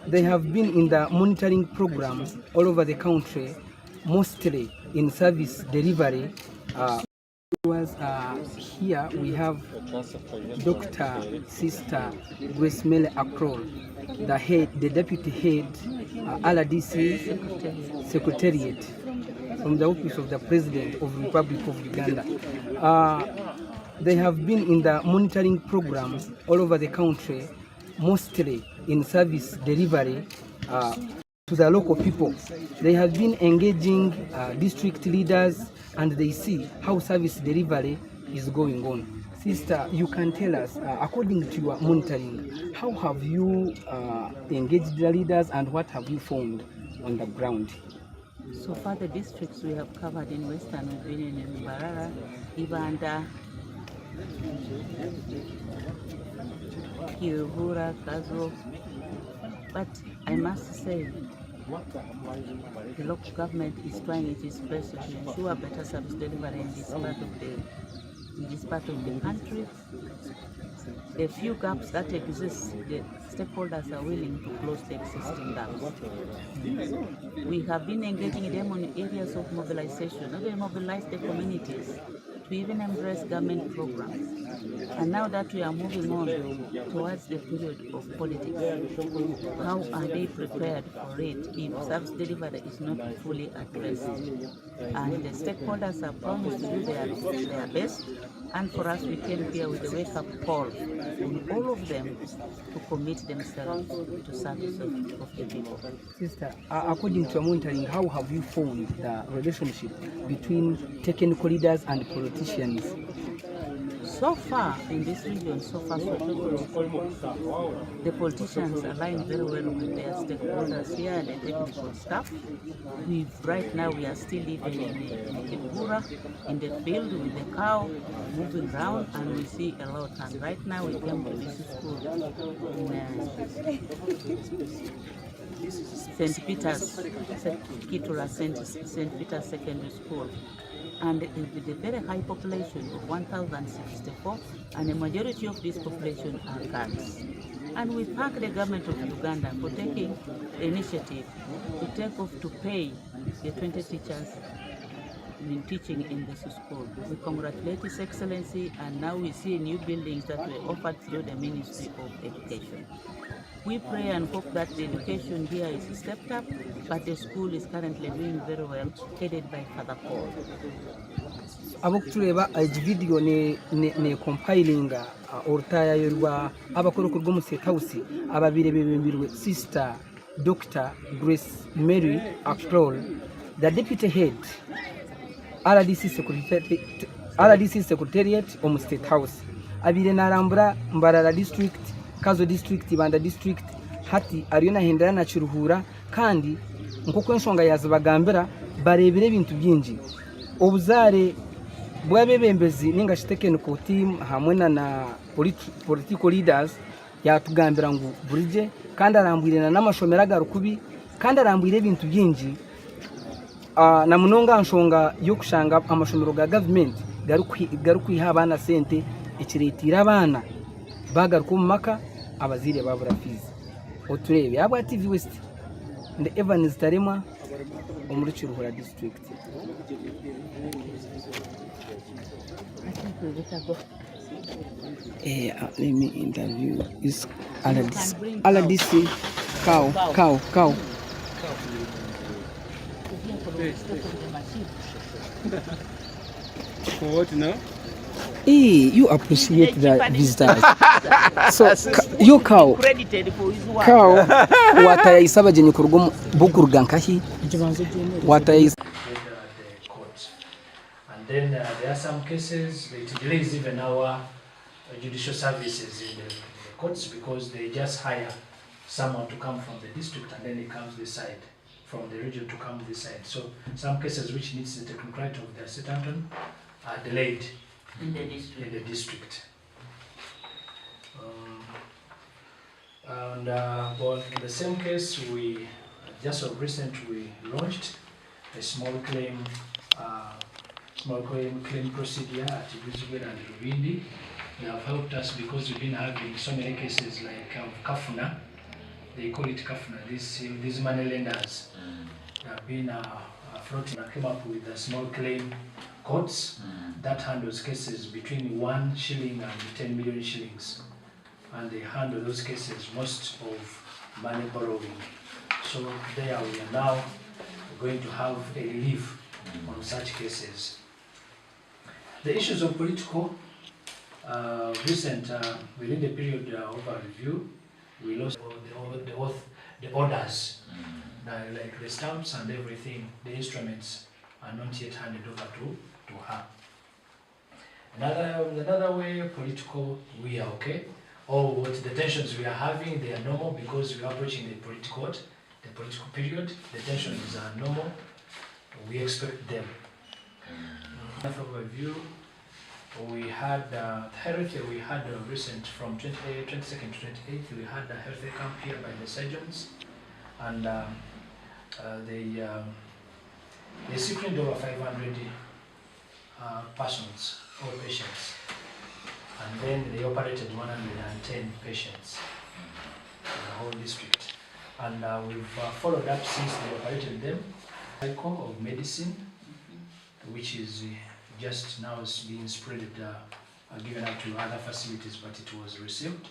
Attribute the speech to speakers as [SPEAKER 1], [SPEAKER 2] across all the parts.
[SPEAKER 1] They have been in the monitoring program all over the country, mostly in service delivery. Here we have Dr. Sister Grace Mele Ankole, the deputy head, RDC Secretariate, from the office of the President of the Republic of Uganda. They have been in the monitoring program all over the country, mostly in service delivery to the local people. They have been engaging district leaders, and they see how service delivery is going on. Sister, you can tell us, according to your monitoring, how have you engaged the leaders and what have you found on the ground?
[SPEAKER 2] So far, the districts we have covered in Western, we've been in Mbarara, Ibanda, Kirubura, Kazo. But I must say, the local government is trying its best to ensure better service delivery in this part of the country. The few gaps that exist, the stakeholders are willing to close the existing gaps. We have been engaging them on areas of mobilization, not only mobilize the communities to even embrace government programs. And now that we are moving on towards the period of politics, how are they prepared for it if service delivery is not fully addressed? And the stakeholders are promised to do their best, and for us we came here with a wake-up call on all of them to commit themselves to service of the people.
[SPEAKER 1] Sister, according to your monitoring, how have you found the relationship between technical leaders and politicians?
[SPEAKER 2] So far in this region, so far so good. The politicians align very well with their stakeholders here and the technical staff. Right now we are still living in Kibura, in the field with the cow, moving around, and we see a lot. And right now we came to this school in St. Peter's, Kitura St. Peter's Secondary School. And with a very high population of 1,064, and a majority of this population are girls. And we thank the government of Uganda for taking the initiative to take off to pay the 20 teachers in teaching in this school. We congratulate His Excellency, and now we see new buildings that were offered through the Ministry of Education. We pray and hope that the education here is stepped up, but the school is currently doing very well, headed by Father Paul.
[SPEAKER 1] Abokutureba video ne compiling ortaya yorwa abakoro ku rwo State House ababire bebembirwe Sister Dr. Grace Mary Ankole, the deputy head RDC Secretariate of State House, abire narambura Mbarara district, Kazo district, Ibanda district, hati ariyo nahendera na Kiruhura, kandi nkoko ensonga yazibagambira barebire ibintu byinji obuzare bwabebembezi ninga technical team hamwe na political leaders yatugambira ngo burije kandi arambwirena n'amashomera garukubi kandi arambwire ibintu byinji na munonga nshonga yo kushanga amashomero ga government garukwiha abana sente ikiretira abana bagaruka mu maka abazire babura fees oturebe aba TV West and Evans Tarema omuri Kiruhura district. Let me interview is RDC cow.
[SPEAKER 3] For what now?
[SPEAKER 1] You appreciate the visitors. So you cow
[SPEAKER 2] Credited for his work.
[SPEAKER 1] Cow watayisaba jenye kurugo bukurugankahi watayis.
[SPEAKER 4] And then there are some cases that delays even our judicial services in the courts because they just hire someone to come from the district and then he comes this side, from the region to come this side. So some cases which needs the technocrat of the state attorney are delayed
[SPEAKER 2] in the district.
[SPEAKER 4] Well, in the same case, we just of recent we launched a small claim procedure at Ibuzibwe and Rubindi. They have helped us because we've been having so many cases like Kafuna, they call it kafna, these money lenders. They have been floating and came up with a small claim courts that handles cases between 1 shilling and 10 million shillings. And they handle those cases, most of money borrowing. So there we are now going to have a relief on such cases. The issues of political, within the period of our review, we lost the orders, like the stamps and everything, the instruments are not yet handed over to her. Another way, political, we are okay. Or what the tensions we are having, they are normal because we are approaching the political period. The tensions are normal. We expect them. From a review, we had health. We had recent from 22nd to 28th. We had a health camp here by the surgeons, and they screened over 500 persons or patients. And then they operated 110 patients in the whole district. And we've followed up since they operated them. Cycle of medicine, which is just now is being spread, given out to other facilities, but it was received.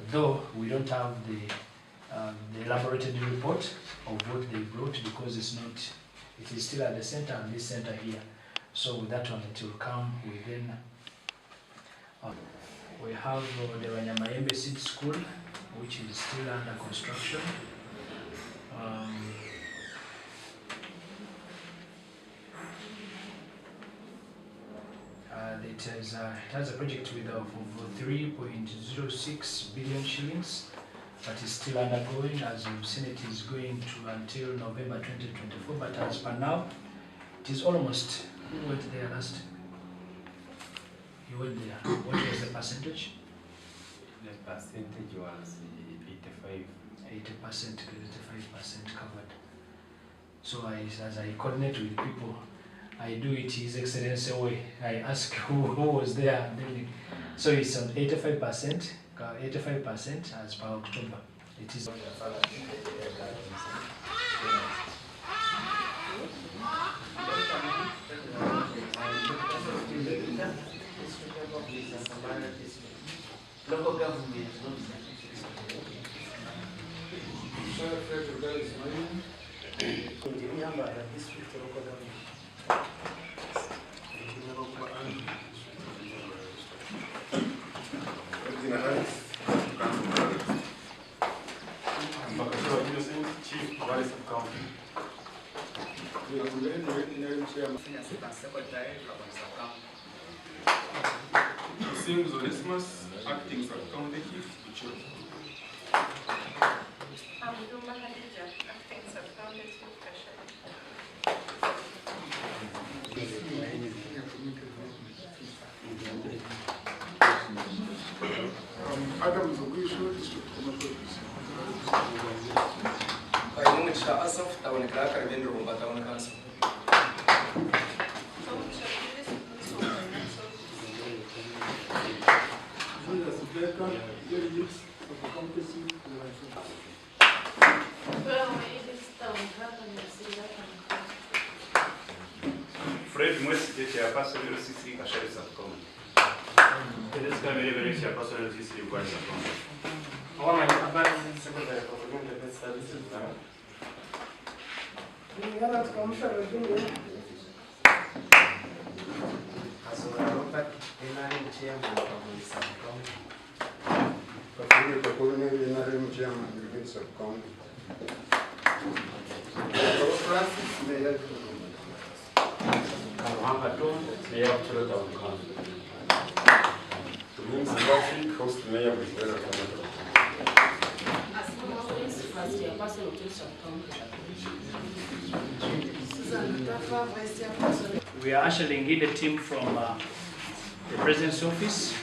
[SPEAKER 4] Though we don't have the elaborated report of what they brought because it is still at the center and this center here. So with that one, it will come within. We have the Wanyamaembe Seed School, which is still under construction. It has a project with of 3.06 billion shillings, but it's still undergoing. As you've seen, it is going to until November 2024. But as per now, it is almost. Who went there last? You went there. What was the percentage?
[SPEAKER 3] The percentage was 85.
[SPEAKER 4] 80%, 85% covered. So as I coordinate with people, I do it His Excellency way. I ask who was there. So it's on 85%, 85% as per October. It is.
[SPEAKER 5] Local government.
[SPEAKER 6] Acting Sub-County Chief,
[SPEAKER 7] Acting Sub-County Chief.
[SPEAKER 6] Adams of District Commercial.
[SPEAKER 8] Fred Mwesi, chairperson of LCC Kashari Sub-County. It is very, very chairperson of LCC Uganda Sub-County.
[SPEAKER 4] We are ushering in a team from the President's office.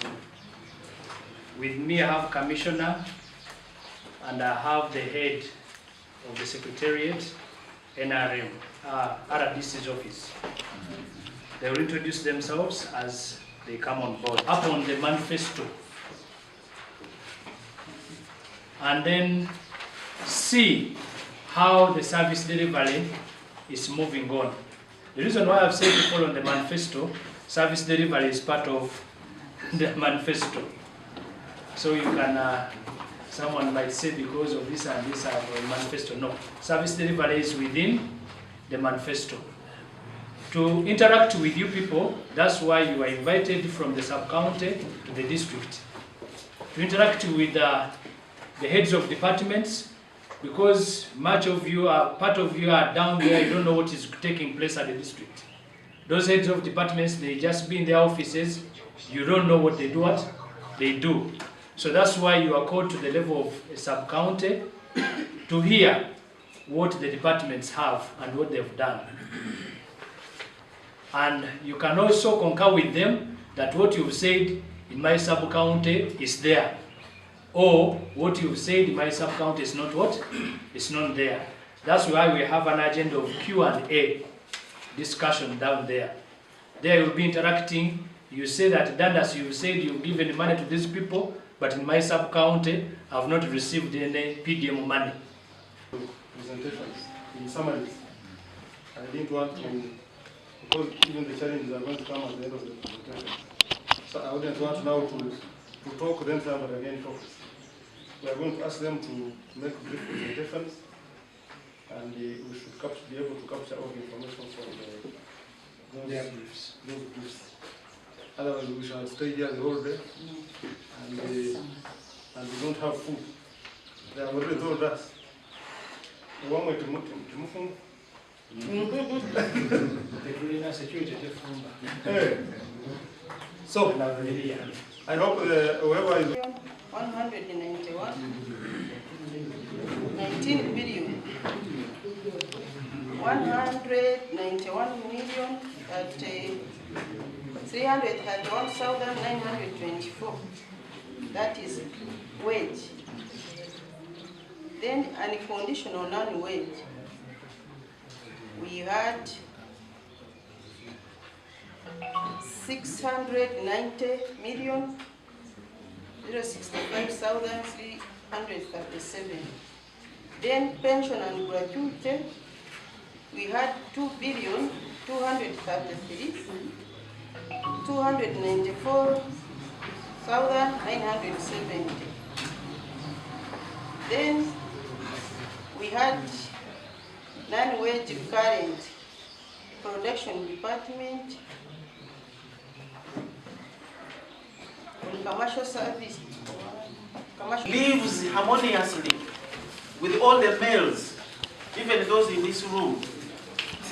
[SPEAKER 4] With me, I have Commissioner, and I have the head of the Secretariat, NRM, RDC's office. They will introduce themselves as they come on board. Up on the manifesto. And then see how the service delivery is moving on. The reason why I've said to follow the manifesto, service delivery is part of the manifesto. So you can, someone might say because of this and this I have a manifesto. No, service delivery is within the manifesto. To interact with you people, that's why you are invited from the sub-county to the district. To interact with the heads of departments, because part of you are down there, you don't know what is taking place at the district. Those heads of departments, they just be in their offices, you don't know what they do, So that's why you are called to the level of a sub-county to hear what the departments have and what they've done. And you can also concur with them that what you've said in my sub-county is there. Or what you've said in my sub-county is not what? It's not there. That's why we have an agenda of Q&A discussion down there. There you'll be interacting. You say that, Dandas, you said you've given money to these people, but in my sub-county, I've not received any PDM money.
[SPEAKER 6] Presentations, in summaries. I didn't want to, because even the challenges are going to come at the end of the presentation. So I wouldn't want now to talk, then somebody again talks. We are going to ask them to make brief presentations, and we should be able to capture all the information from those briefs. Otherwise, we shall stay here the whole day, and we don't have food. They have already told us. The one way to move them. So, I hope whoever is
[SPEAKER 7] 191, 19 billion, 191 million at 331,924. That is wage. Then unconditional non-wage, we had 690 million 065,337. Then pension and gratuity, we had 2,233,294,970. Then we had non-wage current production department, commercial service,
[SPEAKER 5] lives harmoniously with all the males, even those in this room,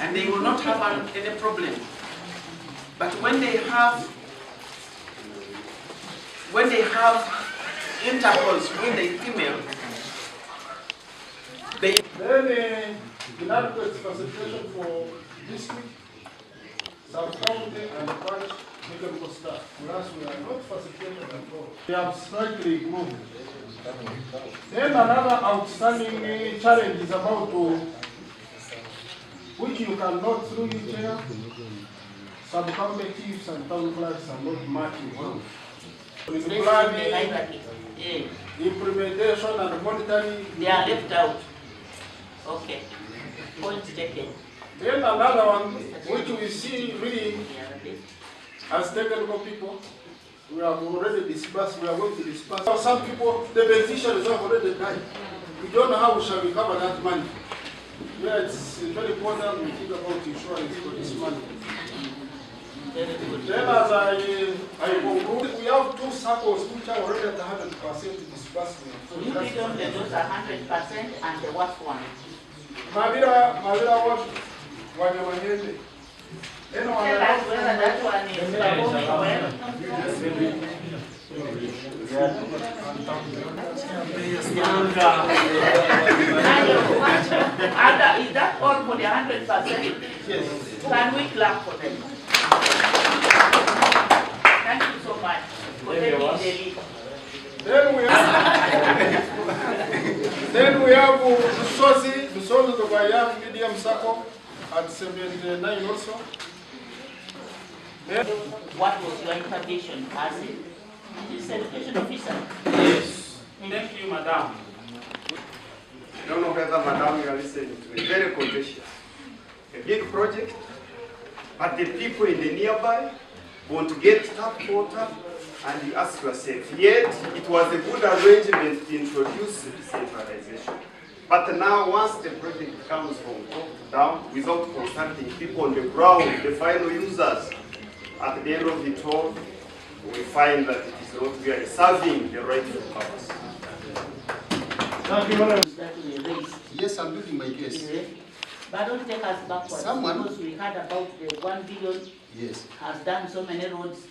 [SPEAKER 5] and they will not have any problem. But when they have intercourse with the female, they
[SPEAKER 6] then inadequate facilitation for district, sub-county, and branch medical staff. Whereas we are not facilitated at all. We have slightly moved. Then another outstanding challenge is about which you cannot through your chair. Sub-county chiefs and town clerks are not matching well. Planning, implementation and monitoring.
[SPEAKER 2] They are left out. Okay. Point taken.
[SPEAKER 6] Then another one, which we see really as technical people, we have already discussed, we are going to discuss. Some people, the beneficiaries have already died. We don't know how we shall recover that money. Yeah, it's very important we think about insurance for this money. Then as I conclude, we have two circles which are already at 100% disbursement. So
[SPEAKER 2] you those are 100% and the worst one.
[SPEAKER 6] Mavira what? Wanyamahende.
[SPEAKER 2] Tell us whether that one is performing well. Is that all for the 100%?
[SPEAKER 6] Yes.
[SPEAKER 2] Can we clap for them? Thank you so much for taking the lead.
[SPEAKER 6] Then we have resources of a young medium circle at 79 also.
[SPEAKER 2] What was your intervention as a education officer?
[SPEAKER 9] Yes. Thank you, Madam. don't know whether Madam you are listening to me, very contentious. A big project, but the people in the nearby want to get tap water, and you ask yourself, yet it was a good arrangement to introduce decentralization. But now once the project comes from top to down, without consulting people on the ground, the final users, at the end of it all, we find that it is not really serving the rightful purpose.
[SPEAKER 10] Yes, I'm doing my case.
[SPEAKER 2] But don't take us backwards. Because we heard about the 1 billion has done so many roads.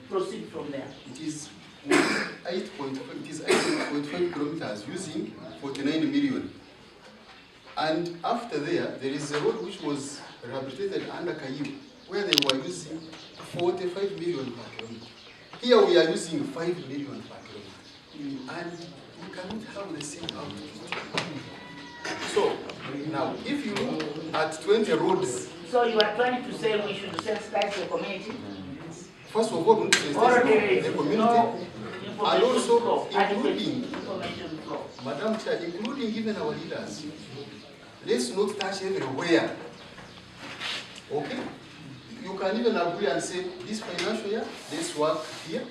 [SPEAKER 2] Proceed from there.
[SPEAKER 10] It is 8.5 kilometers using 49 million. And after there is a road which was rehabilitated under Kayu, where they were using 45 million per kilometer. Here we are using 5 million per kilometer. And you cannot have the same output. So, now, if you look at 20 roads...
[SPEAKER 2] So you are trying to say we should sensitize the community?
[SPEAKER 10] First of all, we need to sensitize the community, and also including, Madam Chair, including even our leaders. Let's not touch everywhere. Okay? You can even agree and say, this financial year, let's work here.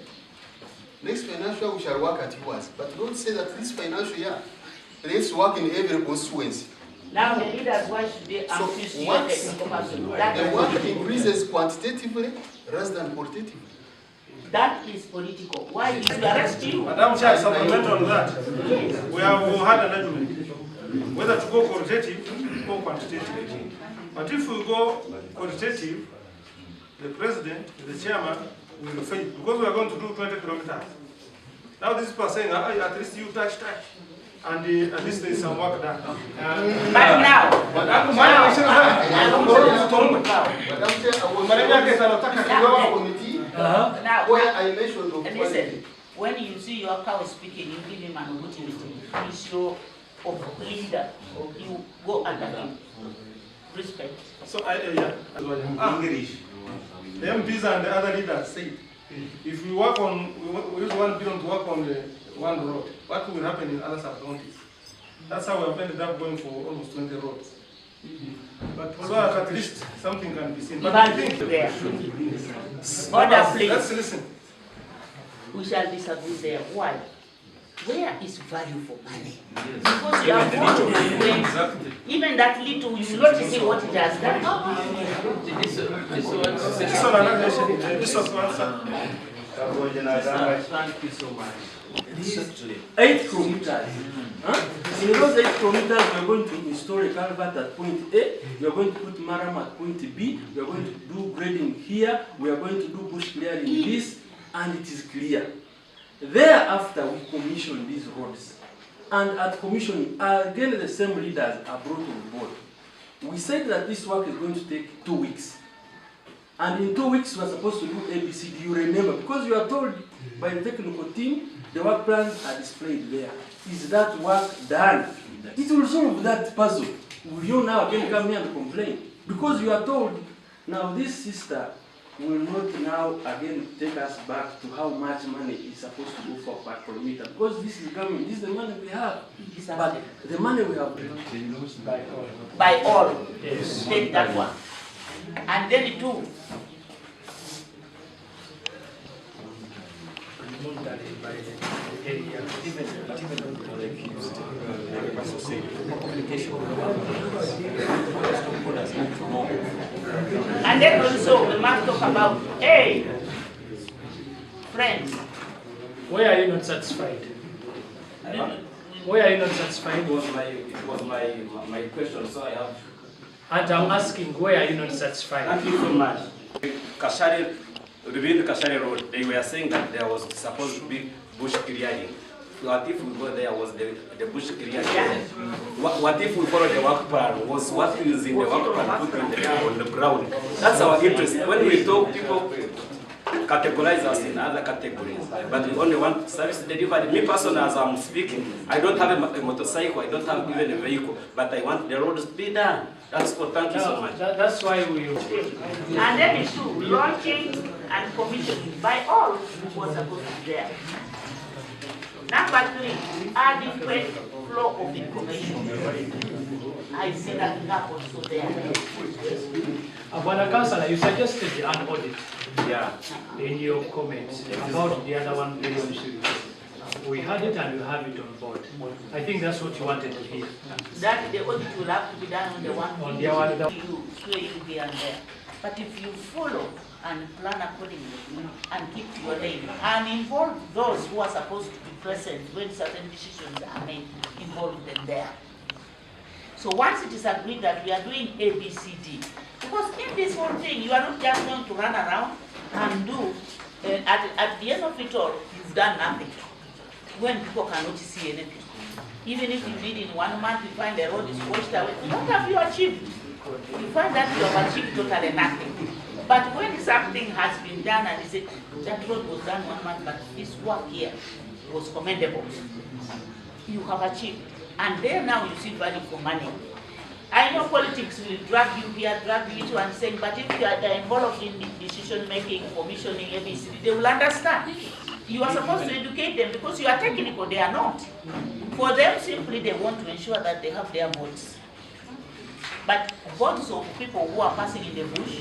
[SPEAKER 10] Next financial year, we shall work at yours. But don't say that this financial year, let's work in every constituency.
[SPEAKER 2] Now the leaders, why should they appreciate
[SPEAKER 10] the work increases quantitatively rather than qualitatively.
[SPEAKER 2] That is political. Why did you arrest you?
[SPEAKER 6] Madam Chair, supplement on that. We have had an argument whether to go qualitative or quantitative. But if we go quantitative, the president, the chairman, will fail because we are going to do 20 kilometers. Now these people are saying, at least you touch. And at least there is some work done.
[SPEAKER 2] But now,
[SPEAKER 10] where I mentioned
[SPEAKER 2] listen, when you see your cow speaking, you give him an opportunity. You show of leader, or you go under him. Respect.
[SPEAKER 6] So English. The MPs and the other leaders say, if we work on, we use 1 billion to work on the one road, what will happen in other sub-counties? That's how we have ended up going for almost 20 roads. But so that at least something can be seen. But I think
[SPEAKER 2] there. Order, please.
[SPEAKER 6] Let's listen.
[SPEAKER 2] We shall disagree there. Why? Where is value for money? Because you have exactly. Even that little, you will not see what it has done.
[SPEAKER 11] Thank you so much. 8 kilometers. In those 8 kilometers, we are going to install a culvert at point A, we are going to put maram at point B, we are going to do grading here, we are going to do bush clearing this, and it is clear. Thereafter, we commission these roads. And at commissioning, again, the same leaders are brought on board. We said that this work is going to take 2 weeks. And in 2 weeks, we are supposed to do ABCD. You remember, because you are told by the technical team, the work plans are displayed there. Is that work done? It will solve that puzzle. Will you now again come here and complain? Because you are told, now this sister will not now again take us back to how much money is supposed to go for per kilometer. Because this is coming, this is the money we have. But the money we have
[SPEAKER 2] by all. Yes. Take that one. And then it too. And then also we must talk about, hey, friends.
[SPEAKER 4] Why are you not satisfied? Why are you not satisfied?
[SPEAKER 12] It was my question, so I have.
[SPEAKER 4] And I'm asking, why are you not satisfied?
[SPEAKER 12] Thank you so much. Kashari, reviewing the Kashari Road, they were saying that there was supposed to be bush clearing. What if we go there was the bush clearing? What if we follow the work plan? Was what using the work plan put on the ground? That's our interest. When we talk, people categorize us in other categories, but we only want service delivery. Me personally, as I'm speaking, I don't have a motorcycle, I don't have even a vehicle, but I want the roads to be done. That's what. Thank you so much.
[SPEAKER 4] That's why we.
[SPEAKER 2] And then it's true, launching and commissioning by all was supposed to be there. Number 3, adequate flow of information. I see that gap also there.
[SPEAKER 4] But Councillor, you suggested an audit.
[SPEAKER 12] Yeah.
[SPEAKER 4] In your comments about the other 1 billion shillings. We had it and we have it on board. I think that's what you wanted to hear.
[SPEAKER 2] That the audit will have to be done on the 1
[SPEAKER 4] On
[SPEAKER 2] billion
[SPEAKER 4] the
[SPEAKER 2] you swear you here and there. But if you follow and plan accordingly and keep to your lane and involve those who are supposed to be present when certain decisions are made, involve them there. So once it is agreed that we are doing A, B, C, D, because in this whole thing, you are not just going to run around and do, at the end of it all, you've done nothing. When people cannot see anything. Even if you did in 1 month, you find the road is washed away, what have you achieved? You find that you have achieved totally nothing. But when something has been done and you say, that road was done 1 month, but this work here was commendable, you have achieved. And there now you see value for money. I know politics will drag you here, drag you into and saying, but if you are involved in decision making, commissioning, ABCD, they will understand. You are supposed to educate them because you are technical, they are not. For them, simply they want to ensure that they have their votes. But votes of people who are passing in the bush,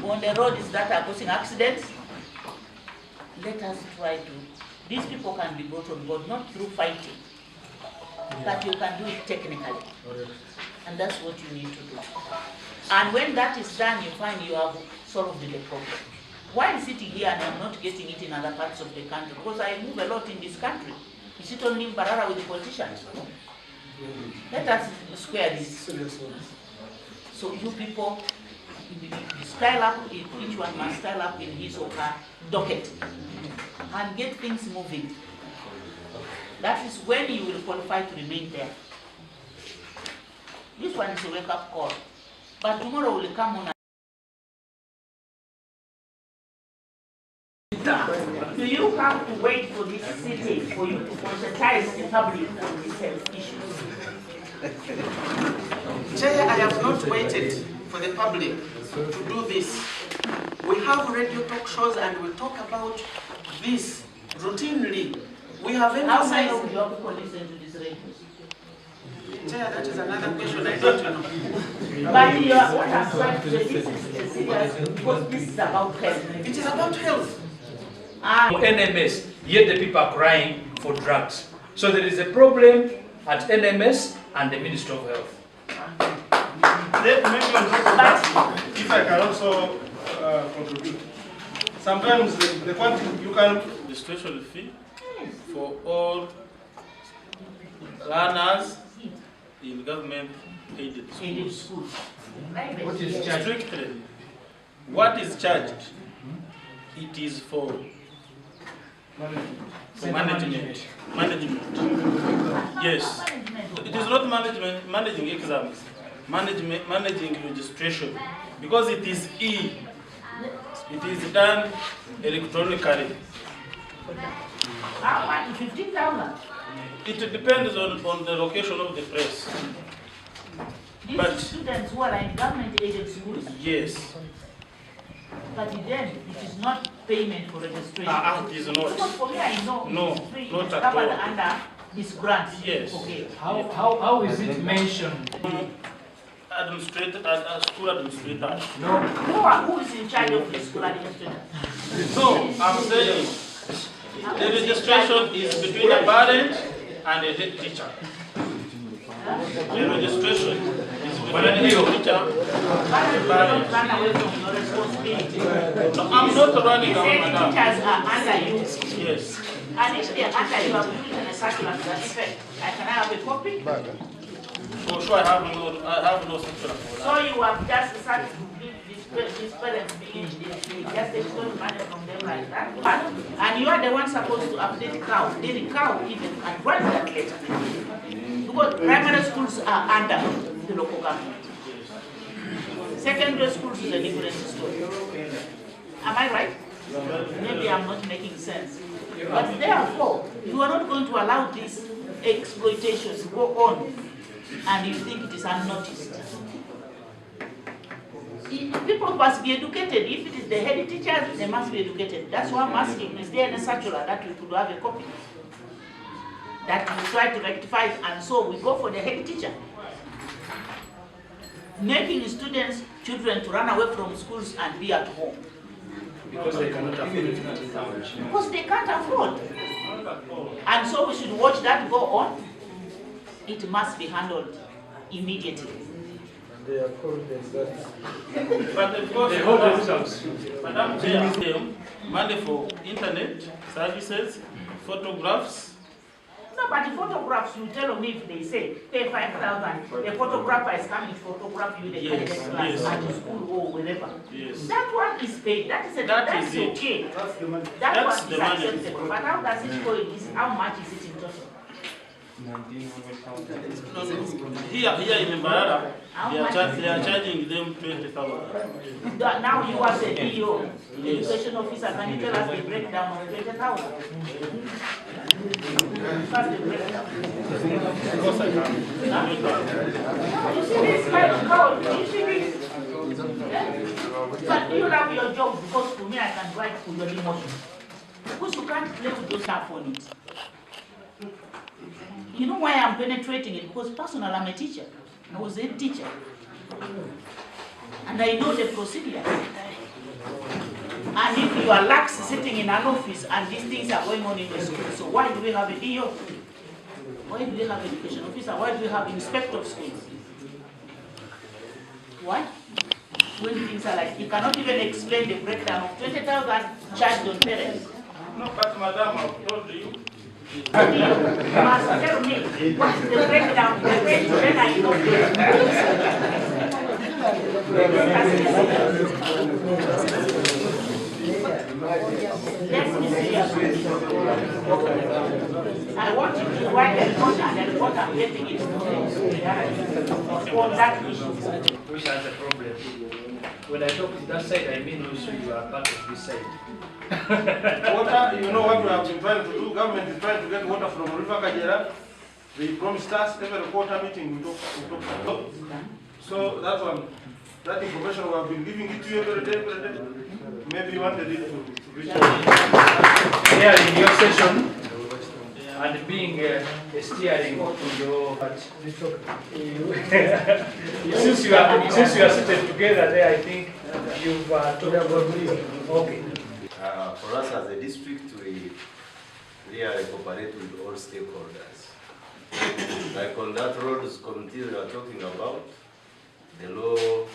[SPEAKER 2] on the roads that are causing accidents, let us try to, these people can be brought on board, not through fighting, but you can do it technically. And that's what you need to do. And when that is done, you find you have solved the problem. Why is sitting here and I'm not getting it in other parts of the country? Because I move a lot in this country. You sit only in Barara with the politicians. Let us square this. So you people, style up, each one must style up in his or her docket and get things moving. That is when you will qualify to remain there. This one is a wake-up call. But tomorrow will come on. Do you have to wait for this city for you to conscientize the public on these health issues?
[SPEAKER 5] Chair, I have not waited for the public to do this. We have radio talk shows and we talk about this routinely. We have
[SPEAKER 2] How many
[SPEAKER 5] emphasized.
[SPEAKER 2] of your people listen to these radios?
[SPEAKER 5] Chair, that is another question I don't know.
[SPEAKER 2] But you are what I'm trying to say, this is a serious, because this is about health.
[SPEAKER 5] It is about health.
[SPEAKER 4] NMS, yet the people are crying for drugs. So there is a problem at NMS and the Ministry of Health.
[SPEAKER 6] Maybe if I can also contribute. Sometimes the quantity you can registration fee for all learners in government-aided schools.
[SPEAKER 4] What is charged?
[SPEAKER 6] Strictly, what is charged? It is for management. Yes. It is not managing exams. Managing registration. Because it is it is done electronically.
[SPEAKER 2] How much? 15,000?
[SPEAKER 6] It depends on the location of the place.
[SPEAKER 2] These students who are in government-aided schools.
[SPEAKER 6] Yes.
[SPEAKER 2] But then it is not payment for registration.
[SPEAKER 6] It is not.
[SPEAKER 2] Because for me, I know
[SPEAKER 6] No,
[SPEAKER 2] it's free.
[SPEAKER 6] not
[SPEAKER 2] It's
[SPEAKER 6] at
[SPEAKER 2] covered
[SPEAKER 6] all.
[SPEAKER 2] under this grant.
[SPEAKER 6] Yes.
[SPEAKER 2] Okay.
[SPEAKER 4] How is it mentioned?
[SPEAKER 6] School administrator.
[SPEAKER 4] No.
[SPEAKER 2] Who is in charge of the school administrator?
[SPEAKER 6] No, I'm saying the registration is between the parent and the head teacher. The registration is between the head teacher and the parent.
[SPEAKER 2] Run away from your responsibility.
[SPEAKER 6] No, I'm not running away,
[SPEAKER 2] The
[SPEAKER 6] madam.
[SPEAKER 2] teachers are under you.
[SPEAKER 6] Yes.
[SPEAKER 2] And if they are under you, have put in a circular to that effect. Can I have a copy?
[SPEAKER 6] For sure, I have no structure for that.
[SPEAKER 2] So you have just decided to give these parents being just extort money from them like that. And you are the one supposed to update COW. Then the COW even can write that letter. Because primary schools are under the local government. Secondary schools is a different story. Am I right? Maybe I'm not making sense. But therefore, you are not going to allow these exploitations to go on and you think it is unnoticed. People must be educated. If it is the head teachers, they must be educated. That's why I'm asking, is there any circular that we could have a copy?
[SPEAKER 13] that we try to rectify it, and so we go for the head teacher. Making students, children to run away from schools and be at home.
[SPEAKER 4] Because they cannot afford it.
[SPEAKER 13] Because they can't afford. And so we should watch that go on. It must be handled immediately.
[SPEAKER 6] They are called the
[SPEAKER 14] But of course,
[SPEAKER 4] they hold themselves.
[SPEAKER 14] Madam Chair, money for internet services, photographs.
[SPEAKER 13] No, but the photographs, you tell me if they say pay 5,000, the photographer is coming to photograph you the candidate class at the school or wherever.
[SPEAKER 14] Yes.
[SPEAKER 13] That one is paid. That is that's
[SPEAKER 14] it.
[SPEAKER 13] okay.
[SPEAKER 6] That's the money.
[SPEAKER 13] That
[SPEAKER 14] That's
[SPEAKER 13] one
[SPEAKER 14] the
[SPEAKER 13] is
[SPEAKER 14] money.
[SPEAKER 13] acceptable. But how does it go in this? How much is it in total?
[SPEAKER 14] No, here in Mbarara, they are charging them 20,000.
[SPEAKER 13] Now you are the DO, education officer, can you tell us the breakdown of 20,000? That's the breakdown. You see this kind of code, you see this? But you love your job because for me I can write for your emotion. Because you can't play with your stuff on it. You know why I'm penetrating it? Because personally, I'm a teacher. I was a teacher. And I know the procedure. And if you are lax sitting in an office and these things are going on in the school, so why do we have a DO? Why do we have education officer? Why do we have inspector of schools? Why? When things are like, you cannot even explain the breakdown of 20,000 charged on parents.
[SPEAKER 14] No, but madam, I've told you.
[SPEAKER 13] You must tell me what is the breakdown. The rate when I know let me see. I want you to write the report and the report I'm getting it on that issue.
[SPEAKER 4] Which has a problem. When I talk to that side, I mean also you are part of this side.
[SPEAKER 6] Water, you know what we have been trying to do? Government is trying to get water from River Kajera. They promised us every quarter meeting we talk about. So that one, that information we have been giving it to you every day. Maybe you wanted it to reach out.
[SPEAKER 4] Here in your session, and being a steering to your since you are seated together there, I think you've talked about okay.
[SPEAKER 15] For us as a district, we really cooperate with all stakeholders. Like on that roads committee we are talking about, the law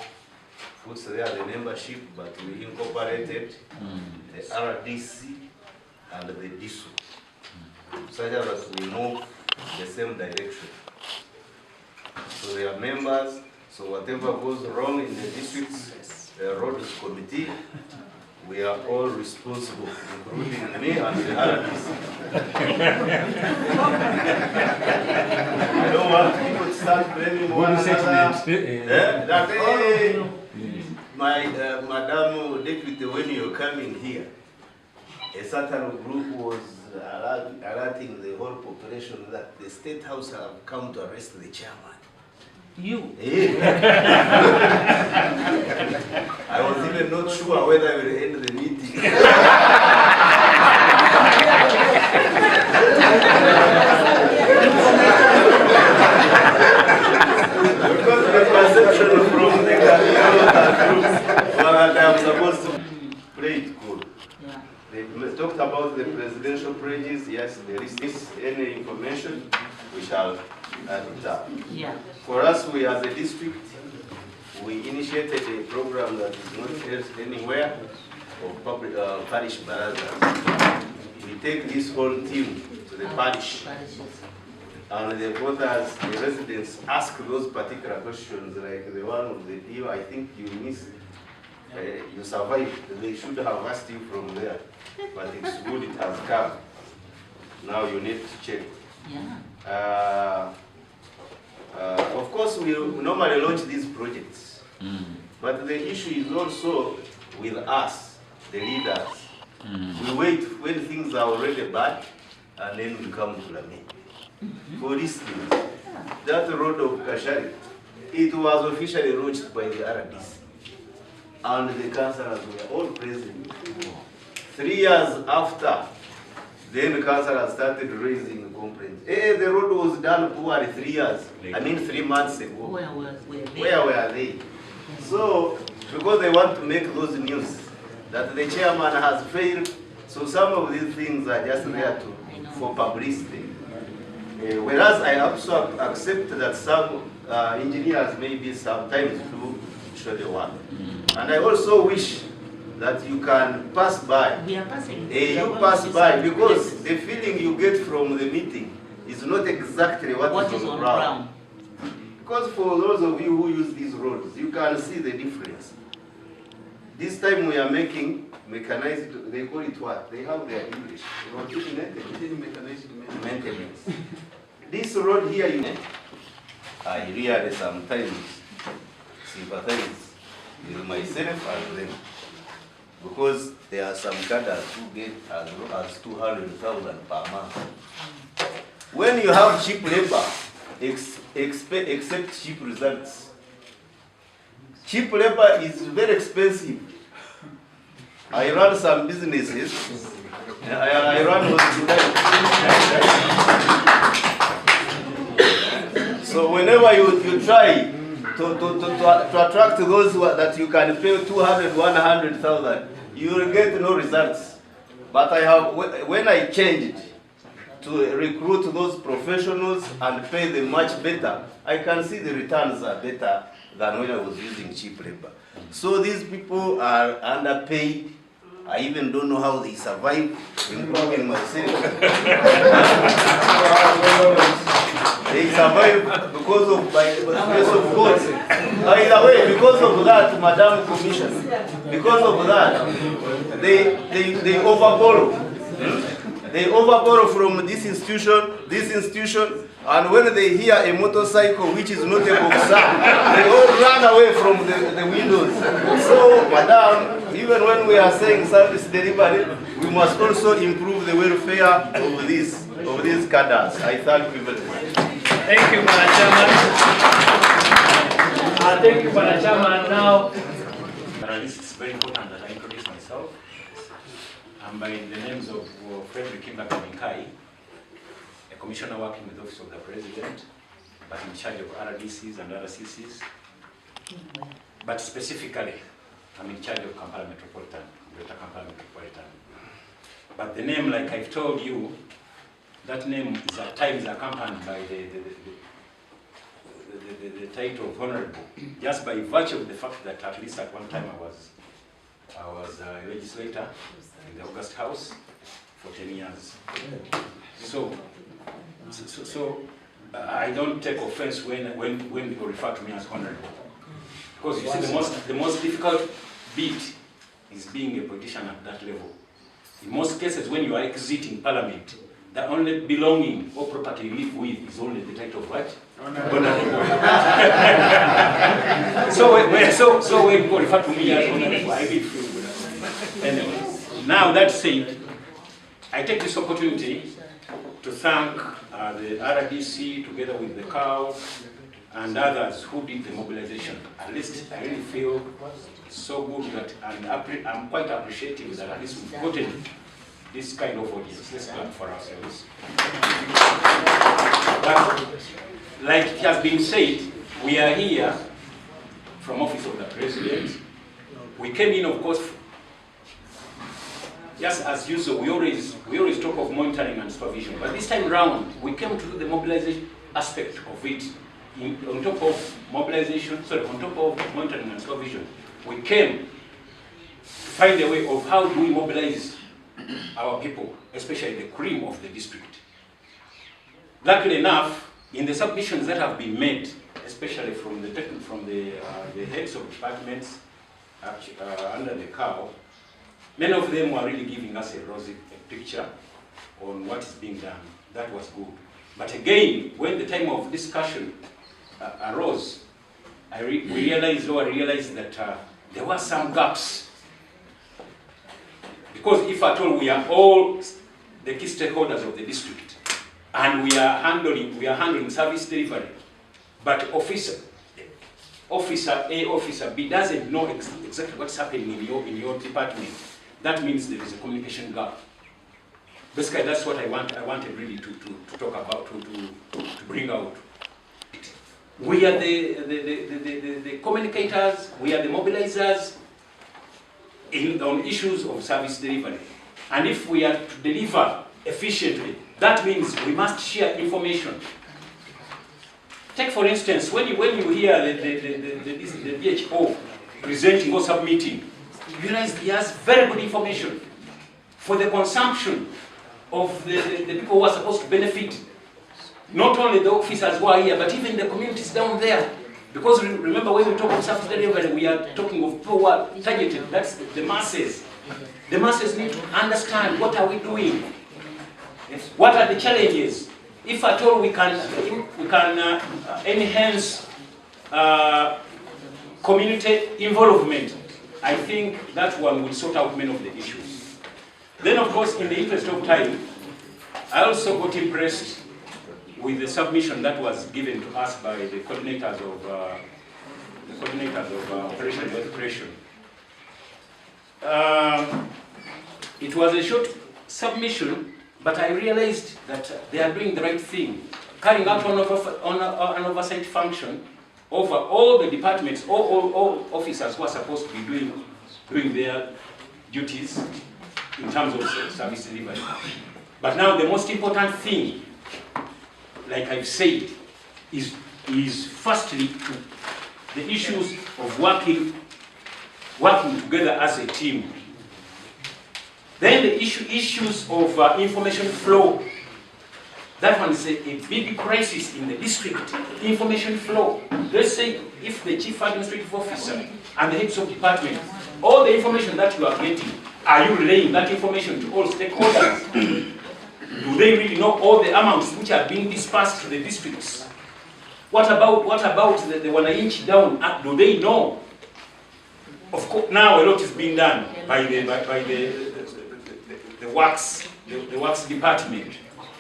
[SPEAKER 15] puts there the membership, but we incorporated the RDC and the DISU, such that we move the same direction. So they are members, so whatever goes wrong in the district's roads committee, we are all responsible, including me and the RDC. I don't want people to start blaming one another. Madam Deputy, when you're coming here, a certain group was alerting the whole population that the State House have come to arrest the chairman.
[SPEAKER 13] You?
[SPEAKER 15] I was even not sure whether I will end the meeting. Because the perception from the groups that I'm supposed to play it cool. They talked about the presidential pledges. Yes, there is any information, we shall add it up.
[SPEAKER 13] Yeah.
[SPEAKER 15] For us, we as a district, we initiated a program that is not shared anywhere of public parish barazas. We take this whole team to the parish, and the voters, the residents ask those particular questions, like the one of the deal. I think you missed, you survived. They should have asked you from there, but it's good it has come. Now you need to check.
[SPEAKER 13] Yeah.
[SPEAKER 15] Of course, we normally launch these projects, but the issue is also with us, the leaders. We wait when things are already bad, and then we come to lament. For instance, that road of Kashari, it was officially launched by the RDC, and the councillors were all present. 3 years after Then councillors started raising complaints. The road was done poorly 3 years. I mean 3 months ago.
[SPEAKER 13] Where were they?
[SPEAKER 15] Where were they? So, because they want to make those news that the chairman has failed, so some of these things are just there for publicity. Whereas I also accept that some engineers maybe sometimes do show the work. And I also wish that you can pass by.
[SPEAKER 13] We are passing.
[SPEAKER 15] You pass by, because the feeling you get from the meeting is not exactly what is on ground. Because for those of you who use these roads, you can see the difference. This time we are making mechanized, they call it what? They have their English. Maintenance. This road here, I really sometimes sympathize with myself and them. Because there are some cadres who get as low as 200,000 per month. When you have cheap labor, accept cheap results. Cheap labor is very expensive. I run some businesses. I run hospital. So whenever you try to attract those that you can pay 200, 100,000, you will get no results. But I have, when I changed to recruit those professionals and pay them much better, I can see the returns are better than when I was using cheap labor. So these people are underpaid. I even don't know how they survive, including myself. They survive because of, by the grace of God. By the way, because of that, Madam Commissioner, because of that, they overborrow. They overborrow from this institution, and when they hear a motorcycle which is not a boxer, they all run away from the windows. So, Madam, even when we are saying service delivery, we must also improve the welfare of these cadres. I thank you very much.
[SPEAKER 4] Thank you, Madam Chairman. Thank you, Madam Chairman. Now,
[SPEAKER 16] it's very important that I introduce myself. I'm by the names of Frederick Kimba-Kaminkai, a commissioner working with the Office of the President, but in charge of RDCs and RCCs. But specifically, I'm in charge of Kampala Metropolitan, Greater Kampala Metropolitan. But the name, like I've told you, that name is at times accompanied by the title of Honorable, just by virtue of the fact that at least at one time I was a legislator in the August House for 10 years. So I don't take offense when people refer to me as honorable. Because you see, the most difficult bit is being a politician at that level. In most cases, when you are exiting parliament, the only belonging or property you live with is only the title of what? Honorable. So when people refer to me as honorable, I will feel good. Anyway, now that said, I take this opportunity to thank the RDC together with the COW and others who did the mobilization. At least I really feel so good that, and I'm quite appreciative that at least we've gotten this kind of audience. Let's clap for ourselves. But like it has been said, we are here from Office of the President. We came in, of course, just as usual, we always talk of monitoring and supervision, but this time round, we came to the mobilization aspect of it. On top of monitoring and supervision, we came to find a way of how do we mobilize our people, especially the cream of the district. Luckily enough, in the submissions that have been made, especially from the heads of departments under the COW, many of them were really giving us a rosy picture on what is being done. That was good. But again, when the time of discussion arose, I realized that there were some gaps. Because if at all we are all the key stakeholders of the district, and we are handling service delivery, but Officer A, Officer B doesn't know exactly what's happening in your department. That means there is a communication gap. Basically, that's what I wanted really to talk about, to bring out. We are the communicators, we are the mobilizers on issues of service delivery. And if we are to deliver efficiently, that means we must share information. Take for instance, when you hear the DHO presenting or submitting, you realize he has very good information for the consumption of the people who are supposed to benefit. Not only the officers who are here, but even the communities down there. Because remember, when we talk of service delivery, we are talking of people who are targeted. That's the masses. The masses need to understand, what are we doing? What are the challenges? If at all we can enhance community involvement, I think that one will sort out many of the issues. Then, of course, in the interest of time, I also got impressed with the submission that was given to us by the coordinators of Operation Youth Operation. It was a short submission, but I realized that they are doing the right thing, carrying out an oversight function over all the departments, all officers who are supposed to be doing their duties in terms of service delivery. But now the most important thing, like I've said, is firstly the issues of working together as a team. Then the issues of information flow. That one is a big crisis in the district. Information flow. Let's say if the chief administrative officer and the heads of department, all the information that you are getting, are you relaying that information to all stakeholders? Do they really know all the amounts which are being dispersed to the districts? What about the wananchi down? Do they know? Of course, now a lot is being done by the works department.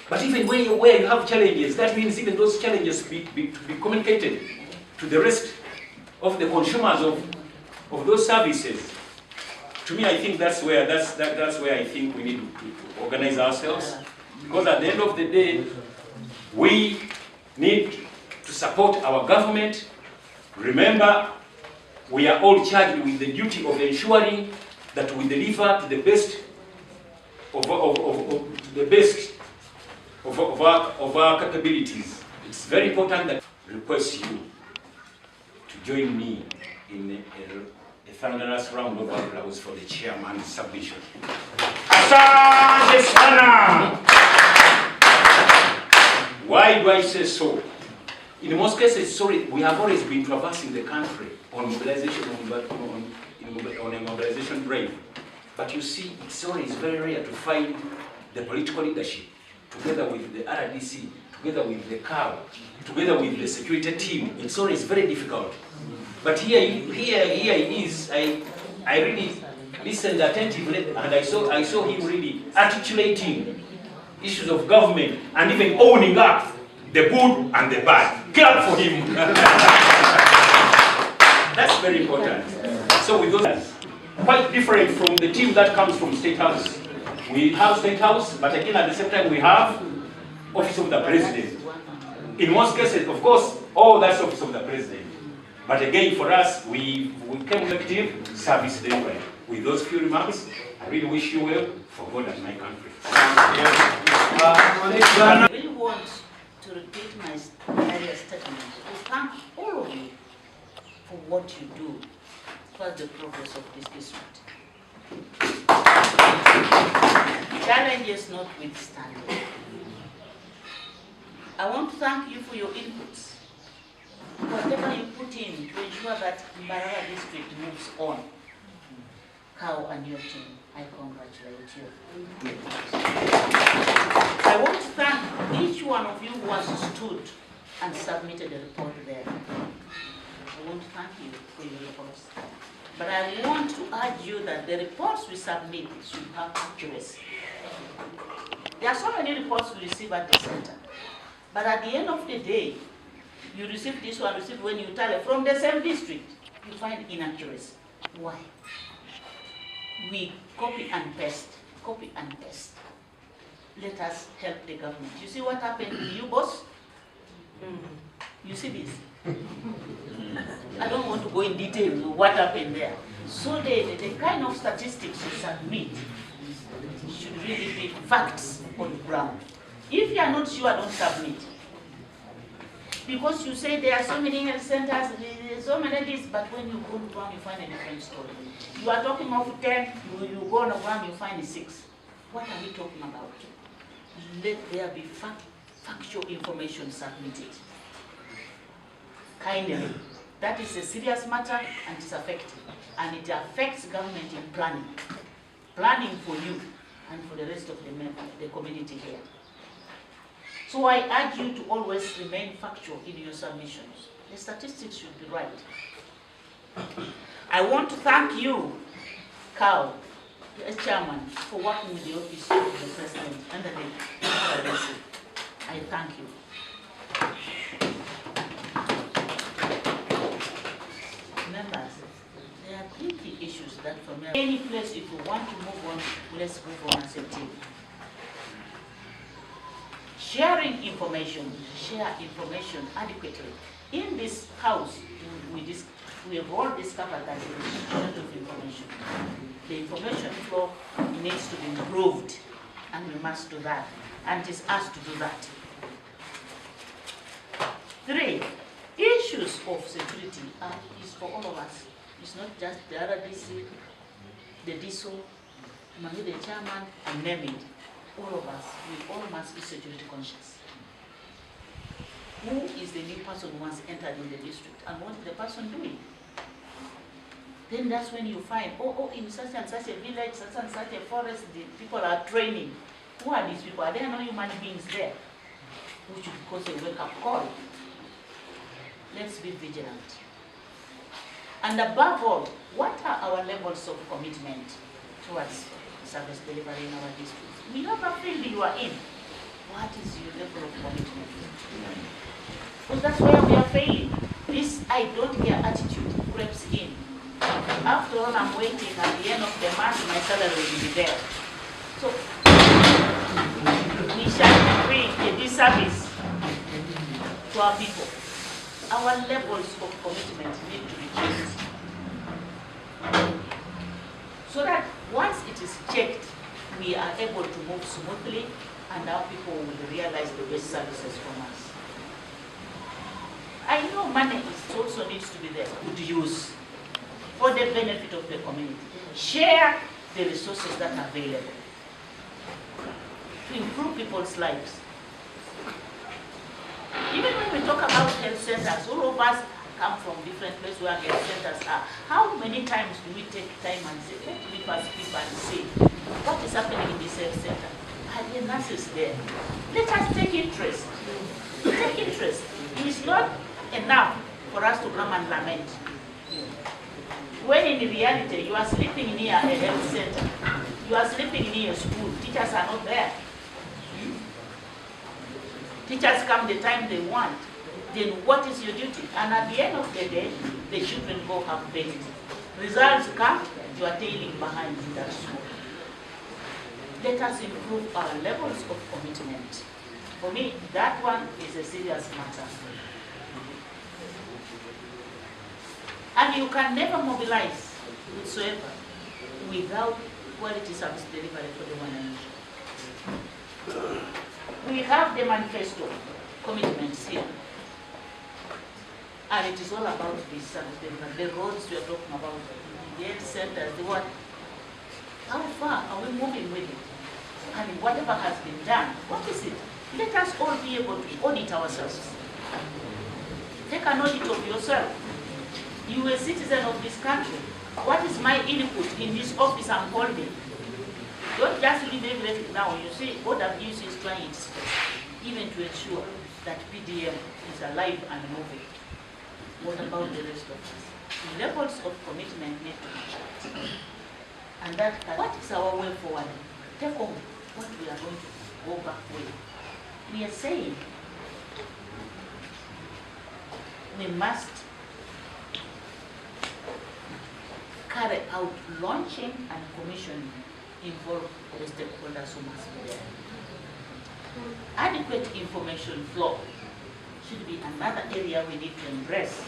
[SPEAKER 16] But even where you have challenges, that means even those challenges be communicated to the rest of the consumers of those services. To me, I think that's where I think we need to organize ourselves. Because at the end of the day, we need to support our government. Remember, we are all charged with the duty of ensuring that we deliver to the best of our capabilities. It's very important that I request you to join me in a thunderous round of applause for the chairman's submission. Asante sana! Why do I say so? In most cases, sorry, we have always been traversing the country on mobilization, on a mobilization drive. But you see, it's always very rare to find the political leadership, together with the RDC, together with the CAO, together with the security team. It's always very difficult. But here it is. I really listened attentively, and I saw him really articulating issues of government and even owning up the good and the bad. Clap for him. That's very important. So with those, quite different from the team that comes from State House. We have State House, but again at the same time we have Office of the President. In most cases, of course, that's Office of the President. But again, for us, we came effective service delivery. With those few remarks, I really wish you well for God and my country.
[SPEAKER 13] I really want to repeat my earlier statement to thank all of you for what you do for the progress of this district. Challenges notwithstanding, I want to thank you for your inputs. Whatever you put in to ensure that Mbarara district moves on. Kao and your team, I congratulate you. I want to thank each one of you who has stood and submitted a report there. I want to thank you for your reports. But I want to urge you that the reports we submit should have accuracy. There are so many reports we receive at the center. But at the end of the day, you receive this one, when you tally from the same district, you find inaccuracy. Why? We copy and paste, copy and paste. let us help the government. You see what happened to you, boss? You see this? I don't want to go in detail what happened there. So the kind of statistics you submit should really be facts on the ground. If you are not sure, don't submit. Because you say there are so many health centers, so many this, but when you go to ground, you find a different story. You are talking of 10, you go on the ground, you find 6. What are we talking about? Let there be factual information submitted. Kindly. That is a serious matter and it's affecting. And it affects government in planning. Planning for you and for the rest of the community here. So I urge you to always remain factual in your submissions. The statistics should be right. I want to thank you, Carl, as chairman, for working with the office of the president and the Head RDC. I thank you. Members, there are 3 key issues that for me, any place if you want to move on, let's move on as a team. Sharing information, share information adequately. In this house, we have all discovered that there is a shortage of information. The information flow needs to be improved, and we must do that. And it is us to do that. 3, issues of security is for all of us. It's not just the RDC, the DSO, the chairman, and name it. All of us, we all must be security conscious. Who is the new person who has entered in the district and what is the person doing? Then that's when you find, in such and such a village, such and such a forest, the people are training. Who are these people? Are there no human beings there? Which should cause a wake-up call. Let's be vigilant. And above all, what are our levels of commitment towards service delivery in our district? We have a field you are in. What is your level of commitment? Because that's where we are failing. This I don't care attitude creeps in. After all, I'm waiting at the end of the month, my salary will be there. So, we shall bring a disservice to our people. Our levels of commitment need to be checked. So that once it is checked, we are able to move smoothly and our people will realize the best services from us. I know money also needs to be there, good use, for the benefit of the community. Share the resources that are available to improve people's lives. Even when we talk about health centers, all of us come from different places where health centers are. How many times do we take time and say, let me first people and see what is happening in this health center? Are the nurses there? Let us take interest. Take interest. It is not enough for us to come and lament. When in reality, you are sleeping near a health center. You are sleeping near a school. Teachers are not there. Teachers come the time they want. Then what is your duty? And at the end of the day, the children go have benefit. Results come, you are tailing behind in that school. Let us improve our levels of commitment. For me, that one is a serious matter. And you can never mobilize whatsoever without quality service delivery for the one nation. We have the manifesto commitments here. And it is all about this service delivery. The roads we are talking about, the health centers, the what? How far are we moving with it? And whatever has been done, what is it? Let us all be able to audit ourselves. Take an audit of yourself. You are a citizen of this country. What is my input in this office I'm holding? Don't just leave everything now. You see, OWC is trying its best, even to ensure that PDM is alive and moving. What about the rest of us? The levels of commitment need to be checked. And that, what is our way forward? Take on what we are going to go back with. We are saying we must carry out launching and commissioning, involve the stakeholders who must be there. Adequate information flow should be another area we need to embrace.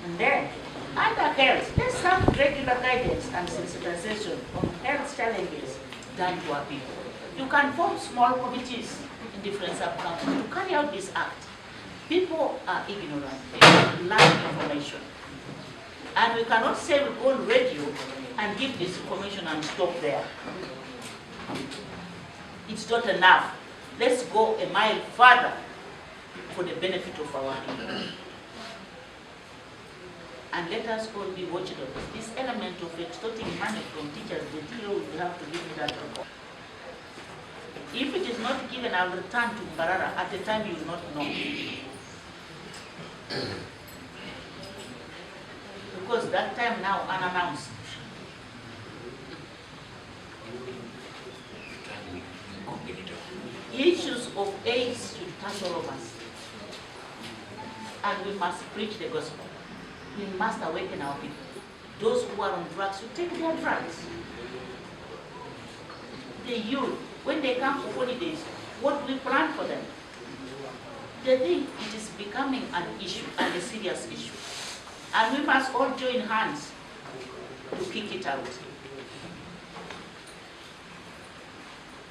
[SPEAKER 13] And then, under health, let's have regular guidance and sensitization on health challenges done to our people. You can form small committees in different sub-counties to carry out this act. People are ignorant, they lack information. And we cannot say we go on radio and give this information and stop there. It's not enough. Let's go a mile further for the benefit of our people. And let us all be watchdogs. This element of extorting money from teachers, the DO will have to give me that report. If it is not given, I will return to Mbarara at a time you will not know. Because that time now unannounced. Issues of AIDS should touch all of us. And we must preach the gospel. We must awaken our people. Those who are on drugs should take their drugs. The youth, when they come for holidays, what do we plan for them? They think it is becoming an issue and a serious issue. And we must all join hands to kick it out.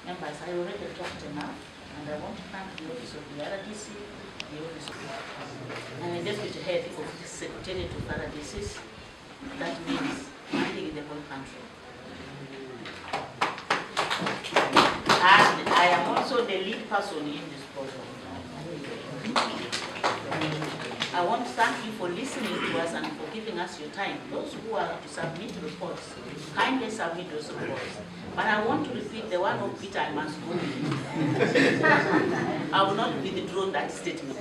[SPEAKER 13] Members, I already talked enough, and I want to thank the office of the RDC, the office of and the deputy head of the Secretariat of RDCs. That means nothing in the whole country. And I am also the lead person in this program. I want to thank you for listening to us and for giving us your time. Those who are to submit reports, kindly submit those reports. But I want to repeat the one of Peter, I must go. I will not withdraw that statement.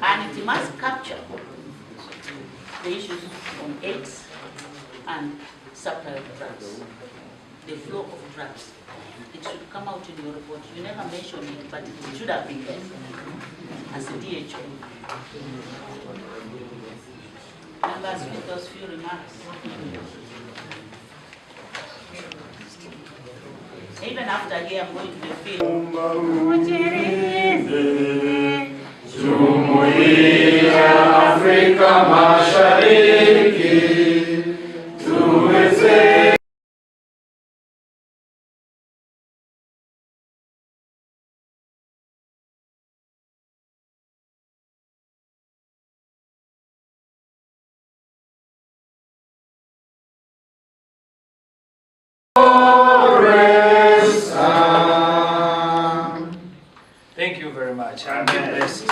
[SPEAKER 13] And it must capture the issues on AIDS and supply of drugs, the flow of drugs. It should come out in your report. You never mentioned it, but it should have been there as a DHO. Members, with those few remarks. Even after here, I'm going to the field. Jumuiya Afrika Mashariki tuweze
[SPEAKER 4] Thank you very much. I'm blessed.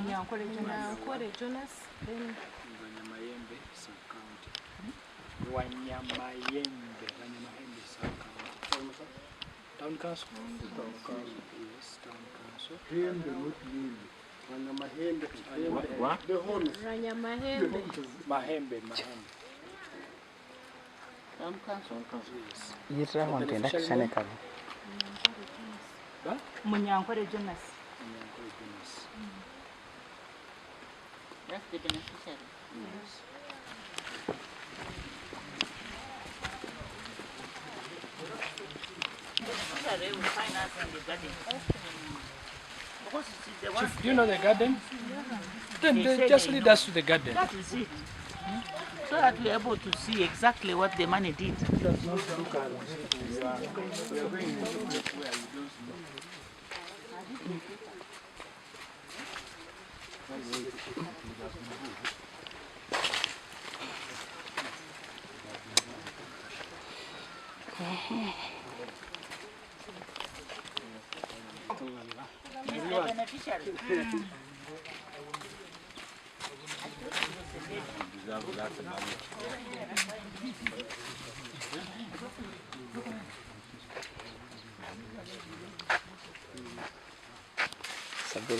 [SPEAKER 17] Ankole Jonas, then
[SPEAKER 4] Wanyamayembe sub-county. Wanyamayembe sub-county. Town council? Yes, town council.
[SPEAKER 17] What? The whole. Ranyamahembe.
[SPEAKER 4] Mahembe.
[SPEAKER 13] Town council.
[SPEAKER 4] Yes.
[SPEAKER 1] Yitra wantenda kushane kabi.
[SPEAKER 17] Munyankole Jonas.
[SPEAKER 13] That's the beneficiary.
[SPEAKER 17] Yes.
[SPEAKER 13] Beneficiary will find us in the garden. Because the one.
[SPEAKER 4] Chief, do you know the garden? Then
[SPEAKER 13] They
[SPEAKER 4] just
[SPEAKER 13] say
[SPEAKER 4] lead
[SPEAKER 13] they
[SPEAKER 4] us to the garden.
[SPEAKER 13] That is it. So that we are able to see exactly what the money did. He's the beneficiary.
[SPEAKER 1] Sabul.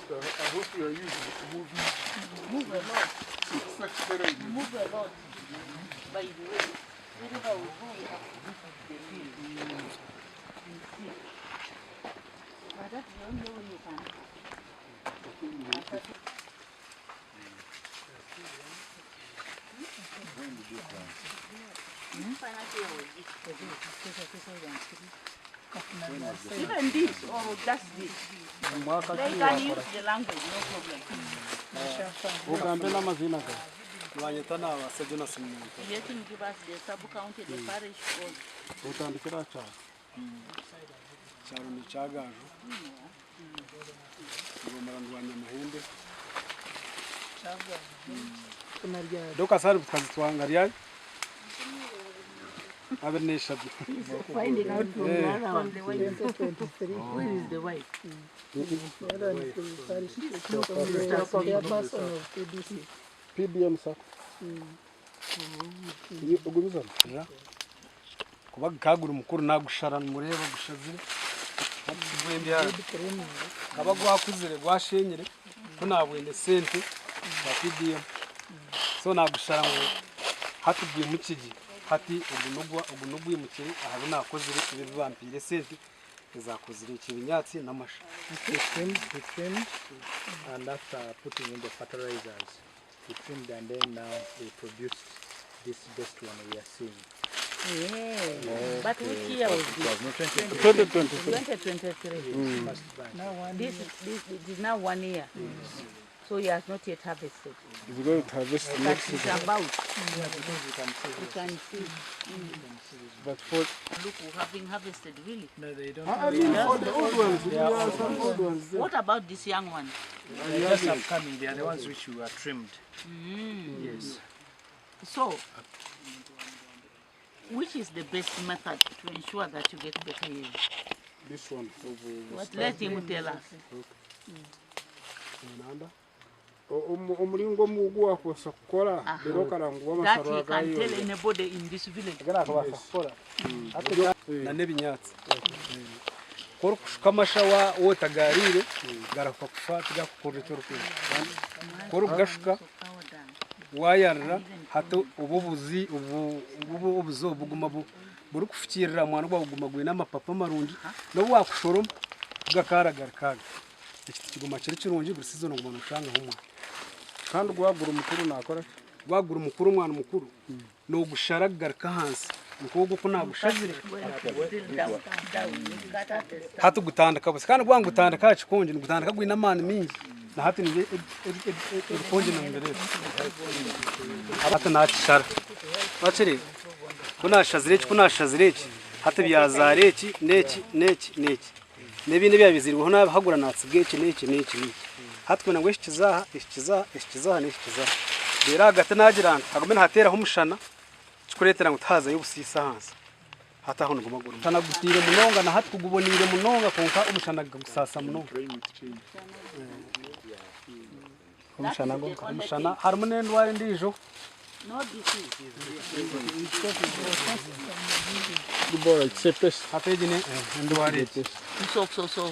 [SPEAKER 10] I hope you are using
[SPEAKER 13] Move a lot. Move a lot. By the way. But that's the only way you can. Even this or just this. They can use the language, no problem.
[SPEAKER 6] Ugambela mazina ka. Wanyetana abasajja na simu.
[SPEAKER 13] You can give us the sub-county, the parish or...
[SPEAKER 6] Utandikira cyane. Cyaro ni cyagaje. Ngomara ndwanya mahembe. Doka sari tukazitwanga ryari. Abenesha.
[SPEAKER 13] Finding out from the way you say 23. Where is the wife?
[SPEAKER 6] PBM sir. Uguruza. Kuba kagura umukuru nagushara mureba gushazire. Atubwembe kaba gwakuzire gwashenyere ko nabwende sente ba PBM. So nagushara ngo hatubwiye mukigi hati ugunugwa imukiri ahabe nakozire ibivampire sente izakozire ikibinyatsi namasha.
[SPEAKER 4] It trimmed, and after putting in the fertilizers, it trimmed, and then now they produced this best one we are seeing.
[SPEAKER 13] Yeah. But which year was this?
[SPEAKER 4] 2023.
[SPEAKER 13] This is now 1 year. So he has not yet harvested.
[SPEAKER 6] He's going to harvest next
[SPEAKER 13] It's
[SPEAKER 6] season.
[SPEAKER 13] about.
[SPEAKER 4] You
[SPEAKER 13] can see.
[SPEAKER 6] But for
[SPEAKER 13] Look, having harvested, really?
[SPEAKER 4] No, they don't.
[SPEAKER 6] I mean, for the old ones, there are some old ones there.
[SPEAKER 13] What about this young one?
[SPEAKER 4] They just upcoming. They are the ones which were trimmed. Yes.
[SPEAKER 13] So, which is the best method to ensure that you get better yield?
[SPEAKER 6] This one.
[SPEAKER 13] Let him tell us.
[SPEAKER 6] Umulingo mugu wakosa kukora rero karangwa amasaro
[SPEAKER 13] That he can tell anybody in this village.
[SPEAKER 6] Na nebinyatsi koro kushukamasha wa wotagarire garafa kufata gakukora cyo rukundo koro gashuka wayarra hato ububuzi ubuzo buguma buri kufukirira mwana gwa buguma gwina amapapa marungi no wakushoroma gakaragara kaga iki kiguma kiri kirungi gusizo no gumana cyanga humwe kandi gwagura umukuru nakora gwagura umukuru umwana mukuru no gusharagara kahansi nkogo ko nagushazire hatu gutandaka bose kandi gwangu gutandaka kikonje gutandaka gwina amani mingi na hatu ni konje na mbere hatu nakishara bacire kunashazire hatu byazareki neki nebindi byabizirwaho nabahagura natsibweke neki hatwe nangwe ikizaha rero hagati nagira hagomena hateraho umushana kikuretera ngo taza y'ubusisa hansi hataho ngoma guru tanagutire munonga na hatwe gubonire munonga konka umushana gusasa munonga umushana harimo n'endwari ndijo
[SPEAKER 13] No disease.
[SPEAKER 6] The boy, it's a pest.
[SPEAKER 13] So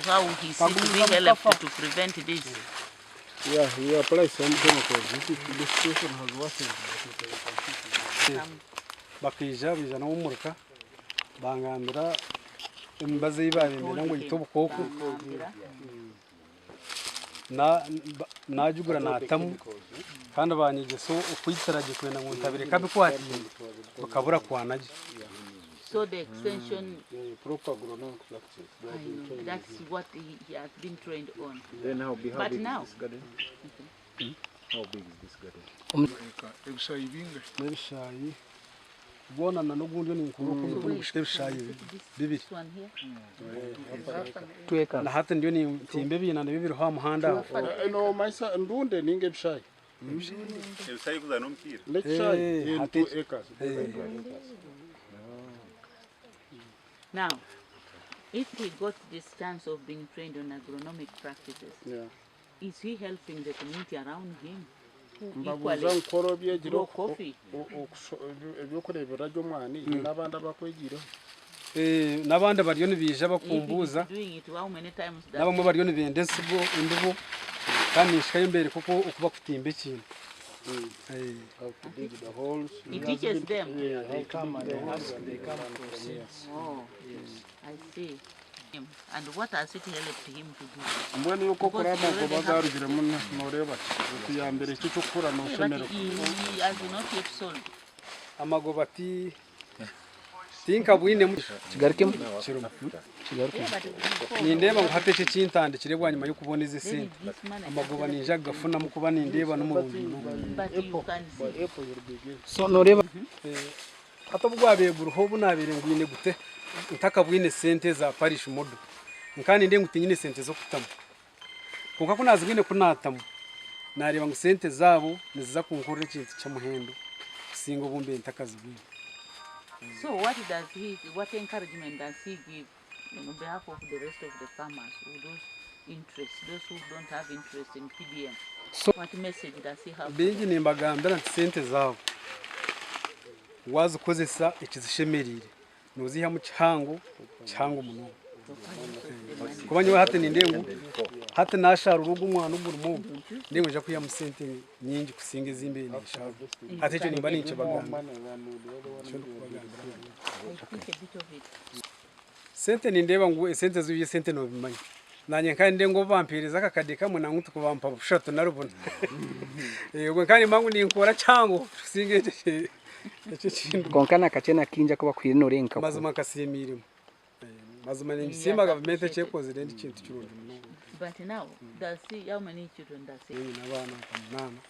[SPEAKER 13] how he seeks to be helped to prevent this?
[SPEAKER 6] Yeah, we apply some chemicals. This situation has worsened. Bakija bizana umurka bangambira imbaze yibabindira ngo yitobe koko najugura natamu kandi banyigeso ukwitaraje kwena ngo ntabire kabe kwati bakabura kwanaje.
[SPEAKER 13] So the extension
[SPEAKER 6] proper agronomic practice.
[SPEAKER 13] That's what he has been trained on.
[SPEAKER 18] Then how big
[SPEAKER 13] But
[SPEAKER 18] is
[SPEAKER 13] now
[SPEAKER 18] this garden? How big is this garden?
[SPEAKER 6] Ebishayi binga nebishayi bona na nogundi ni nkuru ko gushika ebishayi bibiri tweka na hata ndio ni timbe bina bibiri ha muhanda no maisa ndunde ninge ebishayi
[SPEAKER 18] Ebishayi kuzana umpira
[SPEAKER 6] letshai in 2 acres.
[SPEAKER 13] Now, if he got this chance of being trained on agronomic practices, is he helping the community around him?
[SPEAKER 6] Mbabuza nkoro byegiro ebyokurebera ryo mwani nabandi abakwegire nabandi bariyo nibije bakumbuza nabamwe bariyo nibendesibo imbugo kandi nshikaye imbere kuko ukuba kutimba ikintu Have to dig the holes.
[SPEAKER 13] He teaches them.
[SPEAKER 6] Yeah,
[SPEAKER 4] They come and they come
[SPEAKER 6] from
[SPEAKER 4] proceed.
[SPEAKER 13] Oh, yes. I see. And what has it helped him to do?
[SPEAKER 6] Mbwene yuko
[SPEAKER 13] Because
[SPEAKER 6] kurama
[SPEAKER 13] he
[SPEAKER 6] ngo
[SPEAKER 13] already
[SPEAKER 6] bazarugire muno noreba kuyambere cyo cukura no
[SPEAKER 13] but
[SPEAKER 6] shemerera.
[SPEAKER 13] he has not yet sold.
[SPEAKER 1] amagobati tinka bwine mu kigarike nindeba ngo hateke kintande kirebwa nyuma yo kubona izi sente amagoba ninja gafuna mu kuba nindeba no mu so noreba atabugwabe guruho bunabire ngwine gute ntaka bwine sente za parish modo nkani ndi ngutinyine sente zo kutama kuko kunazi bwine kunatamu nareba ngo sente zabo niziza kunkorera ikintu cyamuhendo singo bumbe ntakazi bwine.
[SPEAKER 13] So what encouragement does he give on behalf of the rest of the farmers those who don't have interest in PDM?
[SPEAKER 1] So
[SPEAKER 13] what message does he have?
[SPEAKER 1] Bigi nimbagambira nti sente zabo wazikozesa ikizishemerire nuziha mu kihango muno kubanywa hate nindengu hate nashara urugo umwana ugurumo ndengo ja kuya mu sente nyingi kusinga izimbe nishaho hate cyo nimba nice bagamba sente nindeba ngo sente zuye sente no bimanye nanye kandi ndengo bampiriza akakadeka muna nkutu kubampa bushatu narubona ubwo kandi mangu ninkora cyango kusinga icyo kintu konkana kachena kinja kuba kwirino renka mazuma kasimirimo mazuma nimbisimba government chekoze rendi kintu kirundi muno.
[SPEAKER 13] But now does he how many children does he?
[SPEAKER 1] Nabana nana.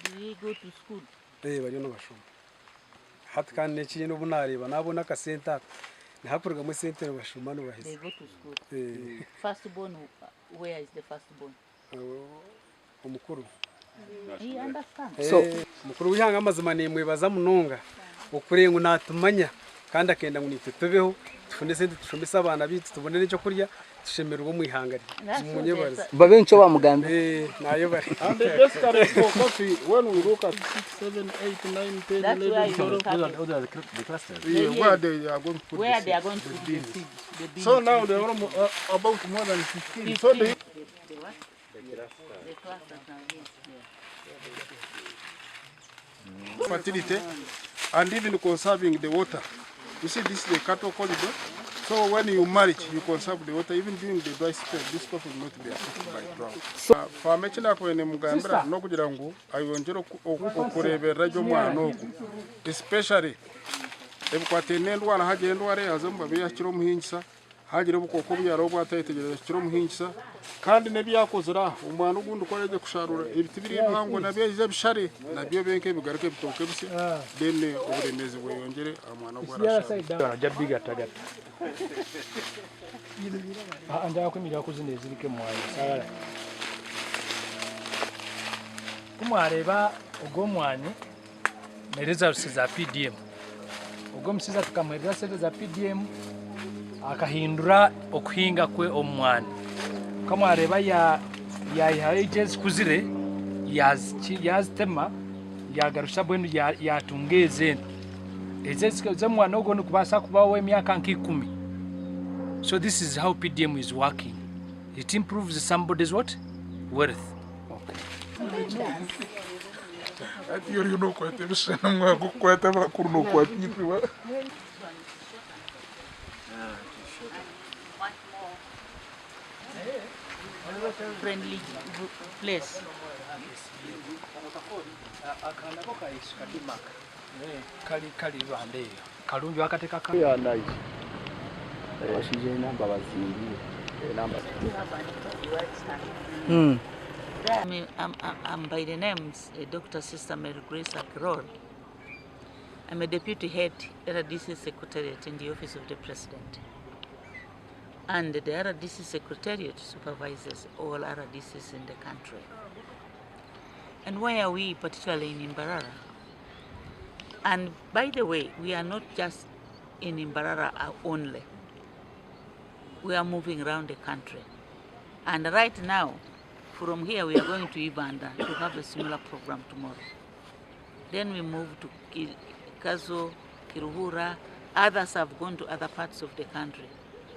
[SPEAKER 13] Do he go to school?
[SPEAKER 1] Bari no bashoma hati kandi nekintu bunareba nabona ka center nihapurga mu center bashoma no bahise.
[SPEAKER 13] They go to school. Firstborn, where is the firstborn?
[SPEAKER 1] Umukuru.
[SPEAKER 13] He understands.
[SPEAKER 1] So mukuru wihanga amazima nemwebaza munonga ukurengo natumanya kandi akenda ngo nitutubeho tufune sente tushombesa abana bitu tubone n'icyo kurya tushemera uwo mwihangari munyebaza babe nco bamugambe nayo bari
[SPEAKER 6] and desperate for coffee when we look at 6 7 8 9 10 11
[SPEAKER 14] the clusters
[SPEAKER 6] where they are going to put
[SPEAKER 13] the seeds.
[SPEAKER 6] So now they are about more than 15 so they fertility and even conserving the water. You see, this is the cattle corridor. So when you marry, you conserve the water. Even during the dry spell, this stuff will not be affected by drought. For mechina kwene mugambira no kugira ngo ayongera okurebera ryo mwana oku, especially ebukwatene ndwara haje ndware azamba biya kiro muhinkisa hagire bukoko byaro bwatayetegereza kiro muhinkisa kandi nebyakozera umwana ugundi kwaje kusharura ibiti biri hango nabyo bishare nabyo benke bigaruke bitoke bisi dene uburemezi bweyongere amwana
[SPEAKER 4] gwarashara jabiga tagata anja kwimira kuzine zirike mwaye sara kumwareba ugo mwani mereza za PDM ugo msiza tukamwereza sente za PDM akahindura okuhinga kwe omwani kamwareba ya ages kuzire yazitema yagarusha bwenu yatungeze ezeze mwana ugo nukubasa kubaho emyaka nk10. So this is how PDM is working. It improves somebody's what? Worth.
[SPEAKER 6] You're no quite a son, quite a curno, quite people.
[SPEAKER 13] Friendly place.
[SPEAKER 4] Kali bande kalungi akateka ka
[SPEAKER 1] ya nice washije namba bazindi namba
[SPEAKER 13] I'm by the names Dr. Sister Mary Grace Ankole. I'm a deputy head RDC Secretariate in the office of the President. And the RDC Secretariat supervises all RDCs in the country. And why are we particularly in Mbarara? And by the way, we are not just in Mbarara only. We are moving around the country. And right now, from here we are going to Ibanda to have a similar program tomorrow. Then we move to Kazo, Kiruhura. Others have gone to other parts of the country,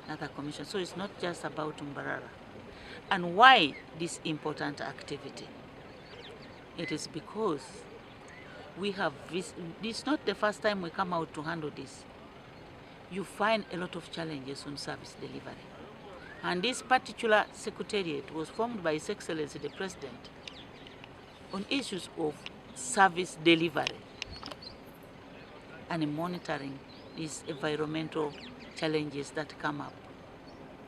[SPEAKER 13] other commissions. So it's not just about Mbarara. And why this important activity?
[SPEAKER 2] It is because we have this is not the first time we come out to handle this. You find a lot of challenges on service delivery. And this particular secretariat was formed by His Excellency the President on issues of service delivery and monitoring these environmental challenges that come up.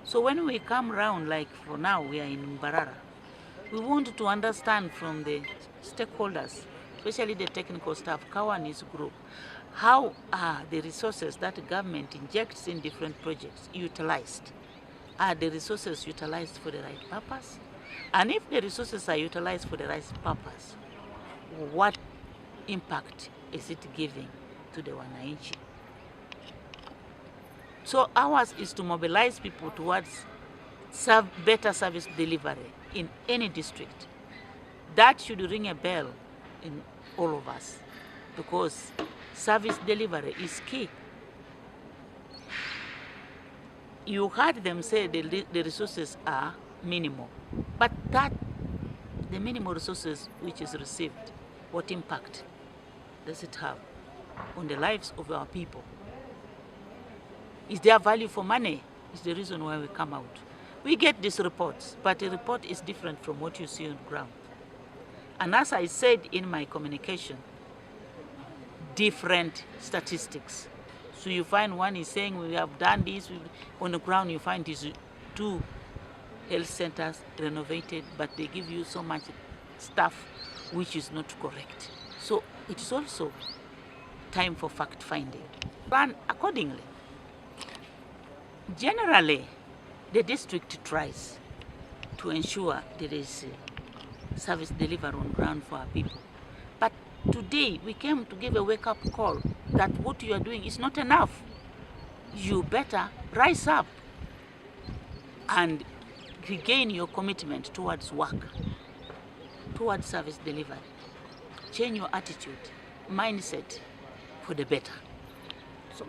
[SPEAKER 2] So when we come around, like for now we are in Mbarara, we want to understand from the stakeholders, especially the technical staff, Kawa and his group, how are the resources that the government injects in different projects utilized? Are the resources utilized for the right purpose? And if the resources are utilized for the right purpose, what impact is it giving to the wananchi? So ours is to mobilize people towards better service delivery in any district. That should ring a bell in all of us, because service delivery is key. You heard them say the resources are minimal, but the minimal resources which is received, what impact does it have on the lives of our people? Is there value for money? Is the reason why we come out. We get these reports, but the report is different from what you see on the ground. And as I said in my communication, different statistics. So you find one is saying we have done this, on the ground you find these 2 health centers renovated, but they give you so much stuff which is not correct. So it is also time for fact finding. Plan accordingly. Generally, the district tries to ensure there is service delivery on ground for our people. But today, we came to give a wake-up call that what you are doing is not enough. You better rise up and regain your commitment towards work, towards service delivery. Change your attitude, mindset for the better. So,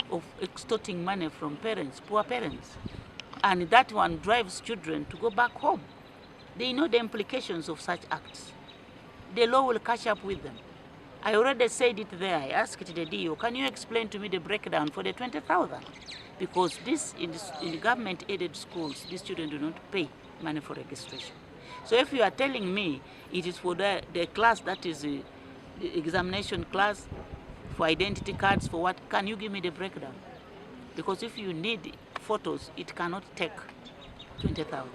[SPEAKER 2] of extorting money from parents, poor parents, and that one drives children to go back home. They know the implications of such acts. The law will catch up with them. I already said it there. I asked the DO, can you explain to me the breakdown for the 20,000? Because this in government-aided schools, these children do not pay money for registration. So if you are telling me it is for the class that is the examination class, for identity cards, for what, can you give me the breakdown? Because if you need photos, it cannot take 20,000.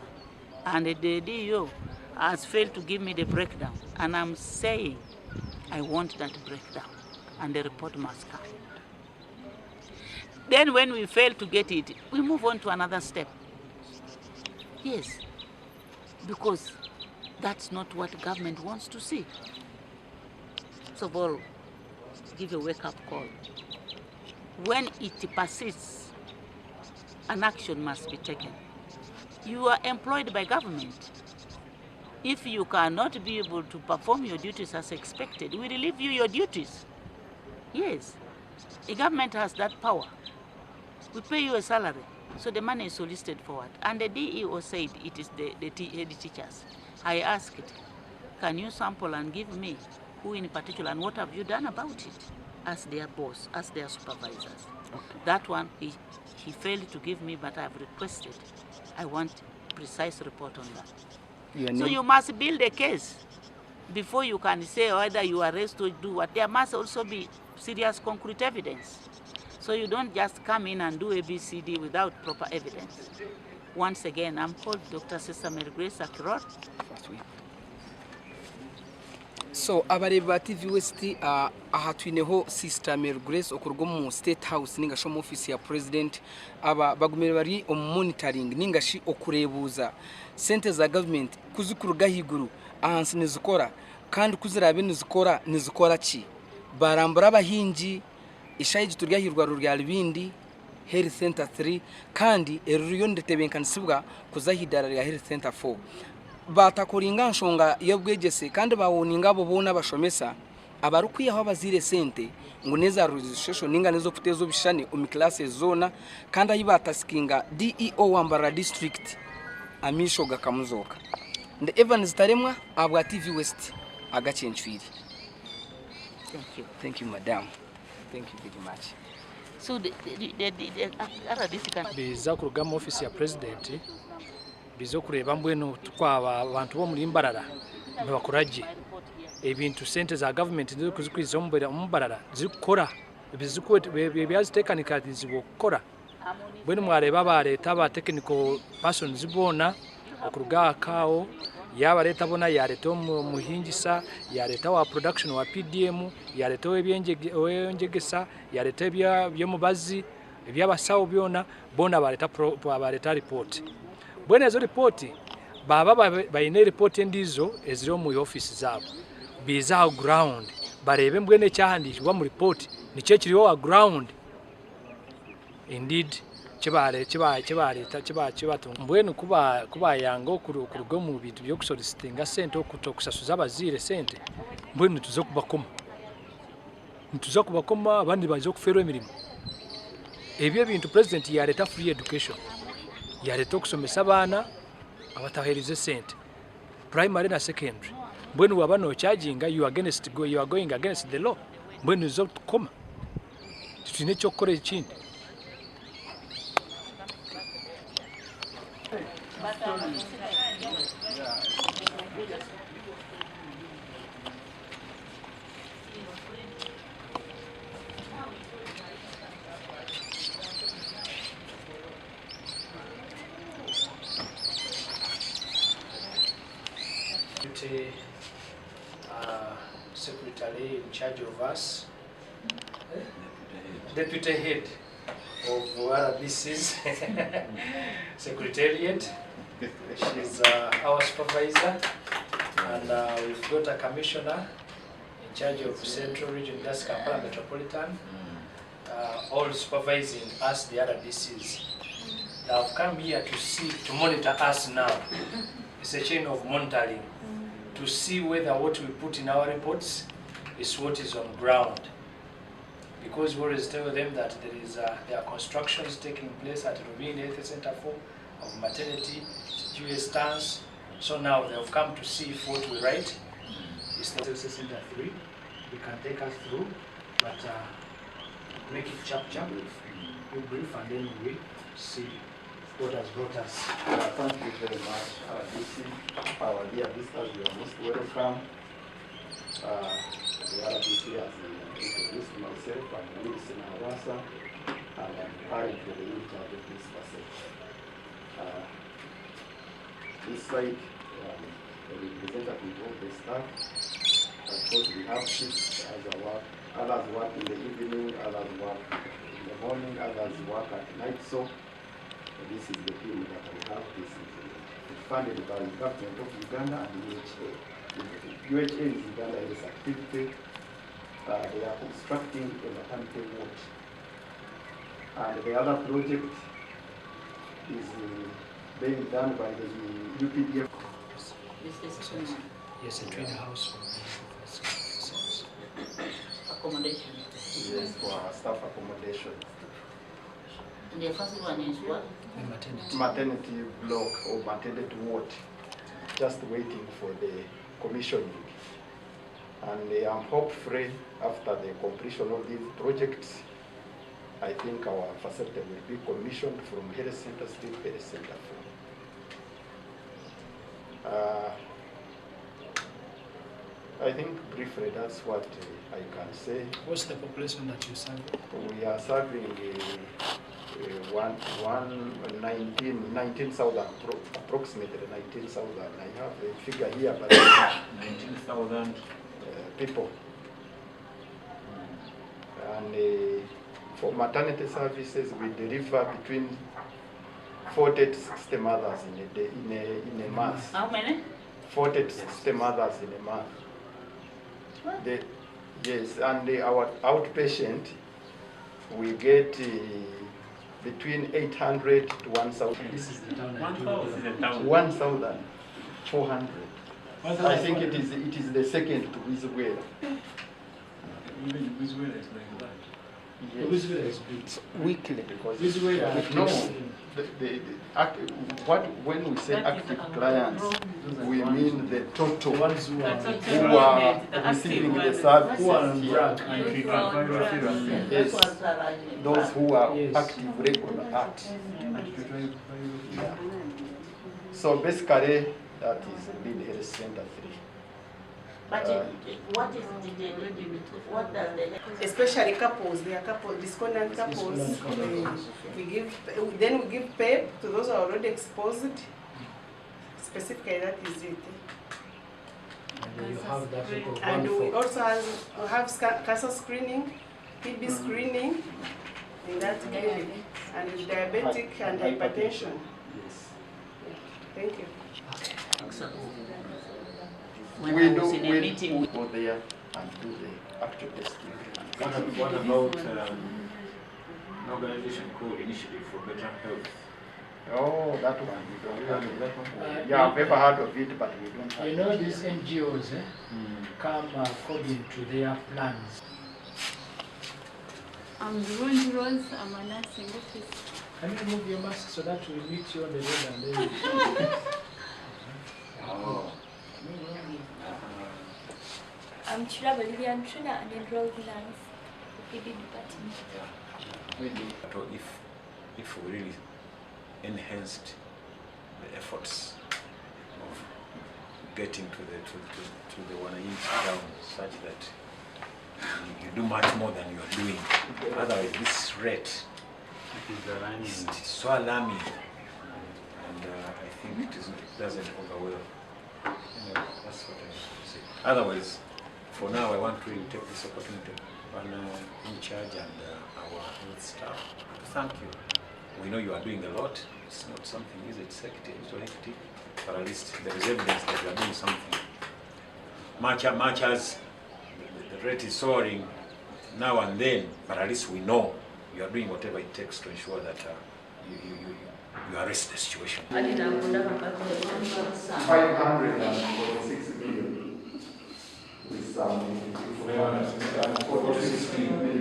[SPEAKER 2] And the DO has failed to give me the breakdown. And I'm saying I want that breakdown, and the report must come. Then when we fail to get it, we move on to another step. Yes, because that's not what government wants to see. So, all, give a wake-up call. When it persists, an action must be taken. You are employed by government. If you cannot be able to perform your duties as expected, we relieve you your duties. Yes, the government has that power. We pay you a salary, so the money is solicited forward. And the DEO said it is the head teachers. I asked, can you sample and give me who in particular, and what have you done about it as their boss, as their supervisors? Okay. That one, he failed to give me, but I've requested. I want precise report on that. So you must build a case before you can say whether you arrest or do what. There must also be serious concrete evidence. So you don't just come in and do ABCD without proper evidence. Once again, I'm called Dr. Sister Mary Grace Akirot.
[SPEAKER 1] So abareba ba TV West aha twineho Sister Mary Grace okurwa mu State House ningasho mu office ya President aba bagumira bari monitoring ningashi okurebuza sente za government kuzikuruga higuru ahansi nizikora kandi kuzirabe nizikora ki barambura abahingi ishayi giturya hirwa rurya libindi Health Center 3 kandi eruriyo ndetebenkanisibwa kuzahidara ya Health Center 4 batakoringa nshonga yebwegese kandi bawoninga bo bona bashomesa abarukwiye aho bazire sente ngo neza registration ninga nezo kutezo bishane umi classe zona kandi ayibataskinga DEO wambara district amisho gakamuzoka nde Evans Taremwa abwa TV West agakyenchwiri.
[SPEAKER 2] Thank you.
[SPEAKER 1] Thank you, madam. Thank you very much.
[SPEAKER 2] So the RDC can
[SPEAKER 4] biza kuruga mu office ya president bizo kureba mbwenu twaba abantu bo muri Mbarara bakuraje ebintu sente za government ndizo kuzikwiza mu Mbarara zikora byazitekanikazi zibokora bwenu mwareba ba leta ba technical person zibona okuruga kao yaba leta bona ya leta muhingisa ya leta wa production wa PDM ya leta w'ebyengegesa ya leta byo mubazi ebyabasawo byona bona ba leta report bwene zo report baba bayine report endizo eziro mu office zabo biza ground barebe mbwene cyahandishwa mu report nice kiriho wa ground indeed chibare mbwenu kuba yango kurugo mu bintu byo kusolicitinga sente okutokusasuza abazire sente mbwenu tuzo kubakoma abandi baje kufera emirimo ebyo bintu president ya leta free education ya leta okusomesa abana abataherize sente primary na secondary mbwenu waba no charging you are going against the law mbwenu zo koma tutine cyo kore ikindi Secretary in charge of us, Deputy Head of RDC's Secretariat. She's our supervisor, and we've got a commissioner in charge of Central Region, that's Kampala Metropolitan, all supervising us, the RDCs. Now I've come here to monitor us now. It's a chain of monitoring to see whether what we put in our reports is what is on ground. Because we always tell them that there are constructions taking place at Rubin Health Center of maternity, US stance. So now they have come to see if what we write is the Center 3. You can take us through, but make it chap, you brief, and then we see what has brought us.
[SPEAKER 10] Thank you very much, RDC. Our dear visitors, you are most welcome. The RDC has introduced myself. I'm Wilson Awasa, and I'm currently in charge of this facility. This side, the representative of the staff. Of course, we have shifts as a work. Others work in the evening, others work in the morning, others work at night. So this is the team that we have. This is funded by the government of Uganda and UHA. UHA is Uganda Health Activity. They are constructing a maternity ward. And the other project is being done by the UPDF.
[SPEAKER 4] Yes, a trainer house for
[SPEAKER 2] accommodation.
[SPEAKER 10] Yes, for our staff accommodation.
[SPEAKER 2] And the first one is what?
[SPEAKER 10] Maternity block or maternity ward. Just waiting for the commissioning. And I'm hopeful after the completion of these projects, I think our facility will be commissioned from health center to health center. I think briefly that's what I can say.
[SPEAKER 4] What's the population that you serve?
[SPEAKER 10] We are serving 19,000, approximately 19,000. I have a figure here, but 19,000 people. And for maternity services, we deliver between 40 to 60 mothers in a month.
[SPEAKER 2] How many?
[SPEAKER 10] 40 to 60 mothers in a month. Yes, and our outpatient, we get between 800 to 1,000. This is the town. 1,400. I think it is the second to Wizuwela.
[SPEAKER 18] Even Wizuwela is like that.
[SPEAKER 5] Weekly.
[SPEAKER 9] When we say active clients, we mean the total who are receiving the services. Yes, those who are active regular at. Yeah. So basically, that is Lead Health Center 3.
[SPEAKER 13] But what is the limit? What does the
[SPEAKER 7] Especially couples, they are couples, discordant couples. We give PEP to those who are already exposed. Specifically, that is it. And we also have cancer screening, TB screening in that clinic, and diabetic and hypertension.
[SPEAKER 9] Yes.
[SPEAKER 7] Thank you.
[SPEAKER 13] When
[SPEAKER 9] we
[SPEAKER 13] I was in a
[SPEAKER 9] we
[SPEAKER 13] meeting with
[SPEAKER 9] go there and do the actual testing.
[SPEAKER 16] What about an organization called Initiative for Better Health?
[SPEAKER 9] Oh, that one. We don't have that one. Yeah, I've ever heard of it, but we don't have
[SPEAKER 4] You know, these NGOs come according to their plans.
[SPEAKER 17] I'm Rose Rose, I'm a nursing officer.
[SPEAKER 4] Can you move your mask so that we meet you on the road and then
[SPEAKER 16] Oh.
[SPEAKER 17] I'm Chiraba Lilian Trina and enrolled nurse for PD department.
[SPEAKER 16] Maybe if we really enhanced the efforts of getting to the wananchi down such that you do much more than you are doing. Otherwise, this rate is so alarming, and I think it doesn't bode well. That's what I have to say. Otherwise, for now, I want to really take this opportunity and in charge and our health staff to thank you. We know you are doing a lot. It's not something easy, it's hectic, but at least there is evidence that you are doing something. Much as the rate is soaring now and then, but at least we know you are doing whatever it takes to ensure that you arrest the situation.
[SPEAKER 9] 546 million. With some 446 million.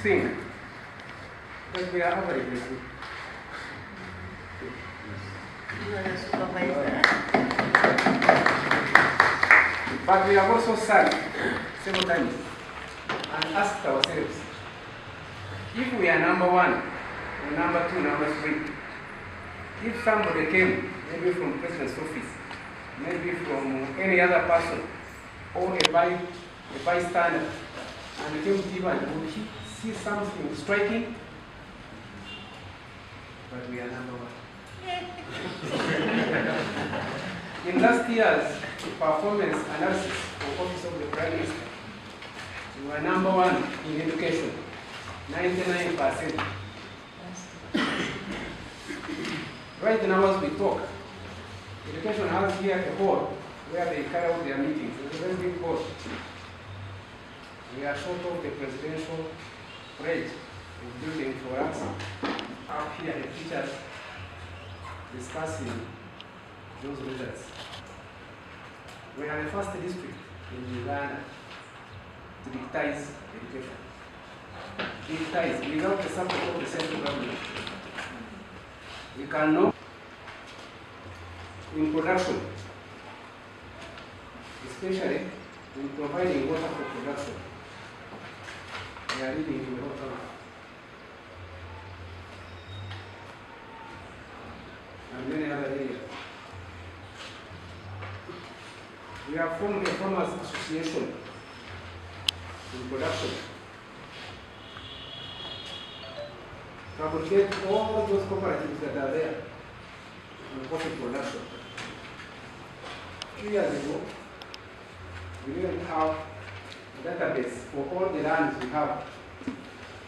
[SPEAKER 1] thing that we are averaging.
[SPEAKER 13] You are a supervisor.
[SPEAKER 1] But we have also sat several times and asked ourselves, if we are number one, or number two, number three, if somebody came, maybe from President's office, maybe from any other person, or a bystander, and came to Ivan, would he see something striking? But we are number one. In last year's performance analysis for Office of the Prime Minister, we were number one in education, 99%. Right now as we talk, education has here a hall where they carry out their meetings. It's a very big hall. We are short of the presidential pledge is building for us. Up here the teachers discussing those results. We are the first district in Uganda to digitize education. Digitize without the support of the central government. We can know in production, especially in providing water for production. We are leading in the water. And many other areas. We have formed a farmers association in production to aggregate all those cooperatives that are there in coffee production. 2 years ago, We didn't have a database for all the lands we have.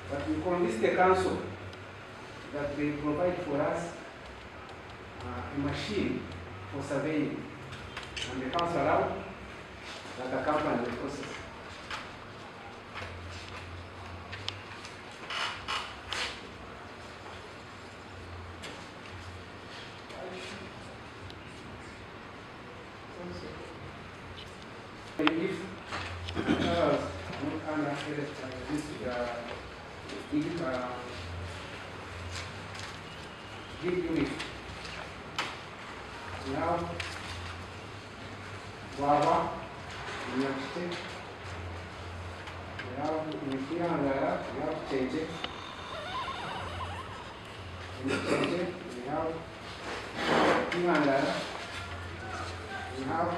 [SPEAKER 1] But we convinced the council that they provide for us a machine for surveying. And the council allowed that accompany the process. If give unit, we have Wawa, we have State, we have Nikiangara, we have Cheche, we have Nikiangara, we have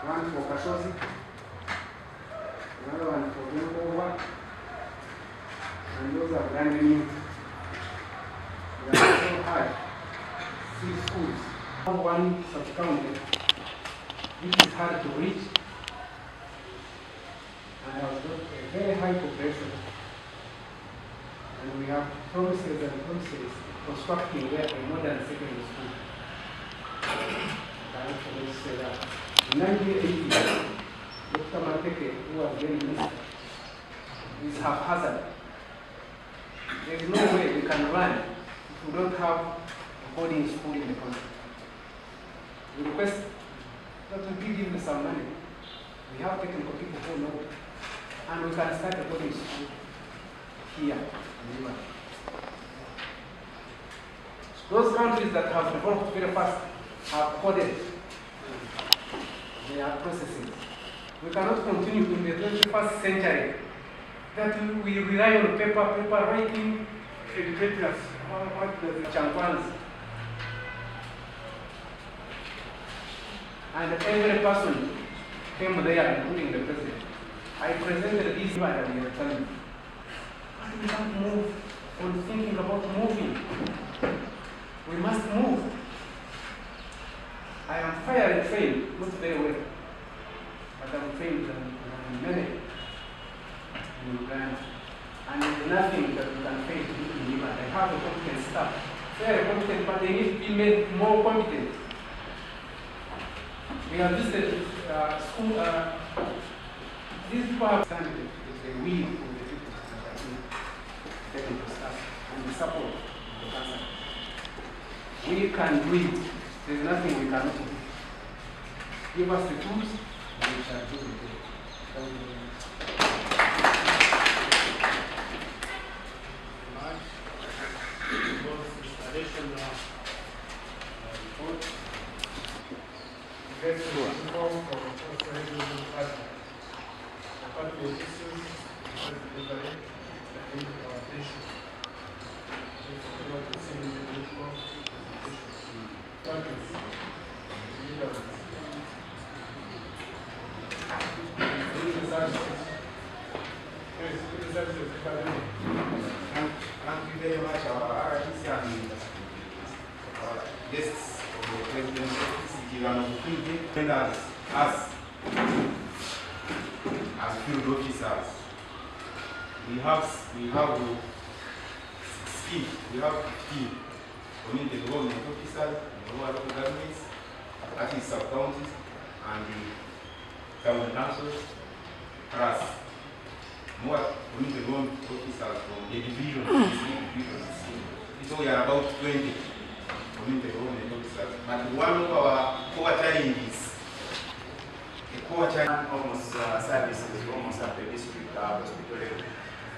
[SPEAKER 1] one for Kashozi, another one for Benkova, and those are brand new. We are also high, 6 schools. One sub-county, which is hard to reach, and has got a very high population. And we have promises and promises constructing there a modern secondary school. I actually say that. In 1980, Dr. Mateke, who was very minister, is haphazard. There is no way we can run if we don't have a boarding school in the country. We request that we give them some money. We have technical people who know, and we can start a boarding school here in Lima. Those countries that have developed very fast have coded their processes. We cannot continue in the 21st century that we rely on paper writing, educators, what the champans. And every person came there, including the president. I presented this matter and they telling me, but we can't move on thinking about moving. We must move. I am fire and trained, not very well, but I'm trained in many in Uganda. And there's nothing that we can fail to do in Uganda. I have a competent staff, very competent, but they need to be made more competent. We have visited school. These people have standard with the will of the people that are in technical staff and the support of the council. We can do it. There's nothing we cannot do. Give us the tools, and we shall do it. Thank you very much.
[SPEAKER 6] Additional report. Get the reform of the regulation pattern. The party of issues, the delivery, the implementation. Therefore, the same reform, parties, leaders,
[SPEAKER 19] Thank you very much, our RDC and our guests of the presidency and us as field officers. We have 15 community development officers in our local governments, that is sub-counties and the town councils, plus more community development officers from the divisions. So we are about 20 community development officers. But one of our core challenges,
[SPEAKER 9] almost services almost at the district hospital level,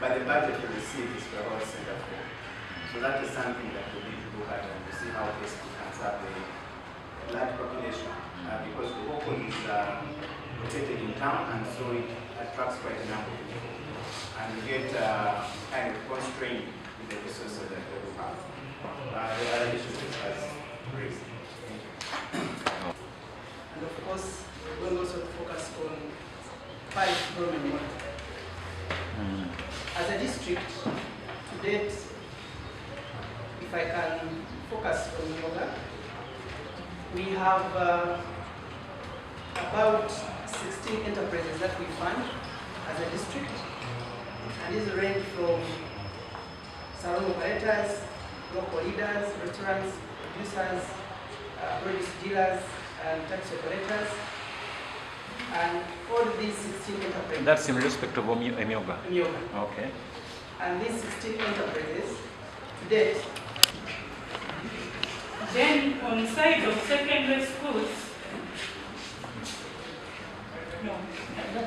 [SPEAKER 9] but the budget we receive is for about Center 4. So that is something that we need to look at and to see how best we can serve the large population, because the local is located in town, and so it attracts quite a number of people, and we get kind of constrained with the resources that we have. The other issues as raised.
[SPEAKER 7] And of course, we're going also to focus on 5 problem water. As a district, to date, if I can focus on yoga, we have about 16 enterprises that we fund as a district. And these range from salon operators, local leaders, restaurants, producers, produce dealers, and taxi operators. And all these 16 enterprises.
[SPEAKER 20] That's in respect of Emyoga?
[SPEAKER 7] Emyoga.
[SPEAKER 20] Okay.
[SPEAKER 7] And these 16 enterprises, to date.
[SPEAKER 21] Then on side of secondary schools, no.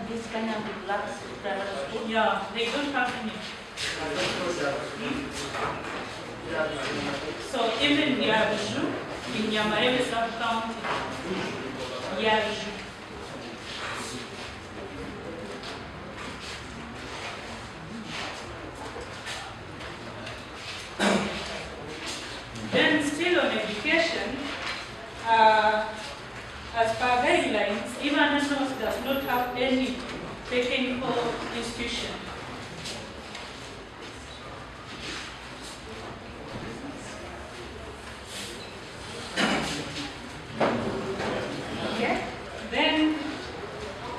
[SPEAKER 13] This kind of blacks primary school?
[SPEAKER 21] Yeah, they don't have any. So even Yaju, in Yamaele sub-county, Yaju. Then still on education, as per guidelines, even Nationals does not have any technical institution. Okay. Then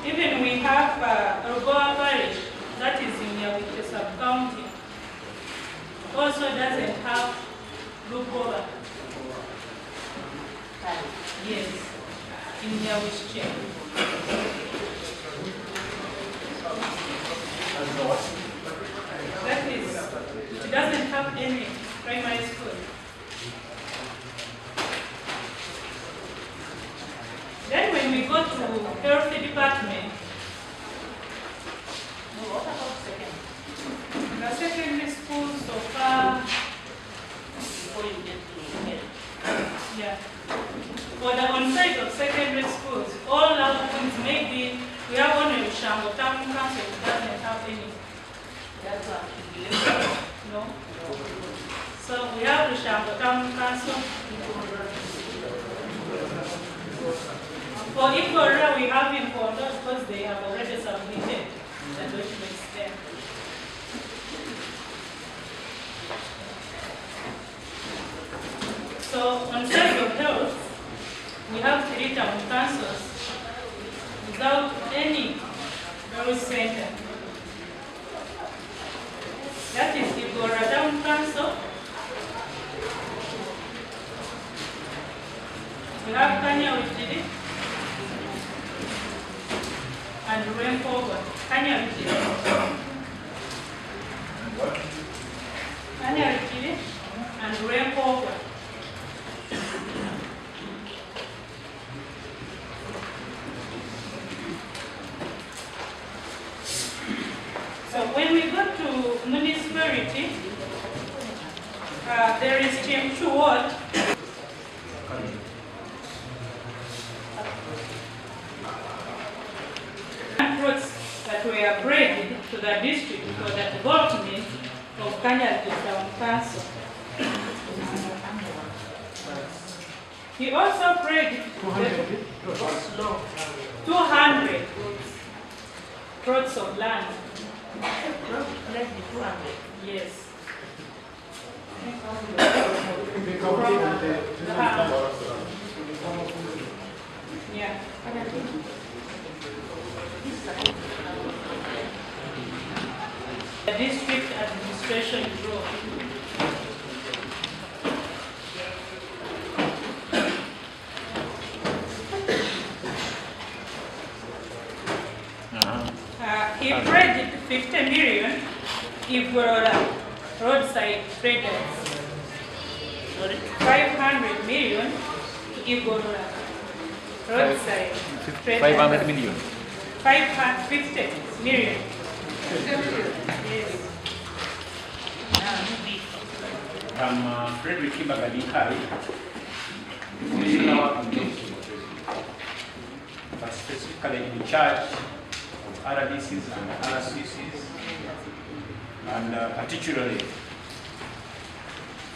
[SPEAKER 21] even we have Rogoa Parish, that is in Yawite sub-county, also doesn't have Rugoa. Yes, in Yawiche. That is, it doesn't have any primary school. Then when we go to health department,
[SPEAKER 13] What about second?
[SPEAKER 21] the secondary school so far,
[SPEAKER 13] Before you get to health.
[SPEAKER 21] yeah. For the on-site of secondary schools, all our things maybe we have only Shambo Town Council doesn't have any.
[SPEAKER 13] That's what
[SPEAKER 21] No. So we have the Shambo Town Council. For Ikora, we have in Kondo because they have already submitted the documents there. So on side of health, we have 3 town councils without any health center. That is Igora Town Council. We have Kanya Witiri and Renkoga. Kanya Witiri. Kanya Witiri and Renkoga. So when we go to municipality, there is Team 2 ward. Roads that were graded to the district for the development of Kanyal Town Council. He also prayed 200 plots of land. Yes. Yeah. The district administration role. He prayed 50 million Igorora roadside traders. 500 million Igorora roadside traders.
[SPEAKER 20] 500 million.
[SPEAKER 21] 550 million. Yes.
[SPEAKER 16] Frederick Kibagali, Commissioner of but specifically in charge of RDCs and RCCs, and particularly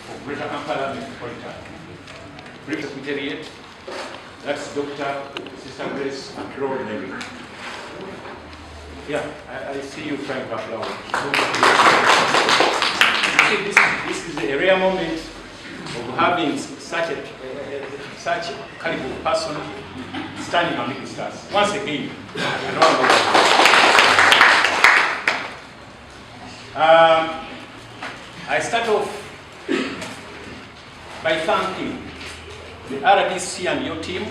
[SPEAKER 16] for Greater Ankole Metropolitan Secretariate. That's Dr. Sister Grace Ankole. Yeah, I see you trying to applaud. This is a rare moment of having such a caliber person standing amidst us. Once again, I start off by thanking the RDC and your team,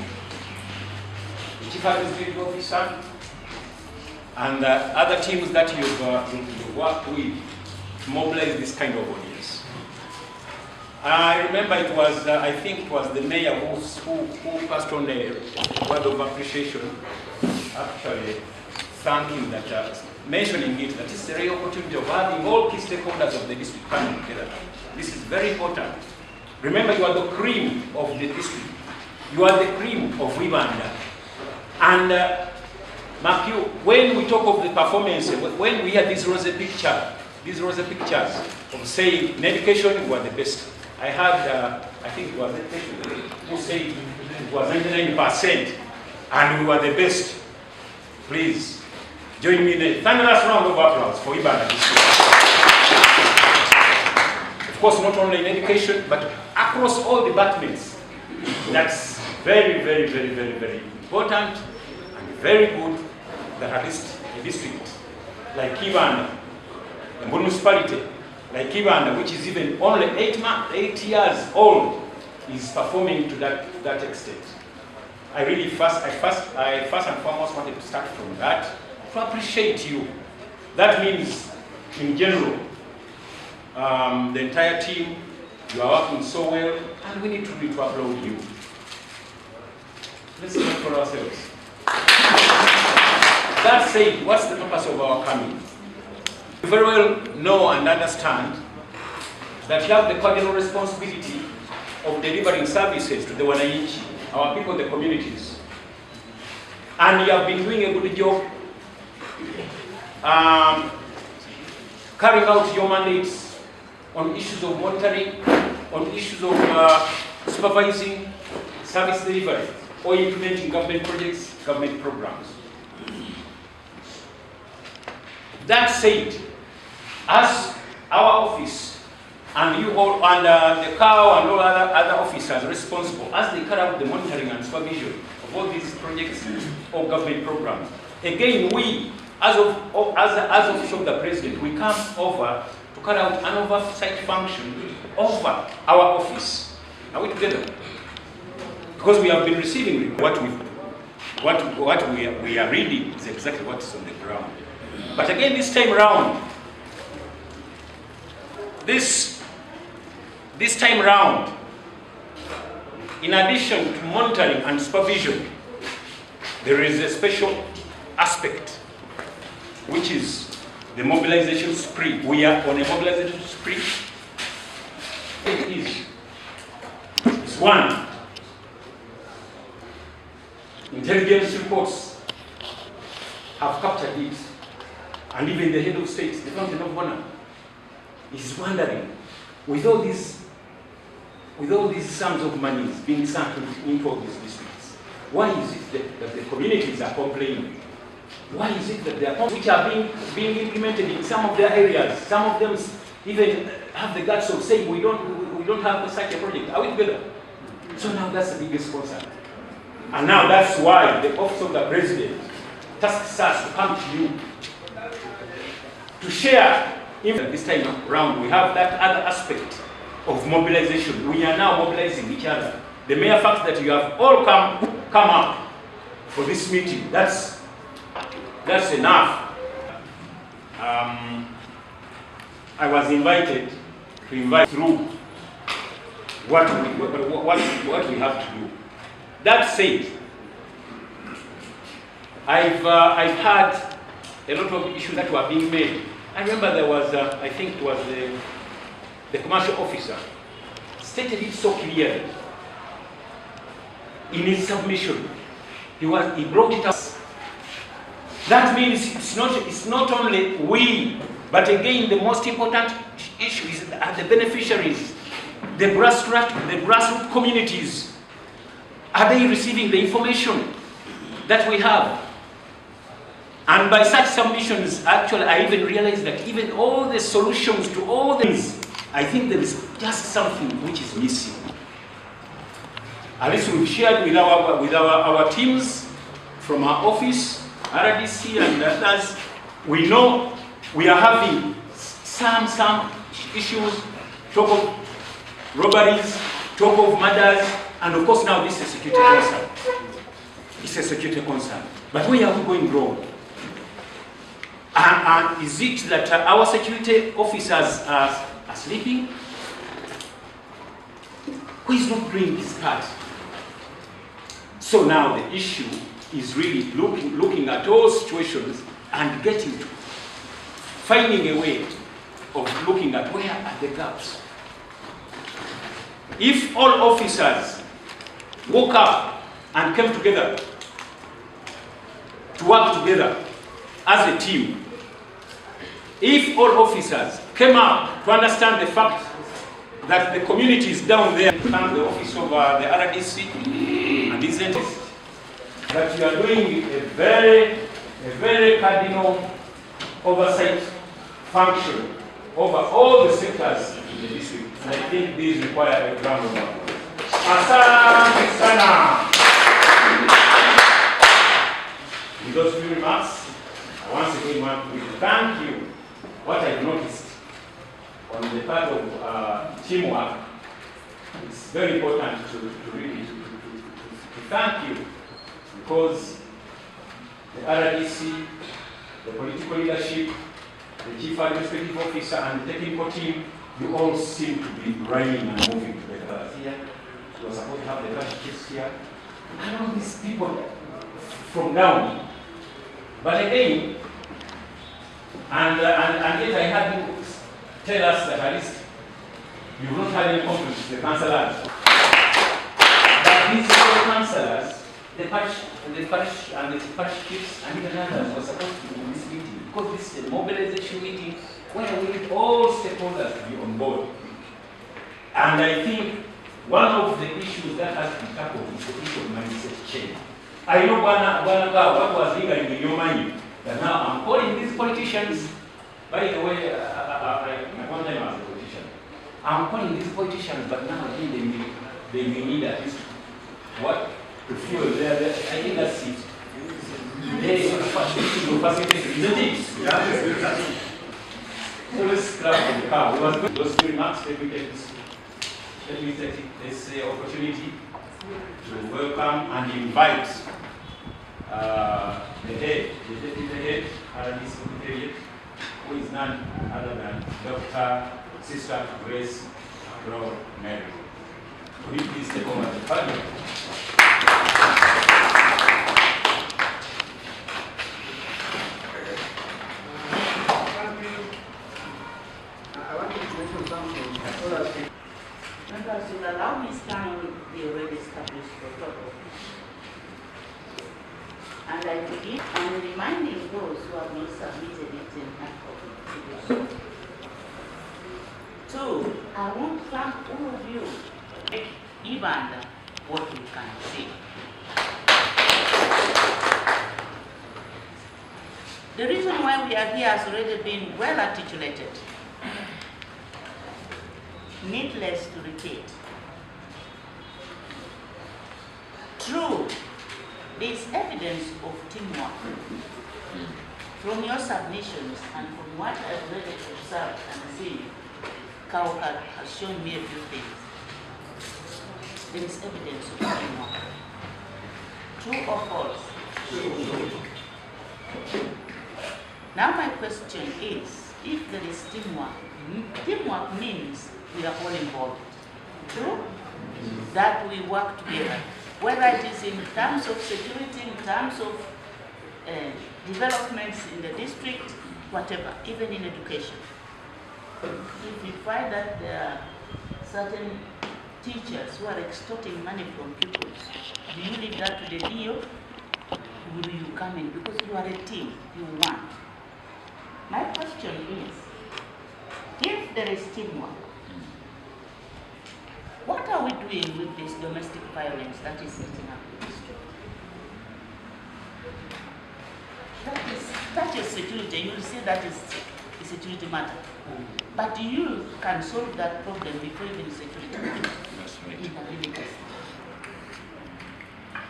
[SPEAKER 16] the Chief Administrative Officer, and other teams that you've worked with to mobilize this kind of audience. I remember it was, I think it was the mayor who passed on a word of appreciation, actually thanking that, mentioning it, that it's a real opportunity of having all key stakeholders of the district coming together. This is very important. Remember, you are the cream of the district. You are the cream of Wibanda. And mark you, when we talk of the performance, when we had these rosy pictures of saying, in education, you are the best. I had, I think it was education, who said it was 99%, and we were the best. Please, join me in a thunderous round of applause for Wibanda district. Of course, not only in education, but across all departments. That's very, very, very, very, very important and very good that at least a district like Wibanda, a municipality like Wibanda, which is even only 8 years old, is performing to that extent. I really first and foremost wanted to start from that to appreciate you. That means, in general, the entire team, you are working so well, and we need to really applaud you. Let's look for ourselves. That said, what's the purpose of our coming? You very well know and understand that you have the cardinal responsibility of delivering services to the wananchi, our people, the communities. And you have been doing a good job carrying out your mandates on issues of monitoring, on issues of supervising service delivery, or implementing government projects, government programs. That said, as our office and you all, and the CAO and all other officers responsible, as they carry out the monitoring and supervision of all these projects or government programs, again, we, as office of the President, we come over to carry out an oversight function over our office. Are we together? Because we have been receiving what we are reading is exactly what is on the ground. But again, this time around, this time around, in addition to monitoring and supervision, there is a special aspect, which is the mobilization spree. We are on a mobilization spree. It is one, intelligence reports have captured it, and even the head of state, the fountain of honor, is wondering, with all these sums of money being sunk into all these districts, why is it that the communities are complaining? Why is it that there are which are being implemented in some of their areas? Some of them even have the guts of saying we don't have such a project. Are we together? So now that's the biggest concern. And now that's why the Office of the President tasks us to come to you to share. Even this time around, we have that other aspect of mobilization. We are now mobilizing each other. The mere fact that you have all come up for this meeting, that's enough. I was invited to invite through what we have to do. That said, I've had a lot of issues that were being made. I remember there was, I think it was the commercial officer stated it so clearly in his submission. He brought it up. That means it's not only we, but again the most important issue is the beneficiaries, the grassroots communities. Are they receiving the information that we have? And by such submissions, actually, I even realized that even all the solutions to all things, I think there is just something which is missing. At least we've shared with our teams from our office, RDC and others, we know we are having some issues, talk of robberies, talk of murders, and of course now this is a security concern. It's a security concern. But where are we going wrong? And is it that our security officers are sleeping? Who is not playing his part? So now the issue is really looking at all situations and finding a way of looking at where are the gaps. If all officers woke up and came together to work together as a team, if all officers came up to understand the fact that the community is down there, come the office of the RDC and these entities, that you are doing a very cardinal oversight function over all the sectors in the district. And I think these require a round of applause. Asante sana. With those few remarks, I once again want to thank you. What I've noticed on the part of teamwork, it's very important to really thank you, because the RDC, the political leadership, the chief administrative officer and the technical team, you all seem to be running and moving together. Here, you are supposed to have the cash case here. I know these people from down. But again, and yet I had you tell us that at least you have not had any conflict with the councillors. But these councillors, the parish chiefs and even others were supposed to be in this meeting, because this is a mobilization meeting where we need all stakeholders to be on board. And I think one of the issues that has to be tackled is the issue of mindset change. I know what was lingering in your mind, that now I'm calling these politicians. By the way, one time I was a politician. I'm calling these politicians, but now I think they may need at least what? To fuel their, I think that's it. They facilitate, isn't it? Yeah. So let's clap for the car. Those three remarks, let me take this opportunity to welcome and invite the deputy head, RDC Secretariat, who is none other than Dr. Sister Grace Mary. Could you please take over the podium?
[SPEAKER 13] Members will allow me to stand on the already established protocol. And I begin on reminding those who have not submitted it in Ankole to do so. Two, I want to thank all of you, even what we can see. The reason why we are here has already been well articulated. Needless to repeat. True, there is evidence of teamwork. From your submissions and from what I've already observed and seen, Kauka has shown me a few things. There is evidence of teamwork. True or false? Now my question is, if there is teamwork means we are all involved. True? That we work together. Whether it is in terms of security, in terms of developments in the district, whatever, even in education. If you find that there are certain teachers who are extorting money from pupils, do you leave that to the DO? Will you come in? Because you are a team, you want. My question is, if there is teamwork, what are we doing with this domestic violence that is setting up in the district? That is security. You will say that is a security matter. But you can solve that problem before even security matters. That's right.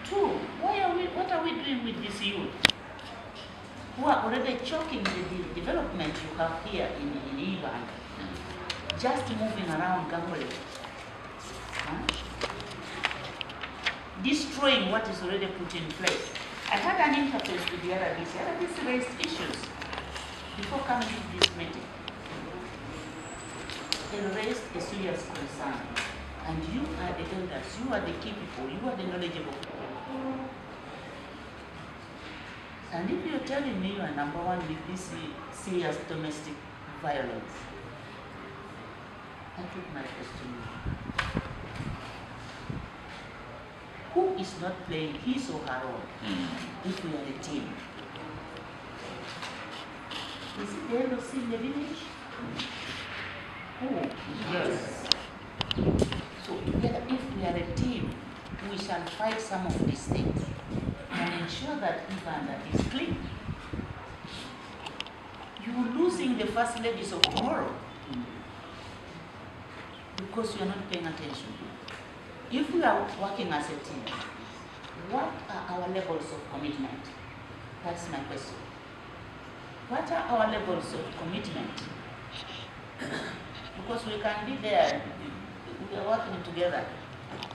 [SPEAKER 13] Two, what are we we doing with this youth who are already choking the development you have here in Ivan? Just moving around Ankole. Destroying what is already put in place. I had an interface with the RDC. RDC raised issues before coming to this meeting. They raised a serious concern. And you are the elders, you are the key people, you are the knowledgeable people. And if you're telling me you are number one with this serious domestic violence, I put my question. Who is not playing his or her role if we are a team? Is it the LOC in the village? Who? Yes. So together, if we are a team, we shall fight some of these things and ensure that Uganda is clean. You are losing the first ladies of tomorrow because you are not paying attention. If we are working as a team, what are our levels of commitment? That's my question. What are our levels of commitment? Because we can be there, we are working together,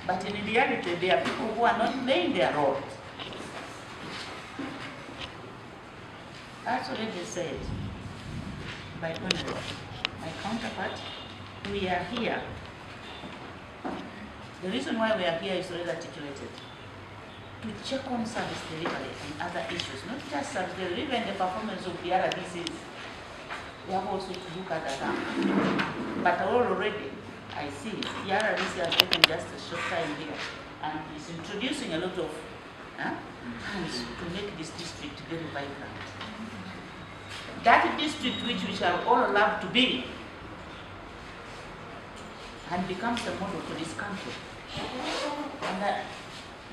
[SPEAKER 13] but in reality, there are people who are not playing their role. As already said by Honorable, my counterpart, we are here. The reason why we are here is already articulated. To check on service delivery and other issues, not just service delivery, even the performance of the RDCs. We have also to look at that. But already, I see the RDC has taken just a short time here and is introducing a lot of hands to make this district very vibrant. That district which we shall all love to be and becomes a model for this country. And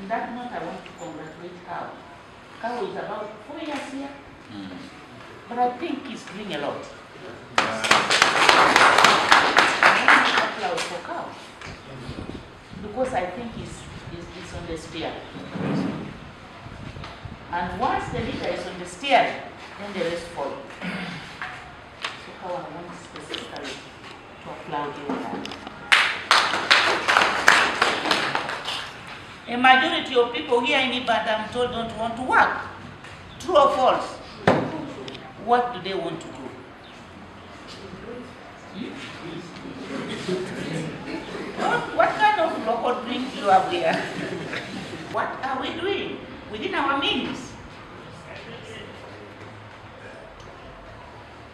[SPEAKER 13] that note I want to congratulate Kao. Kao is about 4 years here, but I think he's doing a lot. I want to applaud for Kao, because I think he's on the steer. And once the leader is on the steer, then the rest follow. So Kao, I want specifically to applaud you on that. A majority of people here in Ibadan, I'm told, don't want to work. True or false? What do they want to do? What kind of local drink do you have here? What are we doing within our means?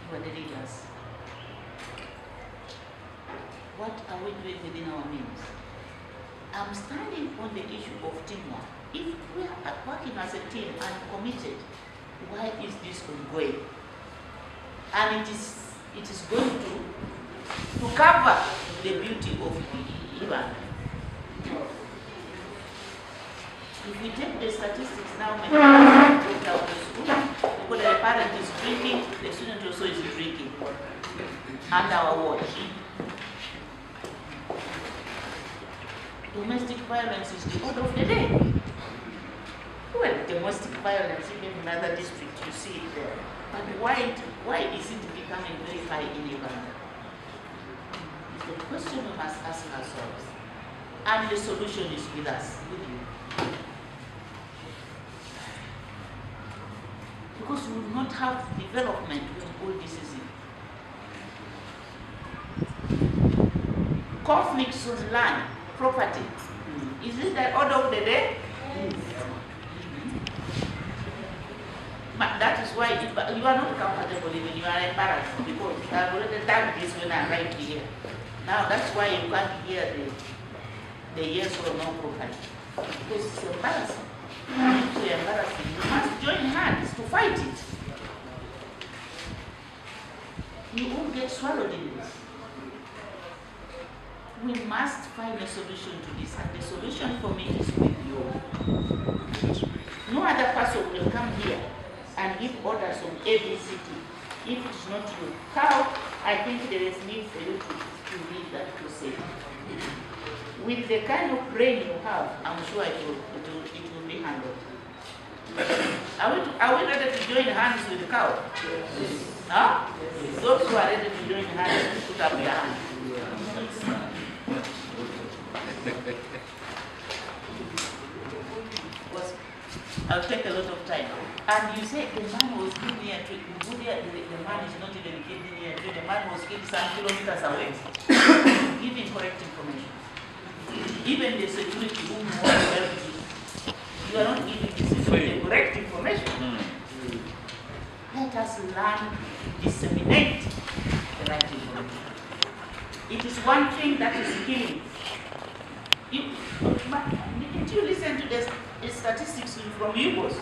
[SPEAKER 13] For the leaders, what are we doing within our means? I'm standing on the issue of teamwork. If we are working as a team and committed, why is this ongoing? And it is going to cover the beauty of the Ivan. If we take the statistics now, when we go down to school, because the parent is drinking, the student also is drinking under our watch. Domestic violence is the order of the day. Well, domestic violence, even in other districts, you see it there. But why is it becoming very high in Uganda? It's the question we must ask ourselves. And the solution is with us, with you. Because we will not have development when all this is in. Conflicts on land, property. Is it the order of the day? But that is why you are not comfortable even, you are embarrassed, because I have already done this when I arrived here. Now that's why you can't hear the yes or no property. Because it's embarrassing. If you're embarrassing, you must join hands to fight it. You won't get swallowed in this. We must find a solution to this, and the solution for me is with you. No other person will come here and give orders on ABCD if it's not you. How? I think there is need for you to read that crusade. With the kind of brain you have, I'm sure it will be handled. Are we ready to join hands with the cow? Huh? Those who are ready to join hands, put up their hand. I'll take a lot of time. And you say the man was killed near a tree. The man is not even killed near a tree. The man was killed some kilometers away. Giving correct information. Even the security who want to help you are not giving the security correct information. Let us learn to disseminate the right information. It is one thing that is killing. Didn't you listen to the statistics from Yugos?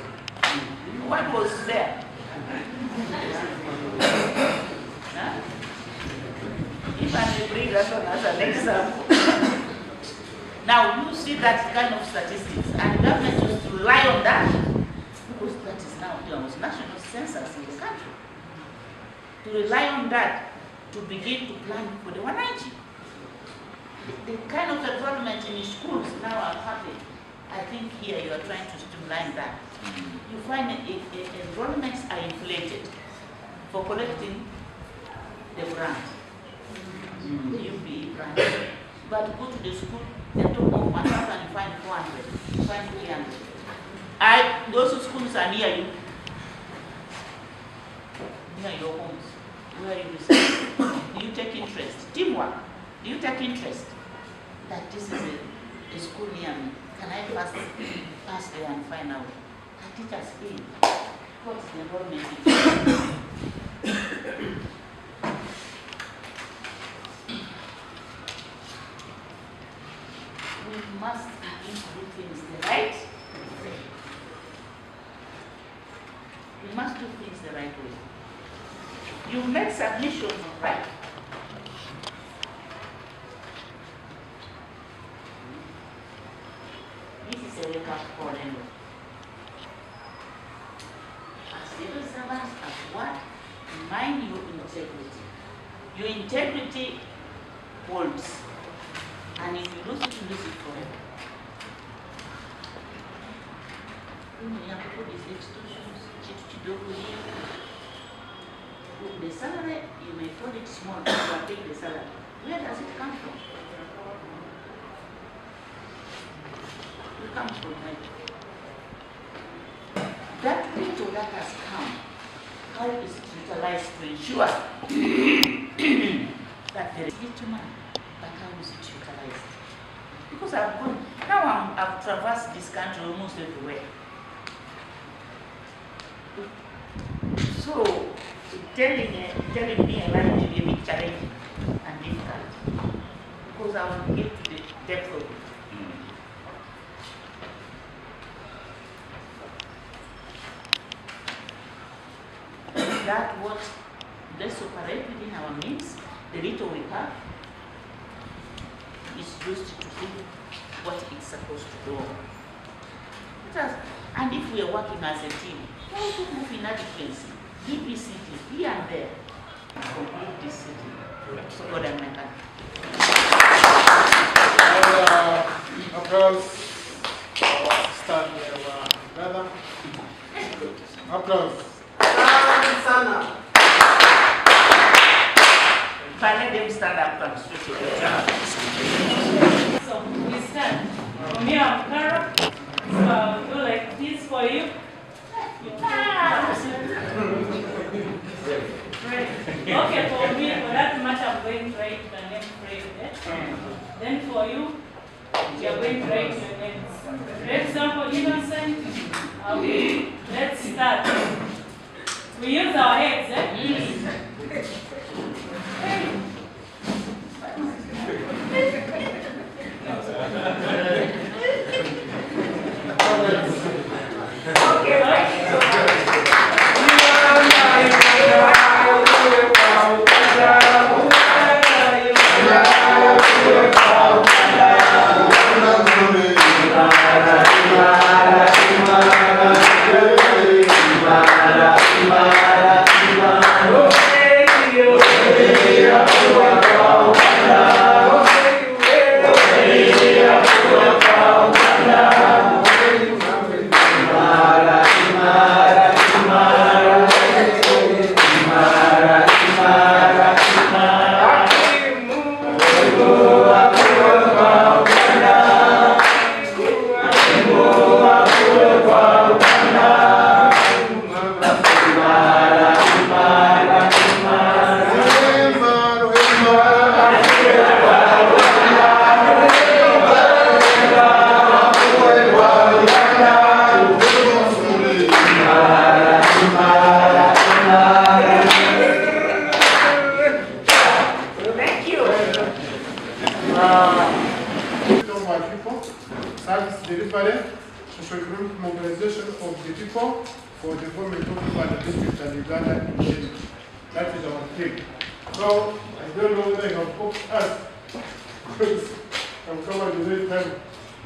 [SPEAKER 13] What was there? Huh? If I may bring that one as an example. Now you see that kind of statistics, and the government used to rely on that, because that is now the national census in the country. To rely on that to begin to plan for the 190. The kind of enrollment in schools now are happening. I think here you are trying to streamline that. You find enrollments are inflated for collecting the grant, the UPE grant. But go to the school, they talk of 1,000, you find 400, you find 300. Those schools are near you, near your homes, where you reside. Do you take interest? Teamwork. Do you take interest that this is a school near me? Can I pass there and find out? The teachers feel what's the enrollment? We must begin to do things the right way. We must do things the right way. You make submissions, right? This is a wake-up call anyway. As civil servants, as what? Mind your integrity. Your integrity holds. And if you lose it, you lose it forever. The salary, you may call it small, but you are paying the salary. Where does it come from? It comes from that little that has come, how is it utilized to ensure that there is little money, but how is it utilized? Because I've traversed this country almost everywhere. So telling me a lie to be a bit challenging and difficult, because I want to get to the depth of it. That what, let's operate within our means, the little we have is used to do what it's supposed to do. And if we are working as a team, how to move in adequacy, DPCT, here and there, and complete this city. So God and my country.
[SPEAKER 6] Applause. Start with brother. Applause.
[SPEAKER 13] Sana. If I let them stand up and switch it.
[SPEAKER 21] So we stand. For me, I'm Kara. So I'll do like this for you. Right. Okay, for me, for that matter, I'm going to write my name Fred. Then for you, you're going to write your names. For example, Innocent. Okay, let's start. We use our heads,
[SPEAKER 3] Yeah.
[SPEAKER 6] Of our people, service delivery, socio-economic mobilization of the people for the development of Uganda district and Uganda in general. That is our thing. So I don't know whether you have hoped us, because I'm probably very time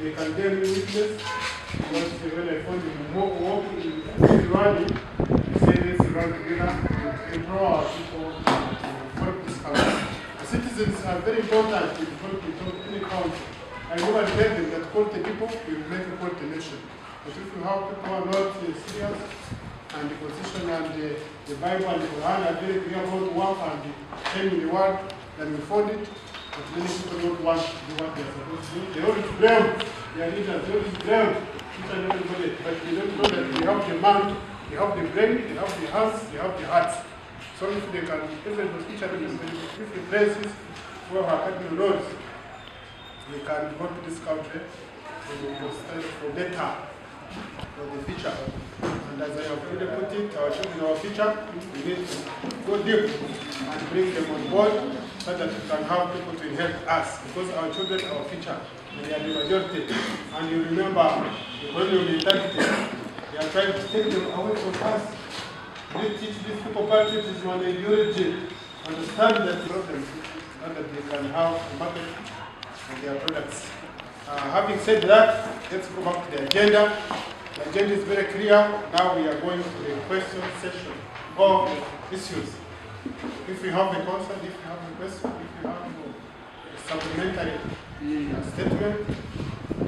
[SPEAKER 6] they can bear me witness. Because when I found him walking in Rwanda, he said let's run together to empower our people to develop this country. The citizens are very important to develop any country. I never tell them that quality people will make a quality nation. But if you have people who are not serious, and the Constitution and the Bible and the Quran are very clear about work and telling the word, then we found it. But many people don't want to do what they are supposed to do. They always blame their leaders, they always blame each and everybody. But they don't know that they have the mind, they have the brain, they have the hands, they have the heart. So if they can, each and everybody, if the places where we are cutting roads, we can go to this country for better, for the future. And as I have already put it, our children, our future, we need to go deep and bring them on board so that we can have people to inherit us. Because our children are our future, they are the majority. And you remember the colonial mentality, they are trying to take them away from us. We teach these people patriotism and ideology, understand that problem, so that they can have a market for their products. Having said that, let's go back to the agenda. The agenda is very clear. Now we are going to the question session of issues. If you have a concern, if you have a question, if you have a supplementary statement,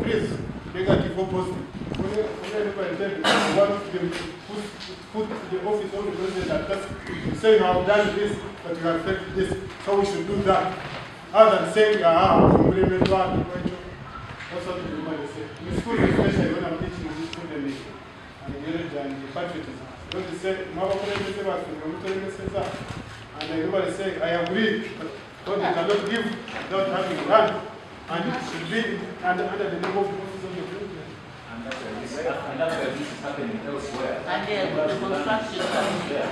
[SPEAKER 6] please, negative or positive. Whenever I tell you, I want them to put the office on the president that you say you have done this, but you have failed this, so we should do that. Other than saying, that's what the woman say. In school, especially when I'm teaching this school and the patriotism. When they say, and everybody say, I agree, but God cannot give without having run. And it should be under the name of the office of the president.
[SPEAKER 3] And that's why this is happening elsewhere.
[SPEAKER 13] And the construction company.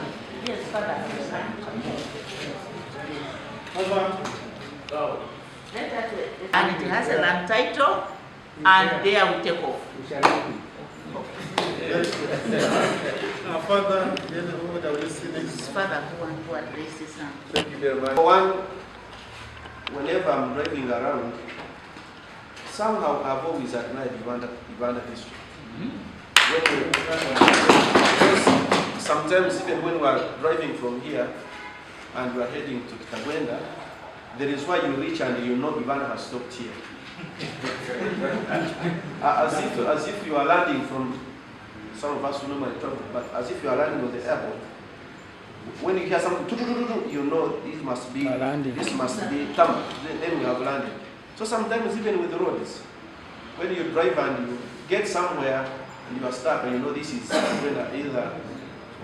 [SPEAKER 13] Yes, Father. And it has a land title, and there we take off.
[SPEAKER 6] Father, then who would I say next?
[SPEAKER 13] Father, who want to address this now?
[SPEAKER 15] Thank you very much. One, whenever I'm driving around, somehow I've always admired Uganda district. Because sometimes even when we are driving from here and we are heading to Kagwenda, there is why you reach and you know Uganda has stopped here. as if you are landing from, some of us who normally travel, but as if you are landing on the airport. When you hear something, you know this must be Tam. Then we have landed. So sometimes even with the roads, when you drive and you get somewhere and you are stuck and you know this is either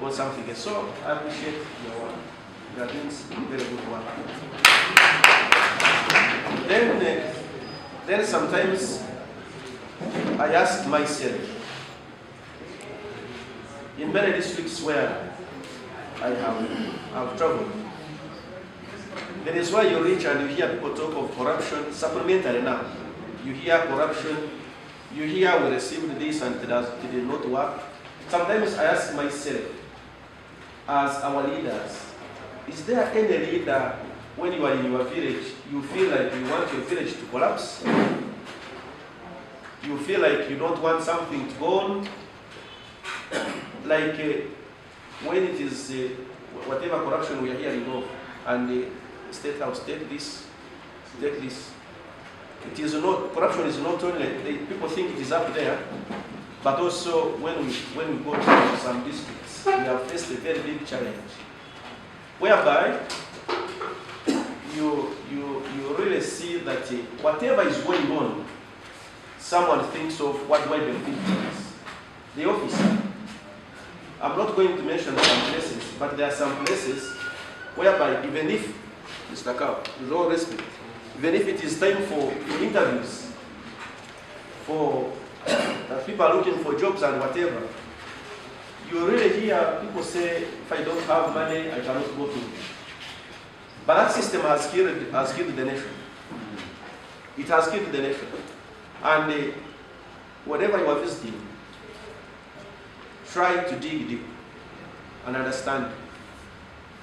[SPEAKER 15] or something. So I appreciate your work. You are doing very good work. Then sometimes I ask myself, in many districts where I have traveled, that is why you reach and you hear people talk of corruption, supplementary now. You hear corruption, you hear we received this and it did not work. Sometimes I ask myself, as our leaders, is there any leader when you are in your village, you feel like you want your village to collapse? You feel like you don't want something to go on? Like when it is whatever corruption we are hearing of, and the State House, take this. It is not, corruption is not only, people think it is up there, but also when we go to some districts, we have faced a very big challenge, whereby you really see that whatever is going on, someone thinks of what do I benefit from this. The officer. I'm not going to mention some places, but there are some places whereby even if, Mr. Cow, with all respect, even if it is time for interviews, for people are looking for jobs and whatever, you really hear people say, if I don't have money, I cannot go to. But that system has killed the nation.
[SPEAKER 8] It has killed the nation. And whenever you are visiting, try to dig deep and understand.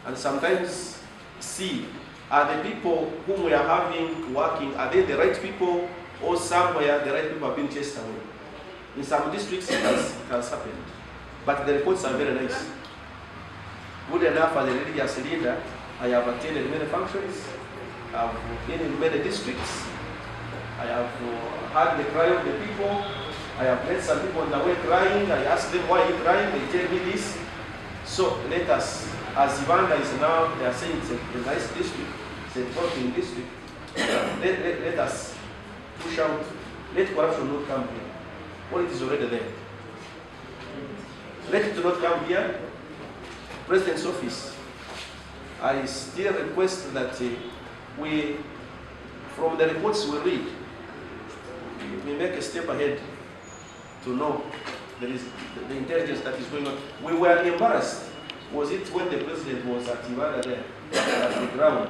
[SPEAKER 8] And sometimes see, are the people whom we are having working, are they the right people, or somewhere the right people have been chased away? In some districts it has happened. But the reports are very nice. Good enough as a religious leader, I have attended many functions, I have been in many districts, I have heard the cry of the people, I have met some people on the way crying, I asked them why are you crying, they tell me this. So let us, as Ivanda is now, they are saying it's a nice district, it's a developing district, let us push out, let corruption not come here. Well, it is already there. Let it not come here. President's office, I still request that we, from the reports we read, we make a step ahead to know there is the intelligence that is going on. We were embarrassed. Was it when the president was at Ivanda there, at the ground,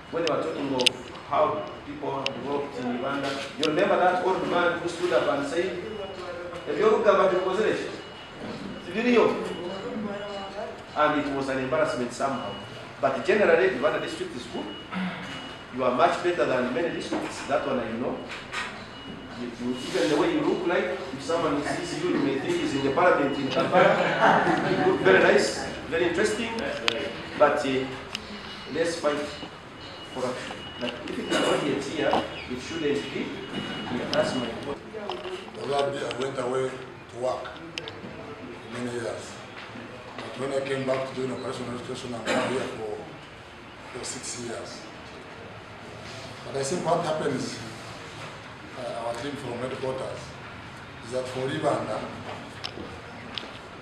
[SPEAKER 8] when they were talking of how people worked in Ivanda? You remember that old man who stood up and said, "Have you looked at the consideration?" And it was an embarrassment somehow. But generally, Ivanda district is good. You are much better than many districts. That one I know. Even the way you look like, if someone sees you, you may think he's in the parliament in Kampala. You look very nice, very interesting. But let's fight corruption. Like, if it is not yet here, it shouldn't be here. That's my point.
[SPEAKER 22] The other day I went away to work many years. But when I came back to do an operational education, I'm now here for 6 years. But I think what happens, our team from headquarters, is that for Ivanda,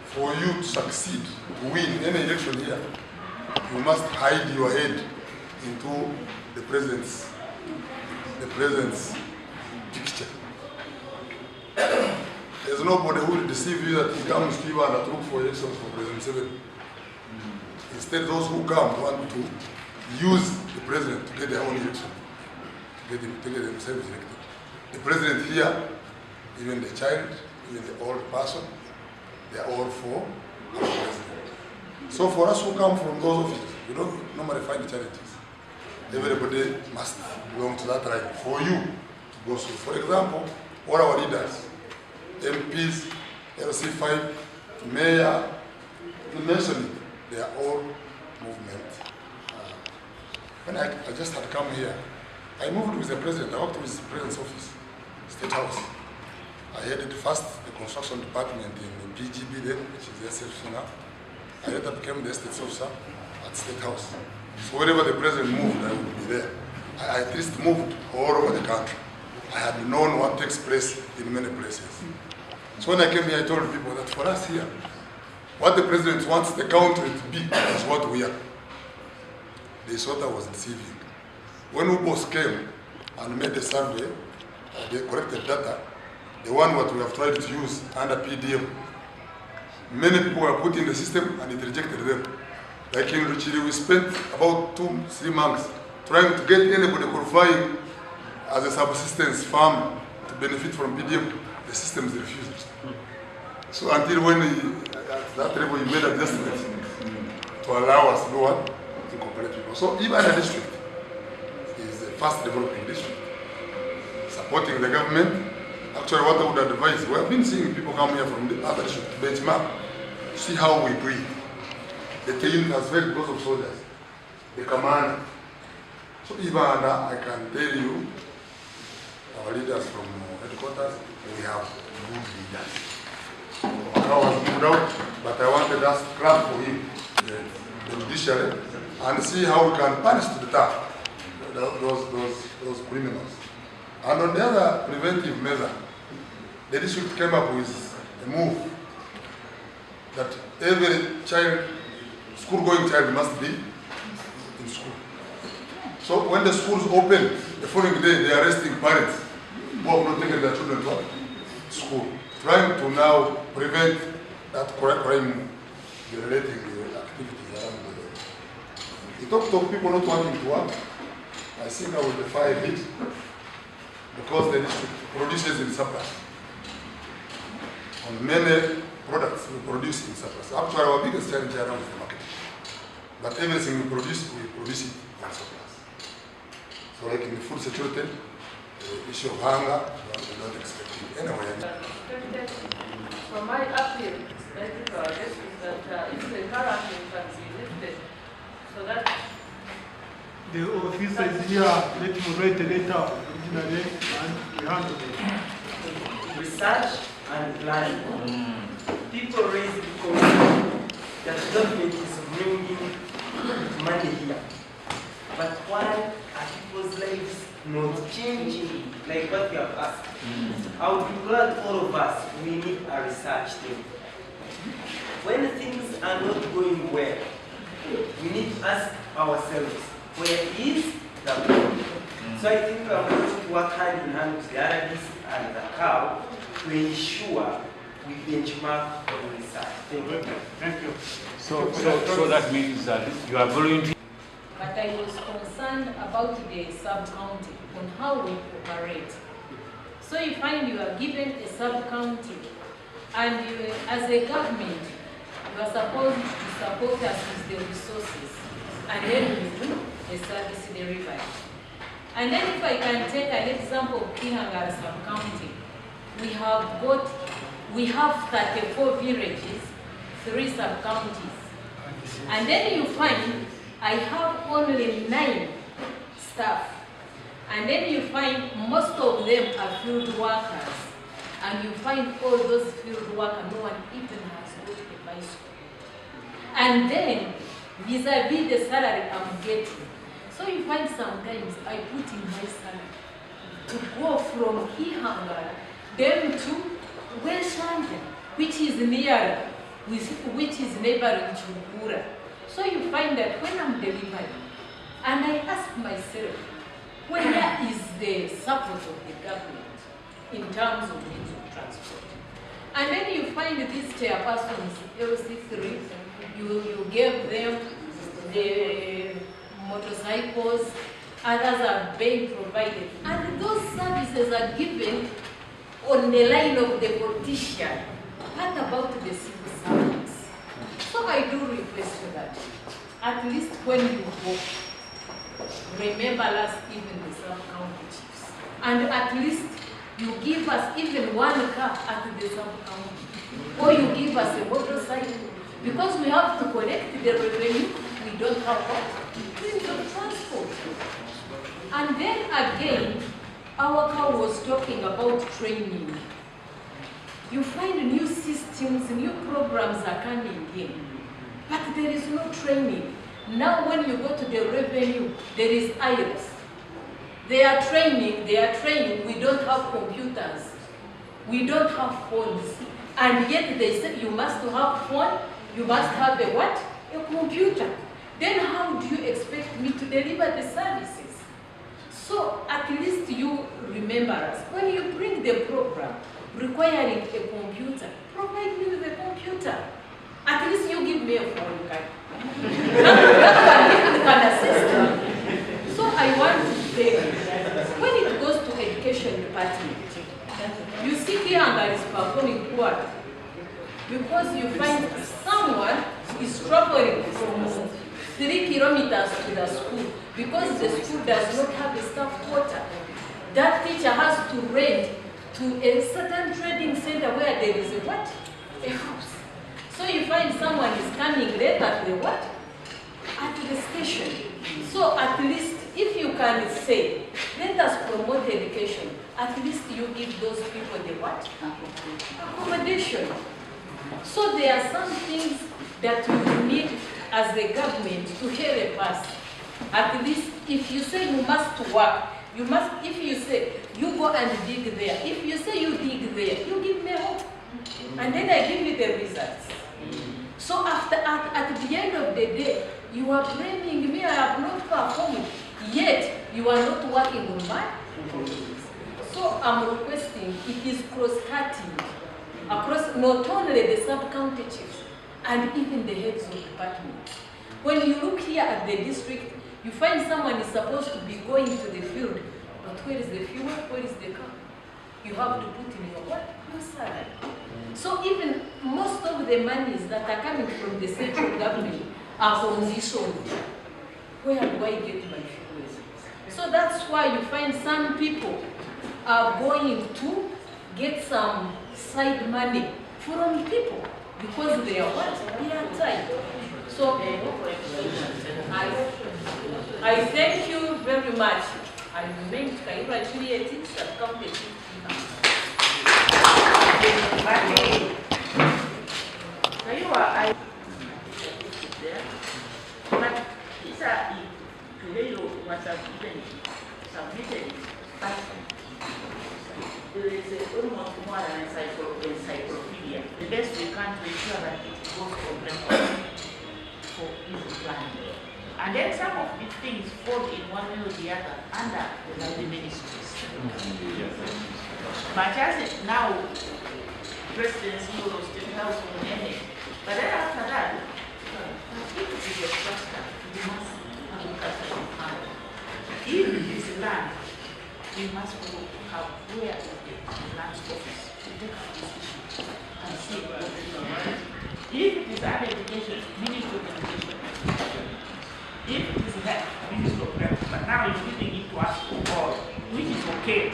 [SPEAKER 22] for you to succeed, to win any election here, you must hide your head into the president's picture. There's nobody who will deceive you that he comes to Ivanda to look for elections for President 7. Instead, those who come want to use the president to get their own election, to get themselves elected. The president here, even the child, even the old person, they are all for our president. So for us who come from those offices, we don't normally find challenges. Everybody must belong to that right for you to go through. For example, all our leaders, MPs, LC5, mayor, you mentioned it, they are all movement. When I just had come here, I moved with the president. I worked with the president's office, State House. I headed first the construction department in PGB then, which is the SFC now. I later became the estate officer at State House. So wherever the president moved, I would be there. I at least moved all over the country. I had known what takes place in many places. So when I came here, I told people that for us here, what the president wants the country to be is what we are. The Lesotho was deceiving. When UBOS came and made a survey, they corrected data, the one what we have tried to use under PDM, many people were put in the system and it rejected them. Like in Ruchiri, we spent about 2-3 months trying to get anybody qualifying as a subsistence farm to benefit from PDM. The systems refused. So until when at that level you made adjustments to allow us to go on to incorporate people. So even the district is the fast developing district, supporting the government. Actually, what I would advise, we have been seeing people come here from the other district to benchmark, see how we breathe. The team has very close of soldiers, the commander. So even I can tell you, our leaders from headquarters, we have good leaders. I was moved out, but I wanted us to clap for him, the judiciary, and see how we can punish to the top those criminals. And on the other preventive measure, the district came up with a move that every child, school-going child must be in school. So when the schools open, the following day they are arresting parents who have not taken their children to school, trying to now prevent that crime generating activities around the world. You talk to people not wanting to work, I think I will defy a bit. because the district produces in surplus. On many products we produce in surplus. Actually, our biggest challenge around is the market. But everything we produce it in surplus. So like in the food security, the issue of hunger, we're not expecting anywhere.
[SPEAKER 11] So my appeal, basically, I guess, is that if the quarantine can be lifted, so that
[SPEAKER 6] the officers here, let me write a letter originally and we handle it.
[SPEAKER 5] Research and planning. People raise the concern that the government is bringing money here. But why are people's lives not changing like what we have asked? I would be glad all of us, we need a research team. When things are not going well, we need to ask ourselves, where is the problem? So I think I'm going to work hand in hand with the RDC and the COW to ensure we benchmark the research. Thank you.
[SPEAKER 16] Thank you. So that means that you are volunteering.
[SPEAKER 12] But I was concerned about the sub-county on how we operate. So you find you are given a sub-county and you, as a government, you are supposed to support us with the resources and then we do a service delivery. And then if I can take an example of Kihangara sub-county, we have 34 villages, 3 sub-counties. And then you find I have only 9 staff. And then you find most of them are field workers. And you find all those field workers, no one even has got a bicycle. And then, vis-a-vis the salary I'm getting. So you find sometimes I put in my salary to go from Kihangara them to West London, which is near, which is neighboring Chukura. So you find that when I'm delivering, and I ask myself, where is the support of the government in terms of means of transport? And then you find these chairpersons, LC3, you gave them the motorcycles, others are being provided. And those services are given on the line of the politician. What about the civil servants? So I do request that, at least when you go, remember us, even the sub-county chiefs. And at least you give us even 1 car at the sub-county. Or you give us a motorcycle. Because we have to collect the revenue, we don't have what? Means of transport. And then again, our cow was talking about training. You find new systems, new programs are coming in, but there is no training. Now when you go to the revenue, there is IRS. They are training, we don't have computers. We don't have phones. And yet they say you must have phone, you must have a what? A computer. Then how do you expect me to deliver the services? So at least you remember us. When you bring the program requiring a computer, provide me with a computer. At least you give me a phone card. That can assist me. So I want to say, when it goes to education department, you see Kianga is performing poorly because you find someone is traveling from 3 kilometers to the school because the school does not have a staff quarter. That teacher has to rent to a certain trading center where there is a what? A house. So you find someone is coming late at the what? At the station. So at least if you can say, let us promote education, at least you give those people the what? Accommodation. So there are some things that you need as the government to help us. At least if you say you must work, you must, if you say you go and dig there, if you say you dig there, you give me hope. And then I give you the results. So after, at the end of the day, you are blaming me, I have not performed, yet you are not working on my projects. So I'm requesting, it is cross-cutting across not only the sub-county chiefs and even the heads of departments. When you look here at the district, you find someone is supposed to be going to the field, but where is the fuel, where is the car? You have to put in your what? Your salary. So even most of the monies that are coming from the central government are conditioned. Where do I get my fuel? So that's why you find some people are going to get some side money from people because they are what? They are tight. So I thank you very much. I remain congratulated subcounted.
[SPEAKER 13] But these are today was even submitted, but there is almost more than encyclopedia. The best we can to ensure that it goes from record for easy planning. And then some of these things fall in one way or the other under the ministries. But as it now, presidency or state house or anything, but then after that, if it is a cluster, you must look at the land. If it is land, we must have where is the land office to take a decision and see what is the right. If it is an education, Ministry of Education. If it is that, Ministry of Health, but now you're giving it to us for all, which is okay.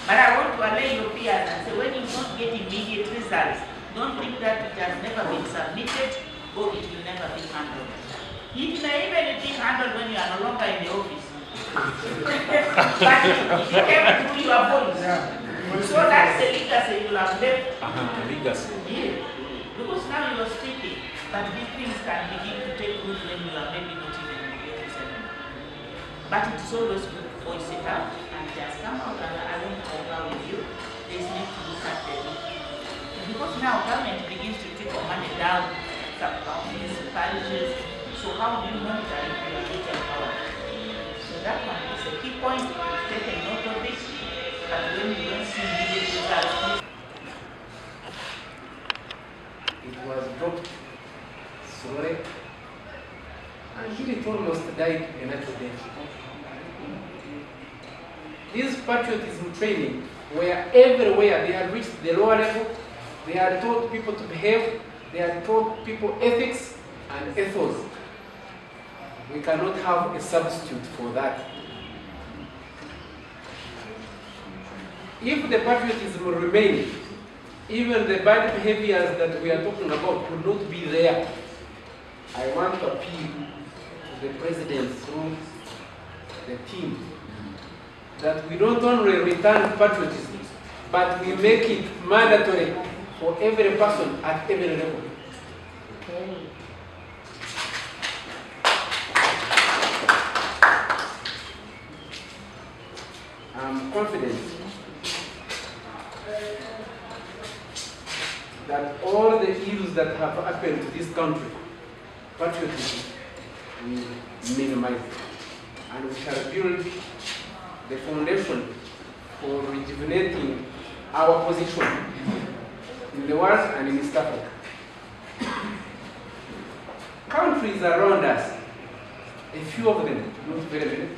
[SPEAKER 13] But I want to allay your fears and say when you don't get immediate results, don't think that it has never been submitted or it will never be handled. It may even be handled when you are no longer in the office. But it came through your voice. So that's the legacy you have left.
[SPEAKER 16] Legacy.
[SPEAKER 13] Yeah. Because now you are speaking, but these things can begin to take root when you are maybe not even in the office anymore. But it is always good to voice it out and just come out and I won't compare with you. There's need to look at the because now government begins to take money down, sub-counties, parishes. So how do you monitor if you are getting power? So that one is a key point. Take a note of it. But when you don't see immediate results,
[SPEAKER 1] it was dropped slowly, and it almost died a natural death. This patriotism training, where everywhere they had reached the lower level, they had taught people to behave, they had taught people ethics and ethos. We cannot have a substitute for that. If the patriotism will remain, even the bad behaviors that we are talking about will not be there. I want to appeal to the president through the team that we don't only return patriotism, but we make it mandatory for every person at every level. I'm confident that all the ills that have happened to this country, patriotism will minimize, and we shall build the foundation for rejuvenating our position in the world and in East Africa. Countries around us, a few of them, not very many,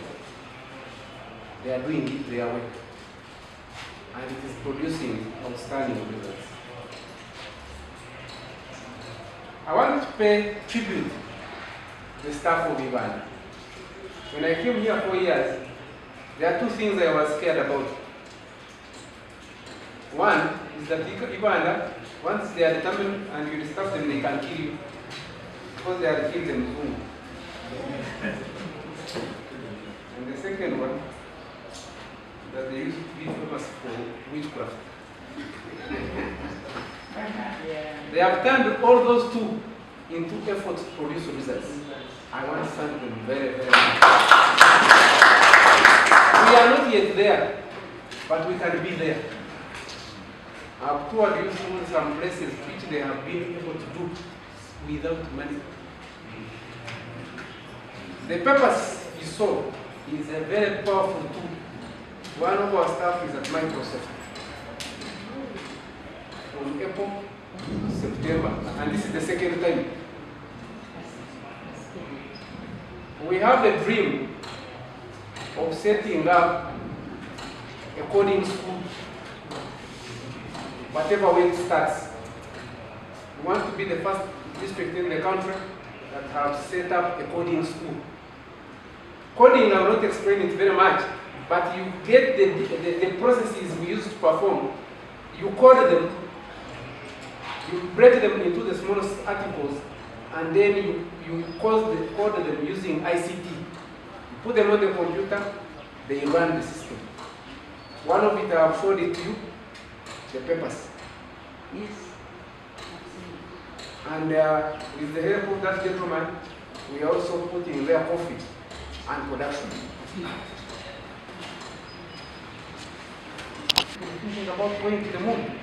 [SPEAKER 1] they are doing it their way, and it is producing outstanding results. I want to pay tribute to the staff of Uganda. When I came here 4 years, there are two things I was scared about. One is that Uganda, once they are determined and you discuss them, they can kill you because they are killed in Zungu. And the second one, that they used to be famous for witchcraft. They have turned all those two into efforts to produce results. I want to thank them very, very much. We are not yet there, but we can be there. I've toured you through some places which they have been able to do without money. The purpose you saw is a very powerful tool. One of our staff is at Microsoft. From April to September, and this is the second time. We have a dream of setting up a coding school, whatever way it starts. We want to be the first district in the country that have set up a coding school. Coding, I will not explain it very much, but you get the processes we use to perform. You code them, you break them into the smallest articles, and then you code them using ICT. You put them on the computer, they run the system. One of it, I have showed it to you, the papers.
[SPEAKER 13] Yes.
[SPEAKER 1] And with the help of that gentleman, we are also putting their coffee and production. We're thinking about going to the moon.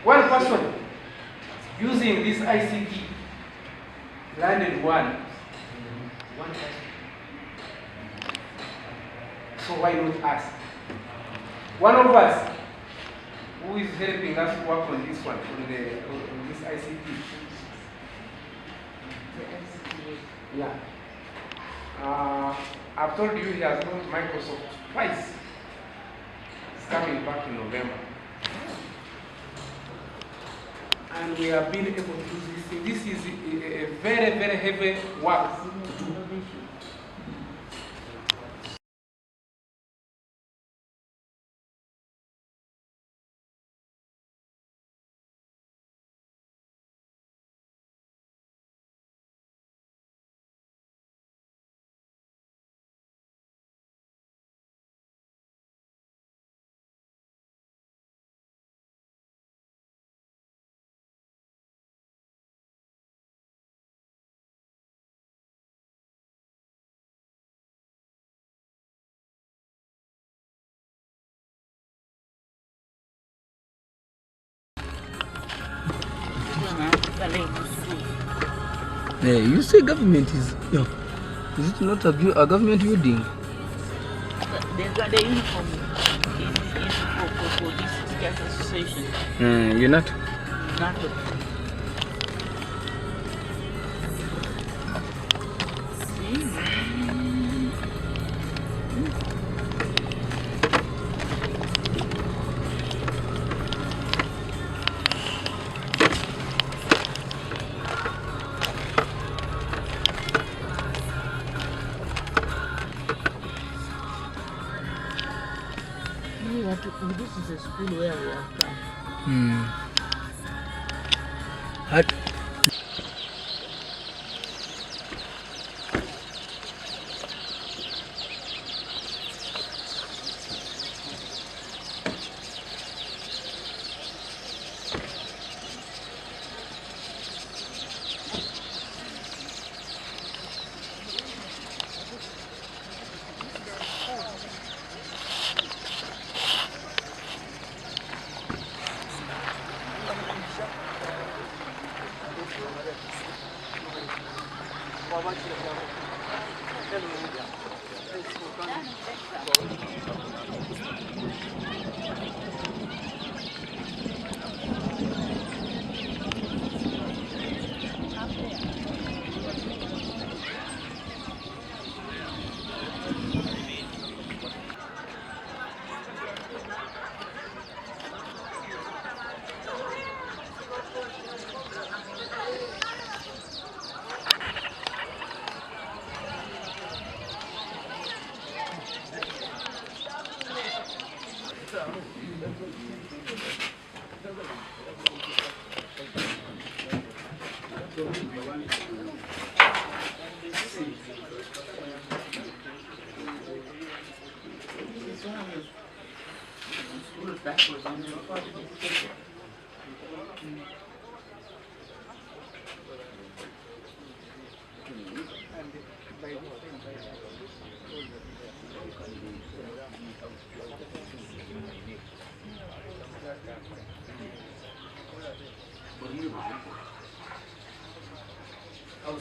[SPEAKER 1] One person using this ICT landed one person. So why not us? One of us who is helping us work on this one, on this ICT. Yeah. I've told you he has gone to Microsoft twice. He's coming back in November. And we have been able to do this thing. This is a very, very heavy work to do. You say government is, is it not a government building?
[SPEAKER 13] They've got the uniform for this association.
[SPEAKER 1] You're not?
[SPEAKER 13] Not. This is a school where we are from.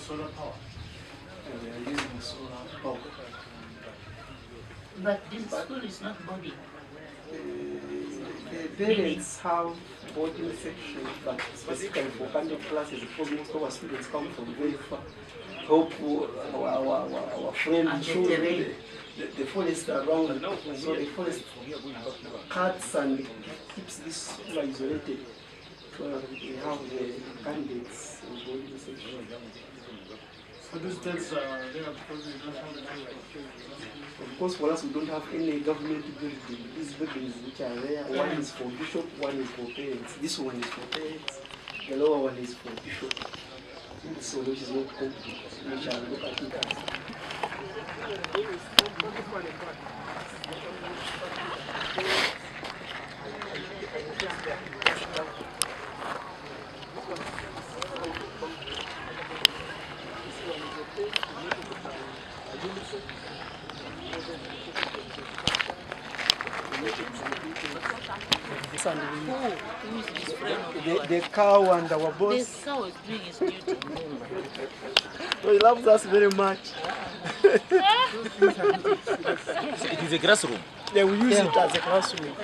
[SPEAKER 4] Solar power. We are using solar power.
[SPEAKER 13] But this school is not body.
[SPEAKER 1] The parents have
[SPEAKER 5] boarding section, but specifically for candidate classes, because most of our students come from very far. Help our friends show the forest around, so the forest cuts and keeps this people isolated. So we have the candidates in boarding section.
[SPEAKER 6] So these states are there because we don't have any.
[SPEAKER 5] Of course, for us, we don't have any government building. These buildings which are there, one is for bishop, one is for parents. This one is for parents. The lower one is for bishop. So which is not complete. We shall look at it as. The cow and our boss.
[SPEAKER 13] The cow is doing its duty.
[SPEAKER 5] So he loves us very much.
[SPEAKER 3] It is a classroom.
[SPEAKER 5] Yeah, we use it as a classroom.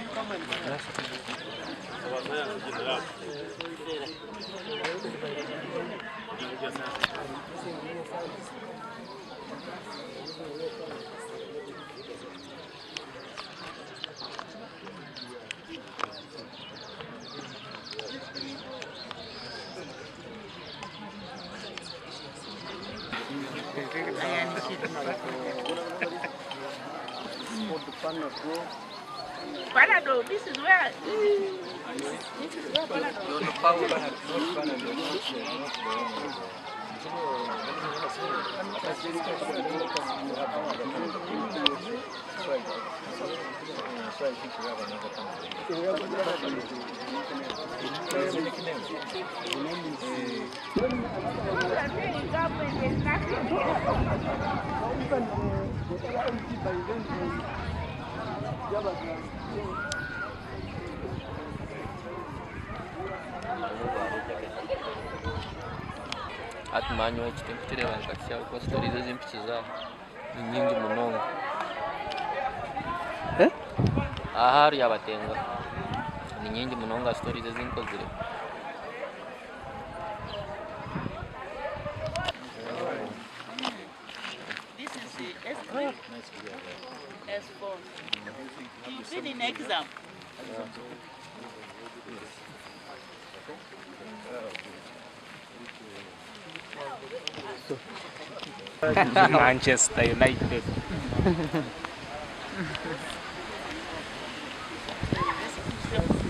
[SPEAKER 13] Panadol, this is where. This is where Panadol.
[SPEAKER 2] Atmanyo ekitempitire bankakisha ko stories ezimpikiza nyingi munonga. Ahari abatenga ni nyingi munonga stories ezinkozire.
[SPEAKER 13] This is the S3. S4. You've been in exam.
[SPEAKER 3] Manchester United.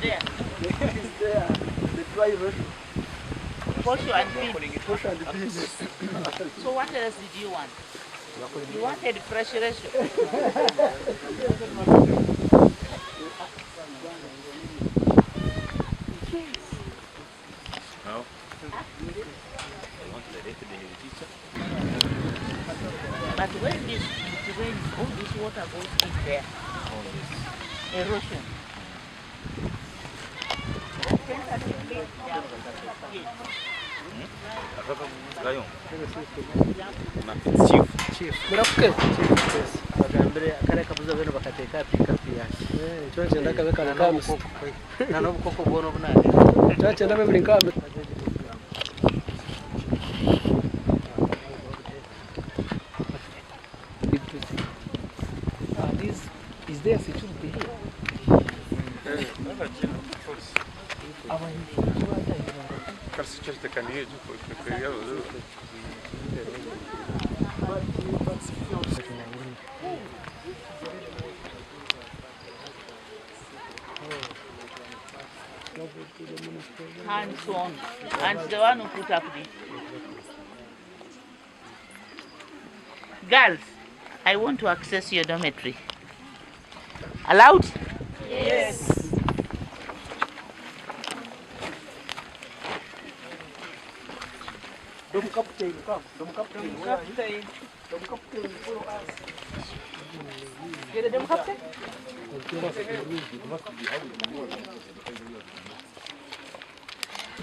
[SPEAKER 13] There.
[SPEAKER 5] It's there. The dry road.
[SPEAKER 13] Posho and beans. So what else did you want? You wanted fresh ratio.
[SPEAKER 18] No.
[SPEAKER 13] But when this rains, all this water goes in there. Erosion.
[SPEAKER 5] Bagambire kare kabuza beno bakateka pikapu yake. Cyo cyenda kabeka na kamusi. Na no bukoko bwono bunane. Cyo cyenda bemuri kambe. This is there security here.
[SPEAKER 18] Кажется, часто коньюнь, как я
[SPEAKER 13] Hands on. And the one who put up the. Girls, I want to access your dormitory. Allowed?
[SPEAKER 17] Yes.
[SPEAKER 5] Dom captain, come. Dom captain. Dom captain, follow us.
[SPEAKER 13] Get the dom captain?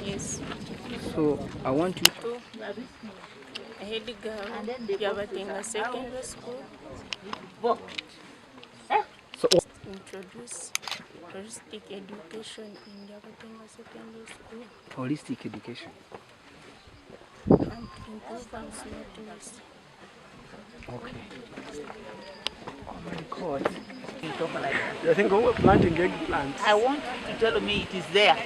[SPEAKER 17] Yes.
[SPEAKER 1] So I want you
[SPEAKER 17] to head girl Yabatinga Secondary School.
[SPEAKER 1] so
[SPEAKER 17] Introduce
[SPEAKER 10] holistic education in Yakatenga Secondary School.
[SPEAKER 1] Holistic education.
[SPEAKER 10] And importance notice.
[SPEAKER 1] Okay. Oh my God.
[SPEAKER 13] You talk like that.
[SPEAKER 5] I think we're planting eggplants.
[SPEAKER 13] I want you to tell me it is there.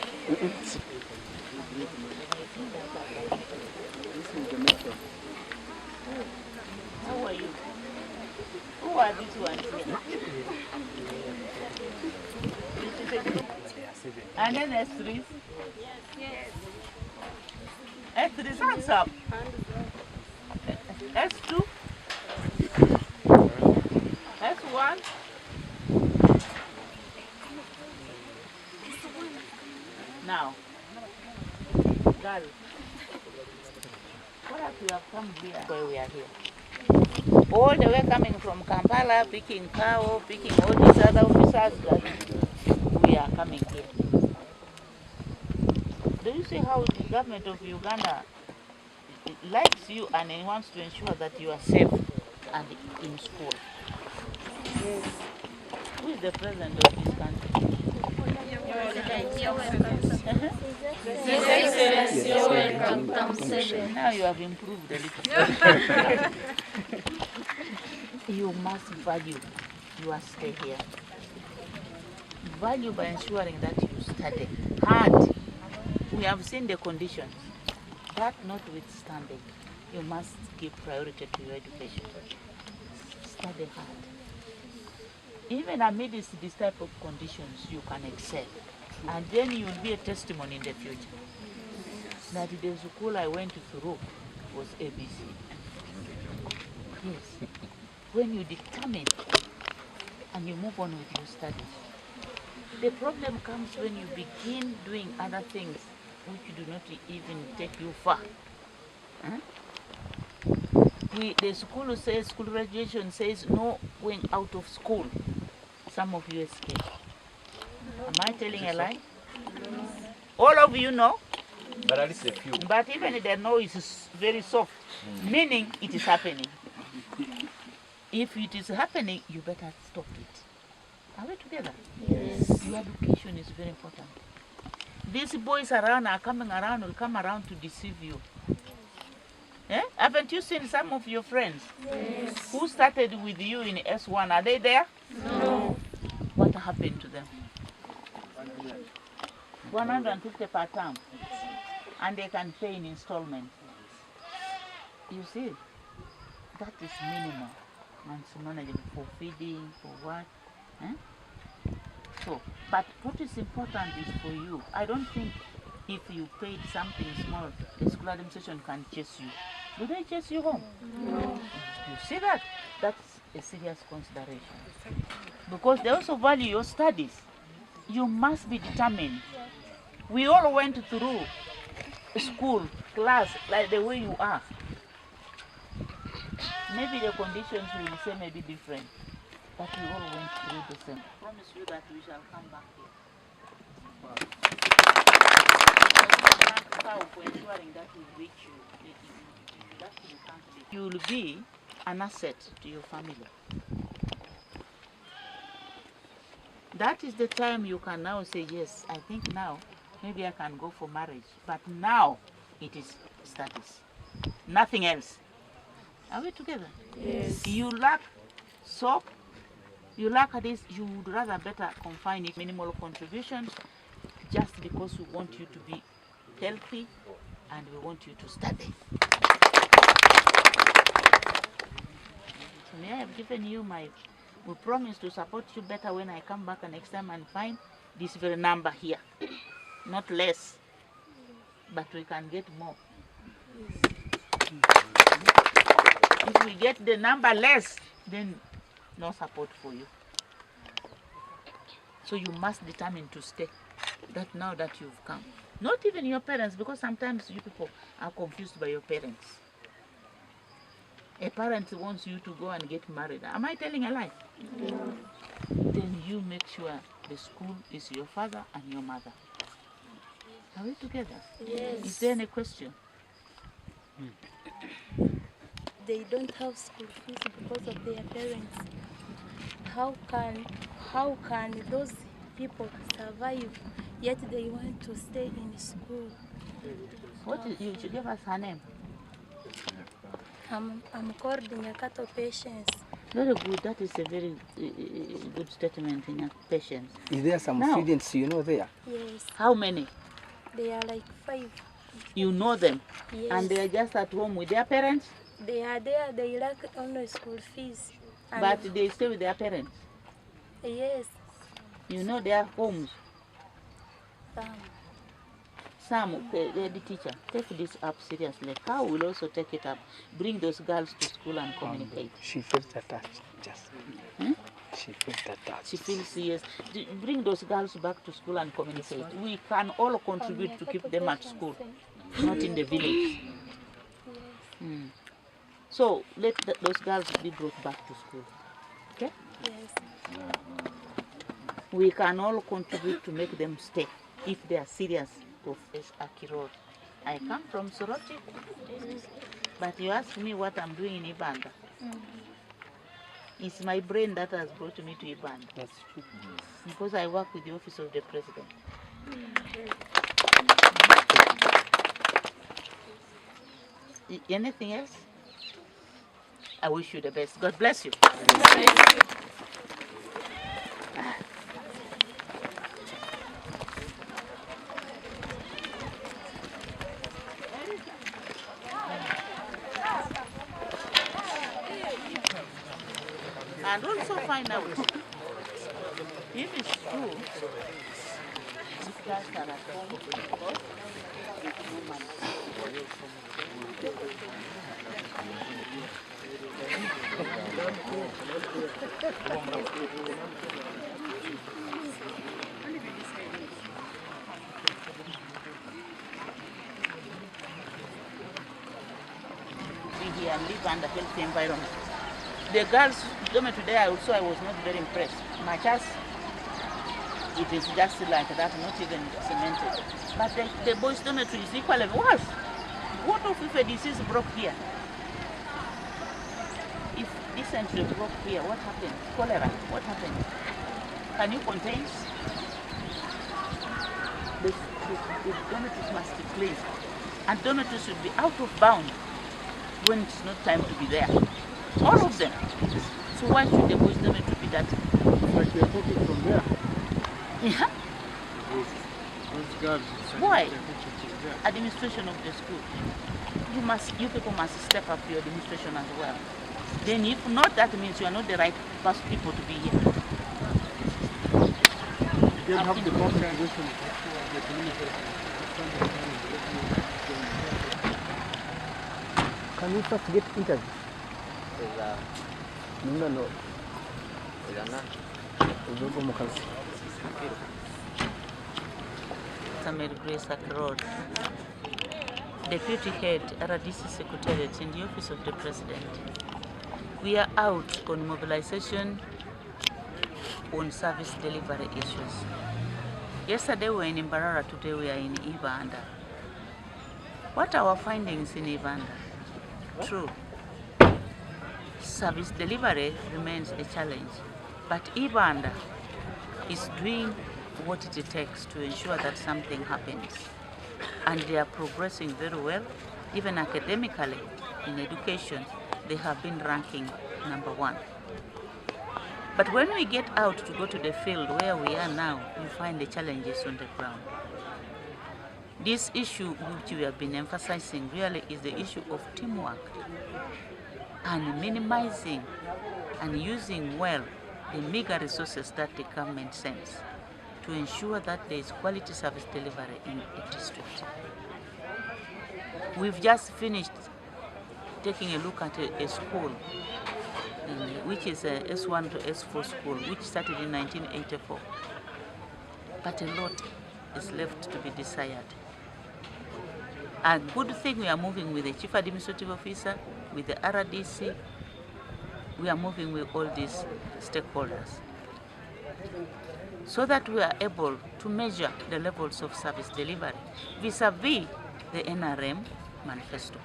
[SPEAKER 13] How are you? Who are these ones here? And then S3?
[SPEAKER 10] Yes.
[SPEAKER 13] S3's hands up. S2? S1? Now, girl, what have you have come here? Why we are here? All the way coming from Kampala, picking cow, picking all these other officers, that we are coming here. Do you see how the government of Uganda likes you and it wants to ensure that you are safe and in school? Yes. Who is the president of this country? Now you have improved a little. You must value your stay here. Value by ensuring that you study hard. We have seen the conditions. That notwithstanding, you must give priority to your education. Study hard. Even amidst this type of conditions, you can excel. And then you will be a testimony in the future. That the school I went through was ABC. Yes. When you determine and you move on with your studies. The problem comes when you begin doing other things which do not even take you far. Huh? The school says, school graduation says no going out of school. Some of you escape. Am I telling a lie? All of you know.
[SPEAKER 15] But at least a few.
[SPEAKER 13] But even the no is very soft, meaning it is happening. If it is happening, you better stop it. Are we together? Yes. Your education is very important. These boys around are coming around, will come around to deceive you. Eh? Haven't you seen some of your friends?
[SPEAKER 10] Yes.
[SPEAKER 13] Who started with you in S1? Are they there?
[SPEAKER 10] No.
[SPEAKER 13] What happened to them? 150 per term. And they can pay in installment. You see, that is minimal. And it's manageable for feeding, for what? Eh? So, but what is important is for you. I don't think if you paid something small, the school administration can chase you. Do they chase you home? No. You see that? That's a serious consideration. Because they also value your studies. You must be determined. We all went through school, class, like the way you are. Maybe the conditions we will say may be different, but we all went through the same. I promise you that we shall come back here. For ensuring that we reach you. You will be an asset to your family. That is the time you can now say, yes, I think now maybe I can go for marriage. But now it is studies. Nothing else. Are we together?
[SPEAKER 10] Yes.
[SPEAKER 13] You lack soap, you lack this, you would rather better confine it minimal contributions just because we want you to be healthy and we want you to study. So may I have given you we promise to support you better when I come back next time and find this very number here. Not less, but we can get more. If we get the number less, then no support for you. So you must determine to stay. That now that you've come. Not even your parents, because sometimes you people are confused by your parents. A parent wants you to go and get married. Am I telling a lie? No. Then you make sure the school is your father and your mother. Are we together?
[SPEAKER 10] Yes.
[SPEAKER 13] Is there any question?
[SPEAKER 10] They don't have school fees because of their parents. How can those
[SPEAKER 17] people survive, yet they want to stay in school.
[SPEAKER 13] What is, you should give us her name.
[SPEAKER 17] I'm called Nyakato Patience.
[SPEAKER 13] Very good. That is a very good statement in your patience.
[SPEAKER 1] Is there some
[SPEAKER 13] Now,
[SPEAKER 1] students you know there?
[SPEAKER 17] Yes.
[SPEAKER 13] How many?
[SPEAKER 17] They are like 5.
[SPEAKER 13] You know them?
[SPEAKER 17] Yes.
[SPEAKER 13] And they are just at home with their parents?
[SPEAKER 17] They are there, they lack only school fees. And
[SPEAKER 13] But they stay with their parents?
[SPEAKER 17] Yes.
[SPEAKER 13] You know their homes?
[SPEAKER 17] Some.
[SPEAKER 13] Sam, the teacher, take this up seriously. How will also take it up? Bring those girls to school and communicate.
[SPEAKER 1] She feels attached, just. She feels attached.
[SPEAKER 13] She feels, yes. Bring those girls back to school and communicate. We can all contribute to keep them at school, not in the village. So let those girls be brought back to school. Okay?
[SPEAKER 17] Yes.
[SPEAKER 13] We can all contribute to make them stay if they are serious of this Aki Road. I come from Soroti, but you ask me what I'm doing in Ibanda. It's my brain that has brought me to Ibanda.
[SPEAKER 1] That's true.
[SPEAKER 13] Because I work with the office of the president. Anything else? I wish you the best. God bless you. And also find out if it's true, if guys are at home, because it's no money. Be here and live under healthy environment. The girls dormitory today I was not very impressed. Much as it is just like that, not even cemented. But the boys dormitory is equally worse. What if a disease broke here? If dysentery broke here, what happened? Cholera, what happened? Can you contain? The dormitories must be clean. And dormitories should be out of bound when it's not time to be there. All of them. So why should the boys dormitory be that?
[SPEAKER 6] Like they are taking from there.
[SPEAKER 13] Yeah.
[SPEAKER 6] Those girls.
[SPEAKER 13] Why? Administration of the school. You people must step up your administration as well. Then if not, that means you are not the right people to be here.
[SPEAKER 6] You don't have the population of the community.
[SPEAKER 1] Can we first get interview? No.
[SPEAKER 13] Samuel Grace Road, Deputy Head RDC Secretariate in the Office of the President. We are out on mobilization on service delivery issues. Yesterday we were in Mbarara, today we are in Ibanda. What are our findings in Ibanda? True. Service delivery remains a challenge, but Ibanda is doing what it takes to ensure that something happens. And they are progressing very well. Even academically, in education, they have been ranking #1. But when we get out to go to the field where we are now, we find the challenges on the ground. This issue which we have been emphasizing really is the issue of teamwork and minimizing and using well the meager resources that the government sends to ensure that there is quality service delivery in a district. We've just finished taking a look at a school, which is a S1 to S4 school, which started in 1984. But a lot is left to be desired. A good thing we are moving with the Chief Administrative Officer, with the RDC, we are moving with all these stakeholders so that we are able to measure the levels of service delivery vis-a-vis the NRM manifesto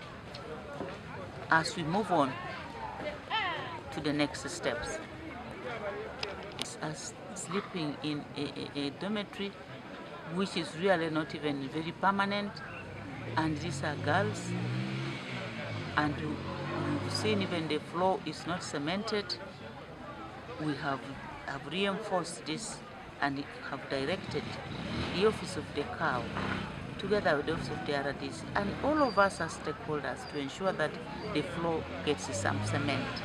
[SPEAKER 13] as we move on to the next steps. students are sleeping in a dormitory, which is really not even very permanent, and these are girls, and we've seen even the floor is not cemented. We have reinforced this and have directed the Office of the COW together with the Office of the RDC and all of us as stakeholders to ensure that the floor gets some cement.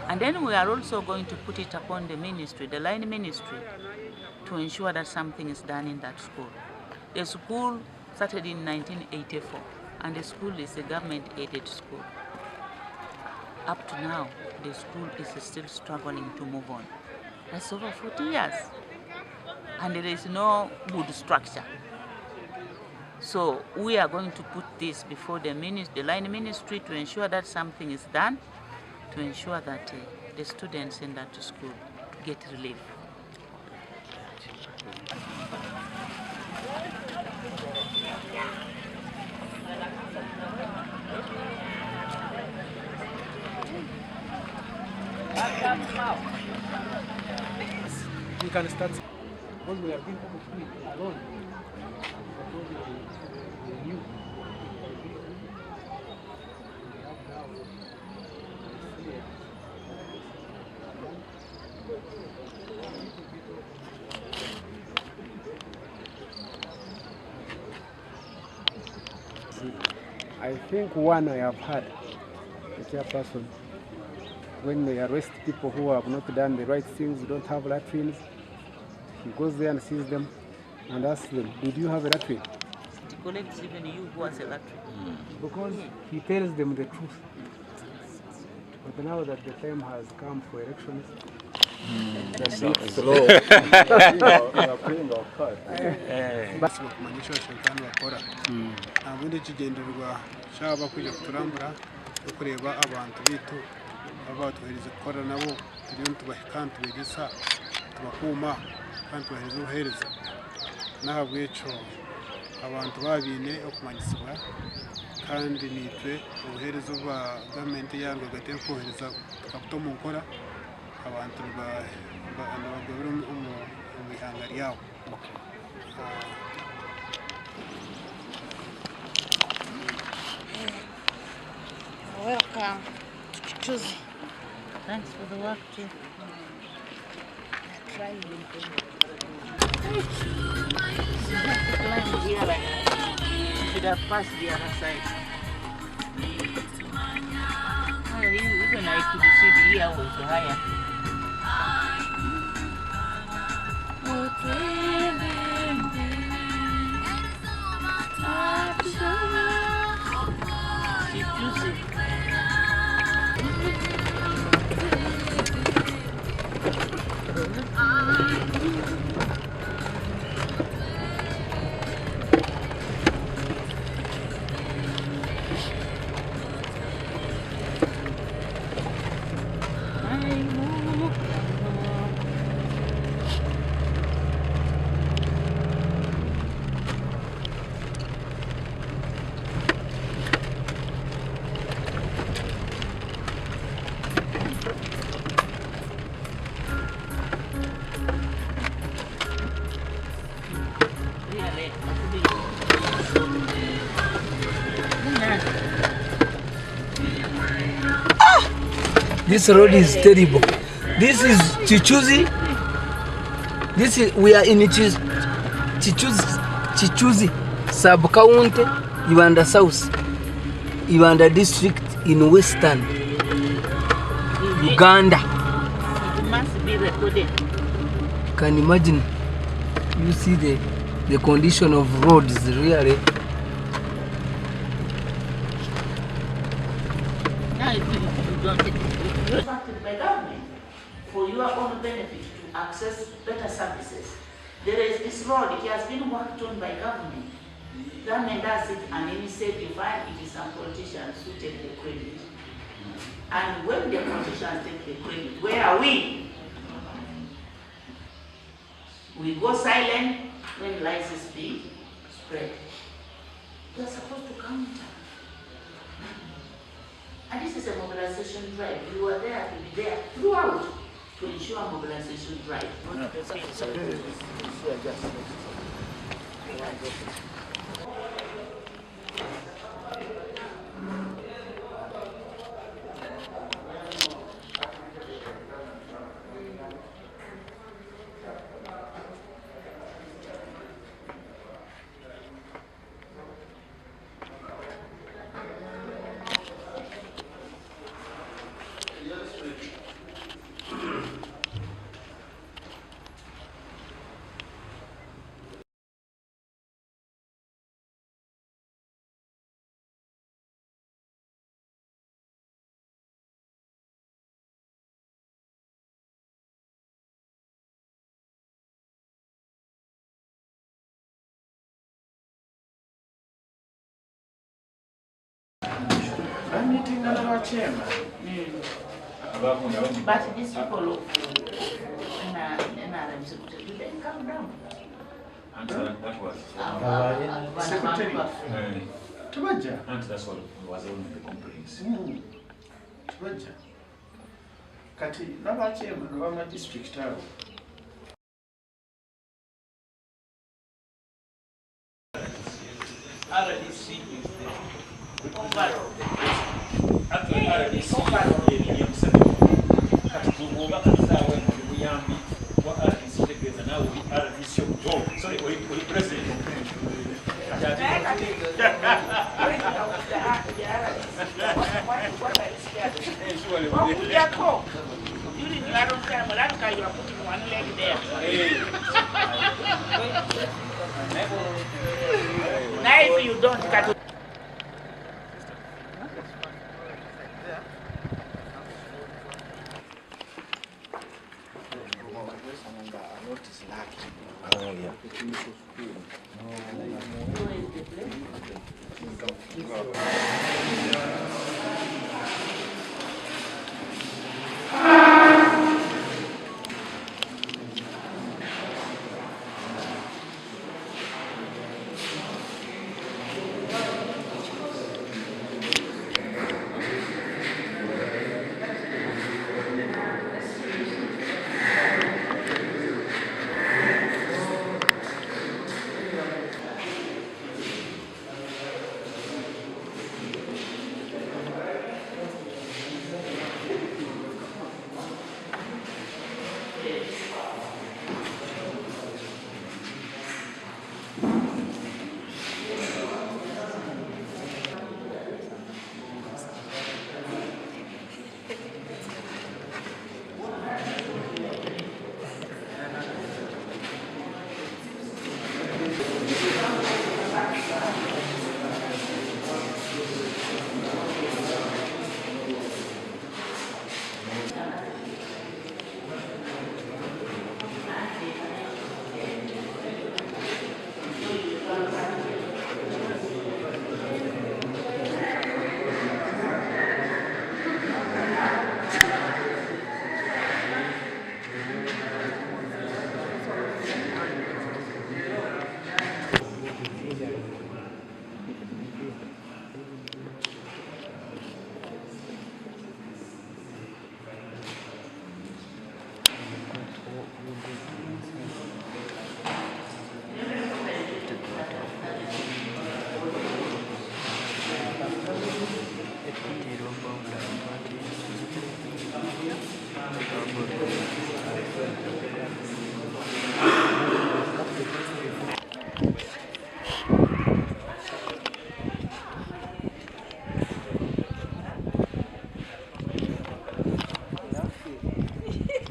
[SPEAKER 13] And then we are also going to put it upon the ministry, the line ministry, to ensure that something is done in that school. The school started in 1984, and the school is a government-aided school. Up to now, the school is still struggling to move on. That's over 40 years, and there is no good structure. So we are going to put this before the line ministry to ensure that something is done, to ensure that the students in that school get relief.
[SPEAKER 1] We can start because we have been able to do it alone.
[SPEAKER 14] I think one I have had, the chairperson, when they arrest people who have not done the right things, don't have latrines, he goes there and sees them and asks them, did you have a latrine?
[SPEAKER 13] It collects even you who has a latrine.
[SPEAKER 14] Because he tells them the truth. But now that the time has come for elections,
[SPEAKER 19] that's
[SPEAKER 14] slow.
[SPEAKER 6] basi bakumanyisha abashakani bakora ubundi kigenderwa shaba kujya kuturambura no kureba abantu bitu abatwohereza gukora nabo turiyo tubahikana tubegesa tubakuma kandi tubahereza ubuhereza nahabwe ico abantu babine okumanyisibwa kandi nitwe ubuhereza bwa government yarwo gatera kohereza tukabuto mu nkora abantu bagabira mu ihanga ryabo.
[SPEAKER 13] Welcome to Chuzi. Thanks for the work too. Climb here like that. You should have passed the other side. Even I could see the ear was higher.
[SPEAKER 1] This road is terrible. This is Chichuzi. We are in Chichuzi sub-county, Ibanda South, Ibanda district in Western Uganda.
[SPEAKER 13] It must be recorded.
[SPEAKER 1] You can imagine. You see the condition of roads really.
[SPEAKER 13] Now if you don't take it. Constructed by government for your own benefit to access better services. There is this road, it has been worked on by government. Government does it and then said you find it is some politicians who take the credit. And when the politicians take the credit, where are we? We go silent when lies is being spread. We are supposed to counter. And this is a mobilization drive. You are there to be there throughout. to ensure mobilization drive.
[SPEAKER 7] I'm meeting another chairman.
[SPEAKER 13] But these people look do they come down?
[SPEAKER 20] That was
[SPEAKER 7] Secretary. Tubaja.
[SPEAKER 20] And that's what was one of the complaints.
[SPEAKER 7] Tubaja. Kati naba chairman of district town.
[SPEAKER 3] RDC is the overall.
[SPEAKER 16] Actually, RDC is sorry, we president.
[SPEAKER 13] Now if you don't cut it.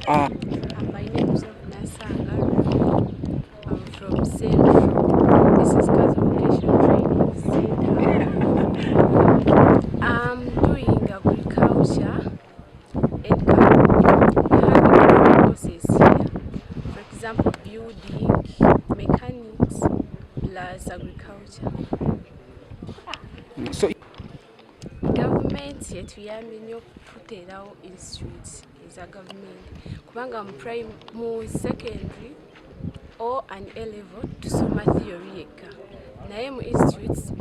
[SPEAKER 9] My name is Nasanga. I'm from Central. This is Education Training Center. I'm doing agriculture and having courses here. For example, building, mechanics, plus agriculture.
[SPEAKER 1] So
[SPEAKER 9] government yetuyambye nnyo okututeerawo institutes eza government kubanga mu secondary or an A level tusoma theory yekka naye mu institutes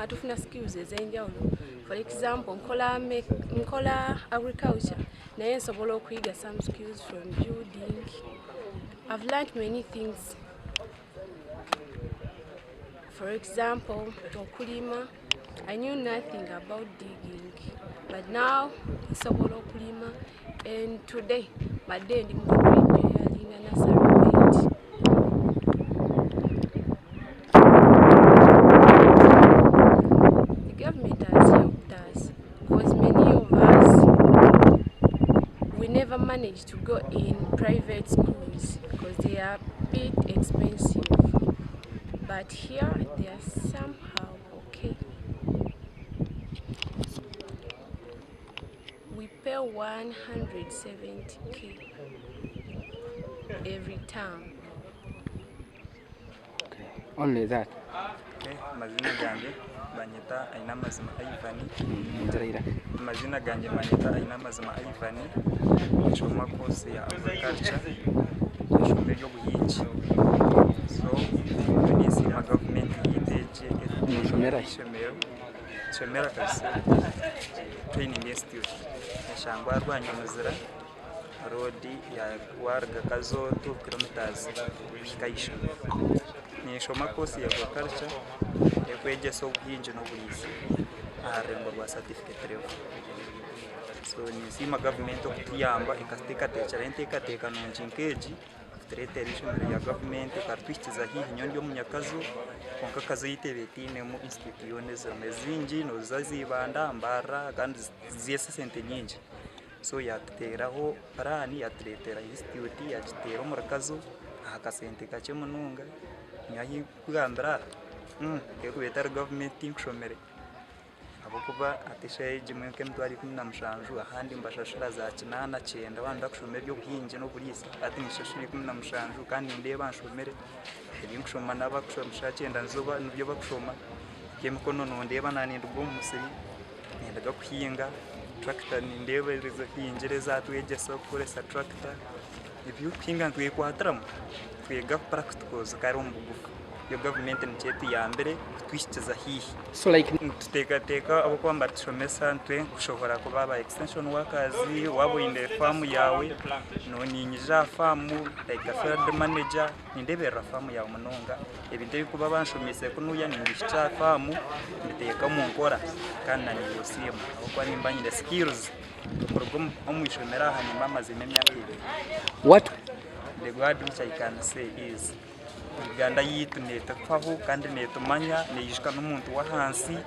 [SPEAKER 9] tufuna skills ez'enjawulo. For example nkola agriculture
[SPEAKER 10] naye nsobola okuyiga some skills from building. I've learned many things. For example, okulima. I knew nothing about digging, but now nsobola okulima, and today my day ndi mukuprepare in a nursery bed. The government has helped us because many of us, we never managed to go in private schools because they are a bit expensive. But here they are somehow okay. We pay 170K every term.
[SPEAKER 1] Okay. Only that.
[SPEAKER 8] Mazina gange banyita aina mazima ayifani.
[SPEAKER 1] Nziraira.
[SPEAKER 8] Mazina gange banyita aina mazima ayifani. Nshoma course ya agriculture. Nshoma y'obuhingi. So nisima government yiteje ishomera kasi training institute eshangwa rwanyamuzira road ya warga kazo 2 kilometers kushikaisha nishoma course ya agriculture ekwegesa obuhingi n'obuliisi aharengo rwa certificate level. So nisima government okutuyamba ikasitekateekera enteekateeka nungi nkeegi tureetera ishomero ya government kartwikiza hihi nyondi omunyakazo konka kazo yitebetinemu institution zimwe zingi nozazibanda mbara kandi ziyese sente nyingi. So yatuteraho parani yatureetera institute yagitera omurakazo aha kasente kakye munonga nyahi kugambira ekubetera government inkushomere abokuba ateshaye jimwe nk'emitwaro 17 ahandi mbashashira za 8 wanda kushomera by'obuhingi n'obuliisi ati nishashira 17 kandi ndeba nshomere ebinkushoma n'abakushoma 9 nzoba nibyo bakushoma by'emikono ndeba nanindwa omusiri nendaga kuhinga tractor nindebereza kuhingereza atwegesa kukoresa tractor ibyo kuhinga ntwekwatramu twega practicals kari omubugufu yo government nichetu ya mbere kutwishikiza hihi.
[SPEAKER 1] So like
[SPEAKER 8] tutekateka abo kwamba tushomesa ntwe kushobora kuba extension workers wabo inde farm yawe noninyija farm like a field manager nindebera farm yawe munonga ebintu kuba banshomese kunuya nindishya farm nditeka mu nkora kandi na niyosiyemo abo kwa nimbanyire skills program omwishomera hanyuma mazime myaka 2.
[SPEAKER 1] What
[SPEAKER 8] the word which I can say is Uganda yitu netakwaho kandi netumanya neyishika n'umuntu wa hansi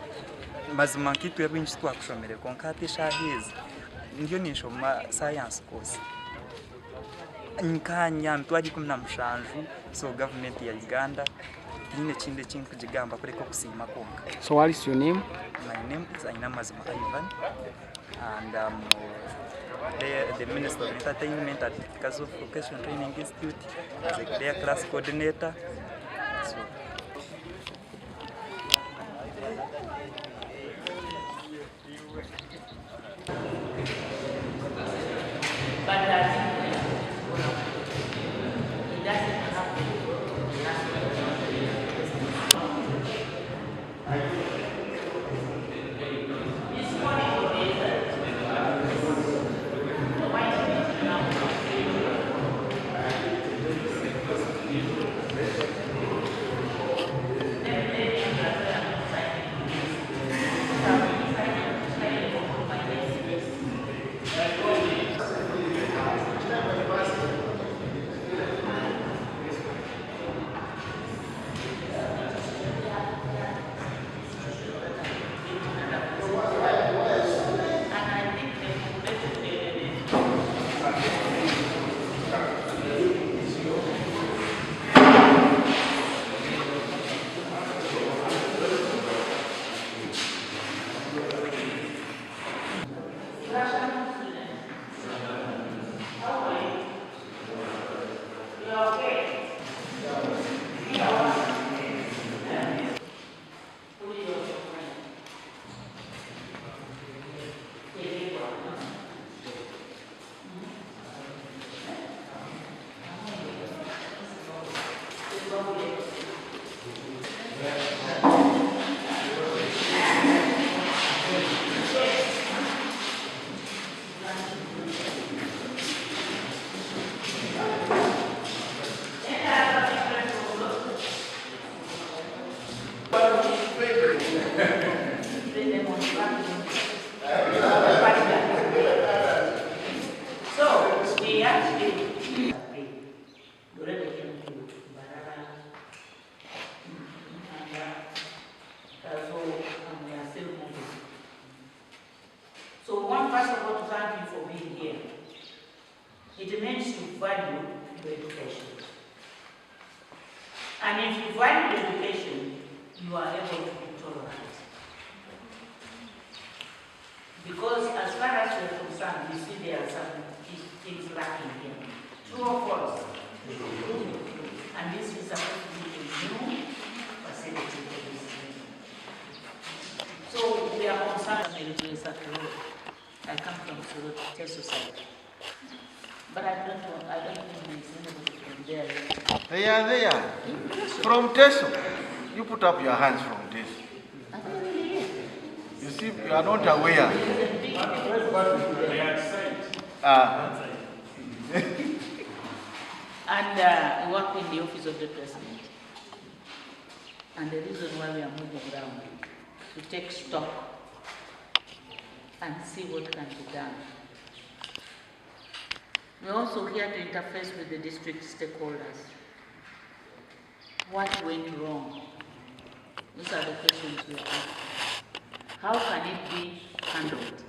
[SPEAKER 8] mazima nkitu yabinshi twakushomere konkate shahizi ndiyo nishoma science course nkanya ntwaji 17 so government ya Uganda nyine kinde kintu kujigamba kureko kusima konka.
[SPEAKER 1] So what is your name?
[SPEAKER 8] My name is Aina Mazima Ivan and the Minister of Entertainment at Kazo Vocational Training Institute as a career class coordinator. So,
[SPEAKER 13] education. And if you value education, you are able to be tolerant. Because as far as we're concerned, you see there are some things lacking here. True or false? And this is supposed to be a new facility for this region. So we are concerned with I come from the society. But I don't think there's anybody from there.
[SPEAKER 7] They are there. From Teso. You put up your hands from Teso. You see, you are not aware.
[SPEAKER 13] And I work in the office of the president. And the reason why we are moving around to take stock and see what can be done. We're also here to interface with the district stakeholders. What went wrong? These are the questions we ask. How can it be handled?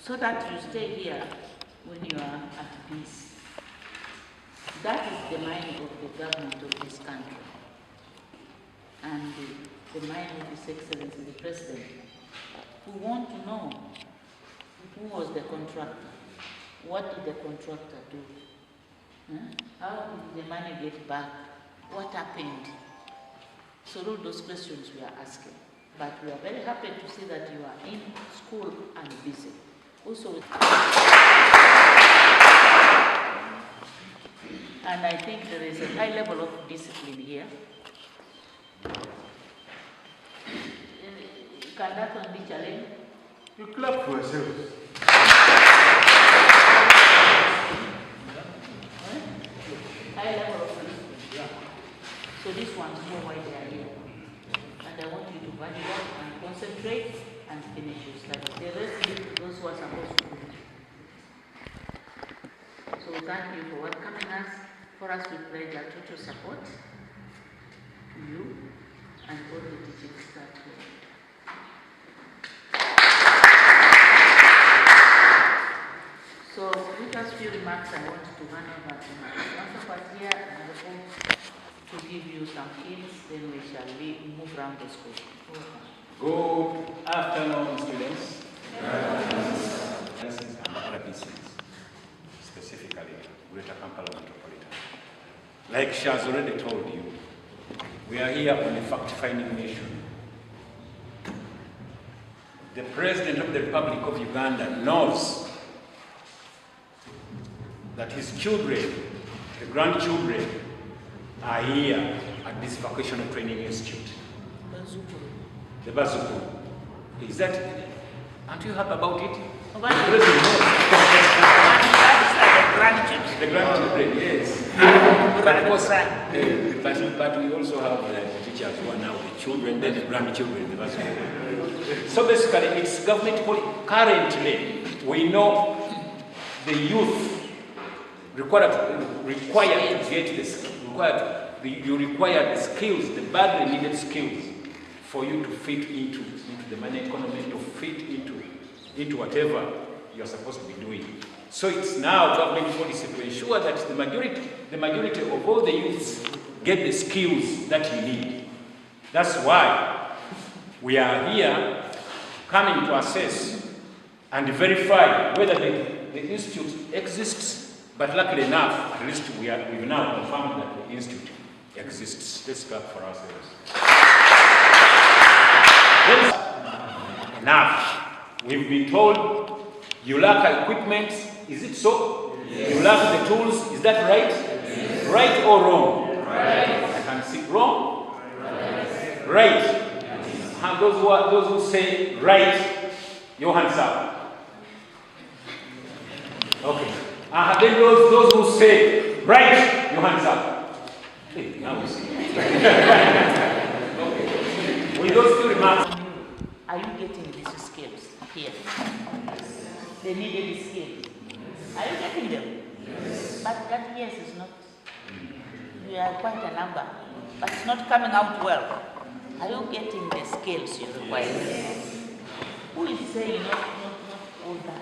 [SPEAKER 13] So that you stay here when you are at peace. That is the mind of the government of this country. And the mind of His Excellency the President. We want to know who was the contractor. What did the contractor do? How did the money get back? What happened? So all those questions we are asking. But we are very happy to see that you are in school and busy. Also, and I think there is a high level of discipline here. Can that one be challenged?
[SPEAKER 7] You clap for yourselves.
[SPEAKER 13] High level of discipline. So this one's more why they are here. And I want you to value that and concentrate and finish your studies. The rest, those who are supposed to do. So thank you for welcoming us. For us, we pledge our total support to you and all the teaching staff here. So with us few remarks, I want to hand over to my counterpart here and I hope to give you some hints, then we shall move around the school.
[SPEAKER 20] Good afternoon, students. Lessons and RDCs, specifically Greater Kampala Metropolitan. Like she has already told you, we are here on a fact-finding mission. The President of the Republic of Uganda knows that his children, the grandchildren, are here at this vocational training institute. The Bazuku. Is that, aren't you happy about it? The President knows. The grandchildren, yes. But of course, but we also have the teachers who are now the children, then the grandchildren, the Bazuku. So basically, it's government policy. Currently, we know the youth require to get this, you require the skills, the badly needed skills for you to fit into the money economy, to fit into whatever you're supposed to be doing. So it's now government policy to ensure that the majority of all the youths get the skills that you need. That's why we are here coming to assess and verify whether the institute exists. But luckily enough, at least we've now confirmed that the institute exists. Let's clap for ourselves. Enough. We've been told you lack equipment. Is it so? Yes. You lack the tools. Is that right? Yes. Right or wrong? Right. I can see wrong. Right. Right. Yes. And those who say right, your hands up. Okay. Then those who say right, your hands up. Hey, now we see. Okay. With those two remarks.
[SPEAKER 13] Are you getting these skills here? The needed skills. Are you getting them? Yes. But that yes is not. You are quite a number, but it's not coming out well. Are you getting the skills you require? Yes. Who is saying not all that?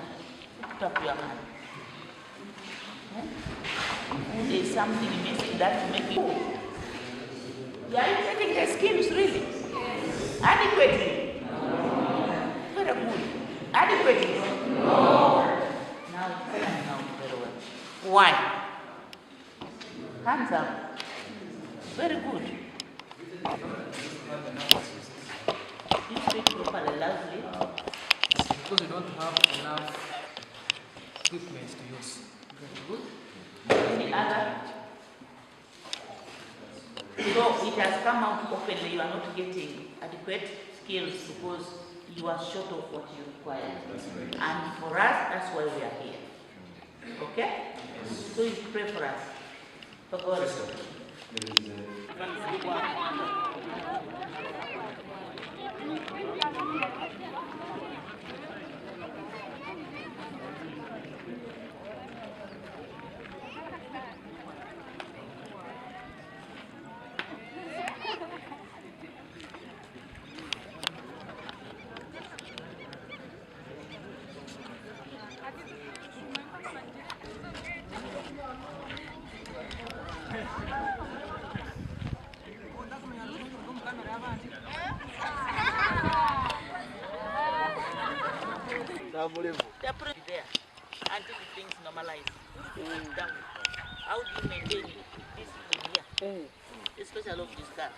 [SPEAKER 13] Put up your hand. There's something missing that make you. Are you getting the skills really? Adequately? Very good. Adequately? Now it's coming out very well. Why? Hands up. Very good. You speak properly, loudly.
[SPEAKER 1] Because we don't have enough equipment to use.
[SPEAKER 13] Very good. Any other? So it has come out openly, you are not getting adequate skills because you are short of what you require. And for us, that's why we are here. Okay? So you pray for us. For God. They're pretty there until things normalize. How do you maintain this here? Especially of these cars.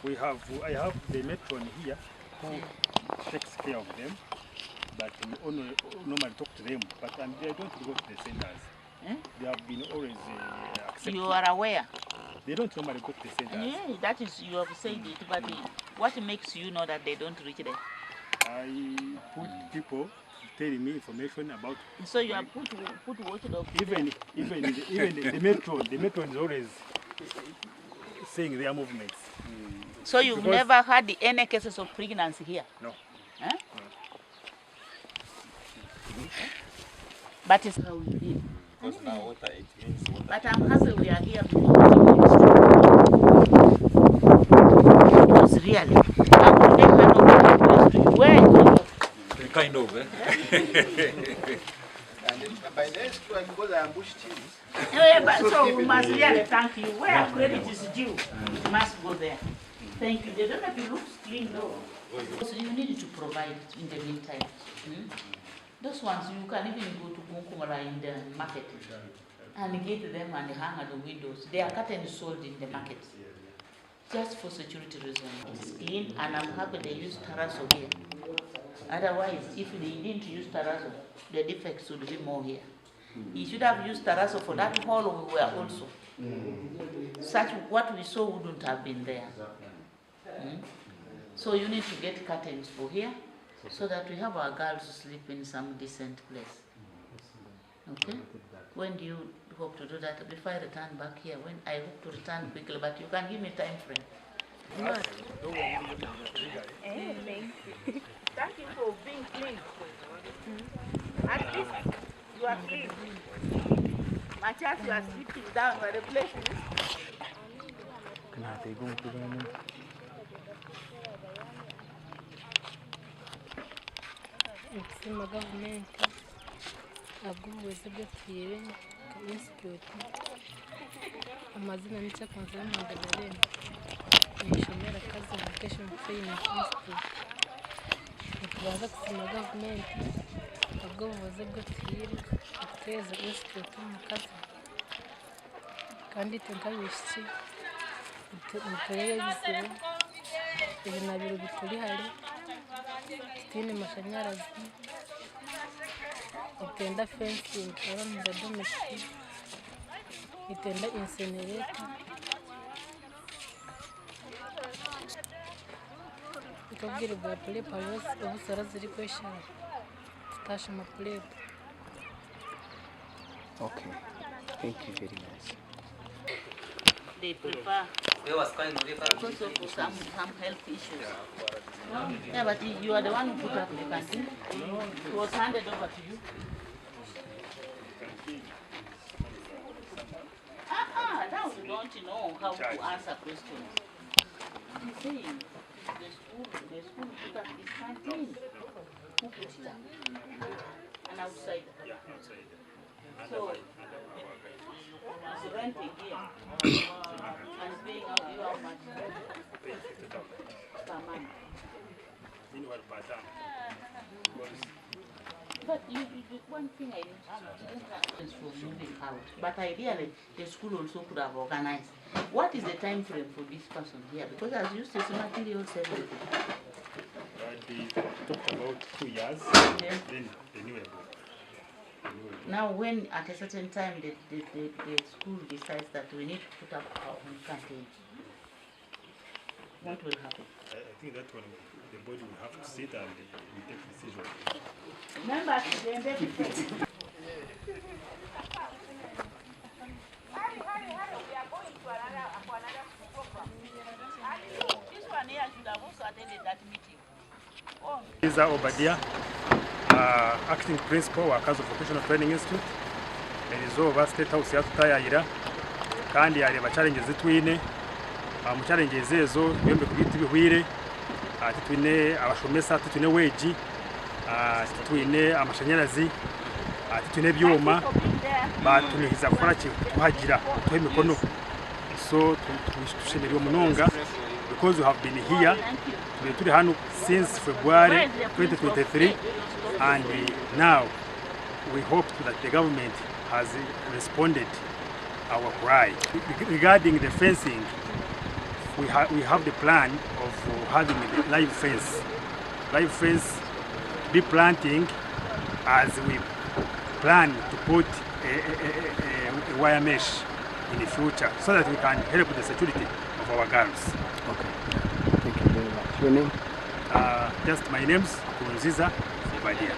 [SPEAKER 21] I have the matron here who takes care of them, but we normally talk to them, but they don't go to the centers. They have been always accepted.
[SPEAKER 13] You are aware?
[SPEAKER 21] They don't normally go to the centers.
[SPEAKER 13] Yeah, that is, you have said it, but what makes you know that they don't reach there?
[SPEAKER 21] I put people telling me information about.
[SPEAKER 13] So you have put watchdog.
[SPEAKER 21] Even the metro is always saying their movements.
[SPEAKER 13] So you've never had any cases of pregnancy here?
[SPEAKER 21] No.
[SPEAKER 13] Huh? No. But it's how we did.
[SPEAKER 15] Because now water, it means water.
[SPEAKER 13] But I'm happy we are here because really, I would never know where it was.
[SPEAKER 20] Kind of, eh?
[SPEAKER 7] And by then, because I ambushed him.
[SPEAKER 13] So we must really thank you. Where credit is due, you must go there. Thank you. They don't have to look clean though. So you need to provide in the meantime. Those ones you can even go to Gunkumara in the market and get them and hang at the windows. They are cut and sold in the market. Just for security reasons. It is clean and I'm happy they use terrazzo here. Otherwise, if they didn't use terrazzo, the defects would be more here. He should have used terrazzo for that hall we were also. Such what we saw wouldn't have been there. So you need to get curtains for here so that we have our girls sleep in some decent place. Okay? When do you hope to do that? Before I return back here, when I hope to return quickly, but you can give me time frame. Thank you for being clean. At least you are clean. My child, you are sleeping down where the place is.
[SPEAKER 10] Kusema government agubuweze bw'ekiire institute amazina nicha kwanza Magdalene nishomera kazi education training institute nitubaza kusema government agubuweze bw'ekiire okuteza institute mu kazi kandi tenkabishiki niturebe ebizibu ebinabiro bituri hare tine mashanyarazi itenda fencing around the domestic itenda incinerator itobwire bwa play powers obusara ziri kweshara tutasha ma play.
[SPEAKER 22] Okay, thank you very much.
[SPEAKER 13] They prefer because of some health issues. Yeah, but you are the one who put up the canteen. It was handed over to you. Now you don't know how to answer questions. I'm saying the school put up this canteen. Who put it up? An outsider.
[SPEAKER 21] Yeah, outside.
[SPEAKER 13] So, renting here and paying out you how much? Per month. But one thing I didn't for moving out. But ideally, the school also could have organized. What is the time frame for this person here? Because as you said, materials everything.
[SPEAKER 21] They talked about 2 years,
[SPEAKER 13] Yeah.
[SPEAKER 21] then renewable.
[SPEAKER 13] Now, when at a certain time the school decides that we need to put up our own campaign, what will happen?
[SPEAKER 21] I think that one, the body will have to sit and we take decision.
[SPEAKER 13] Remember, then this one here should have also attended that meeting.
[SPEAKER 21] Liza Obadia, acting principal wa Kazo Vocational Training Institute. Erizova State House yatutayayira kandi yareba challenges zitwine. Mu challenges ezo yombe kubita ibihwire. Twine abashomesa, twine weji, twine amashanyarazi, twine byuma. Batunihiza gukora kuhagira tuhe mikono. So tushimira umunonga because we have been here. Turi hano since February 2023 and now we hope that the government has responded our cry. Regarding the fencing, we have the plan of having a live fence. Live fence replanting as we plan to put a wire mesh in the future so that we can help with the security of our girls.
[SPEAKER 22] Okay. Thank you very much. Your name?
[SPEAKER 21] Just my name's Kunziza Obadia.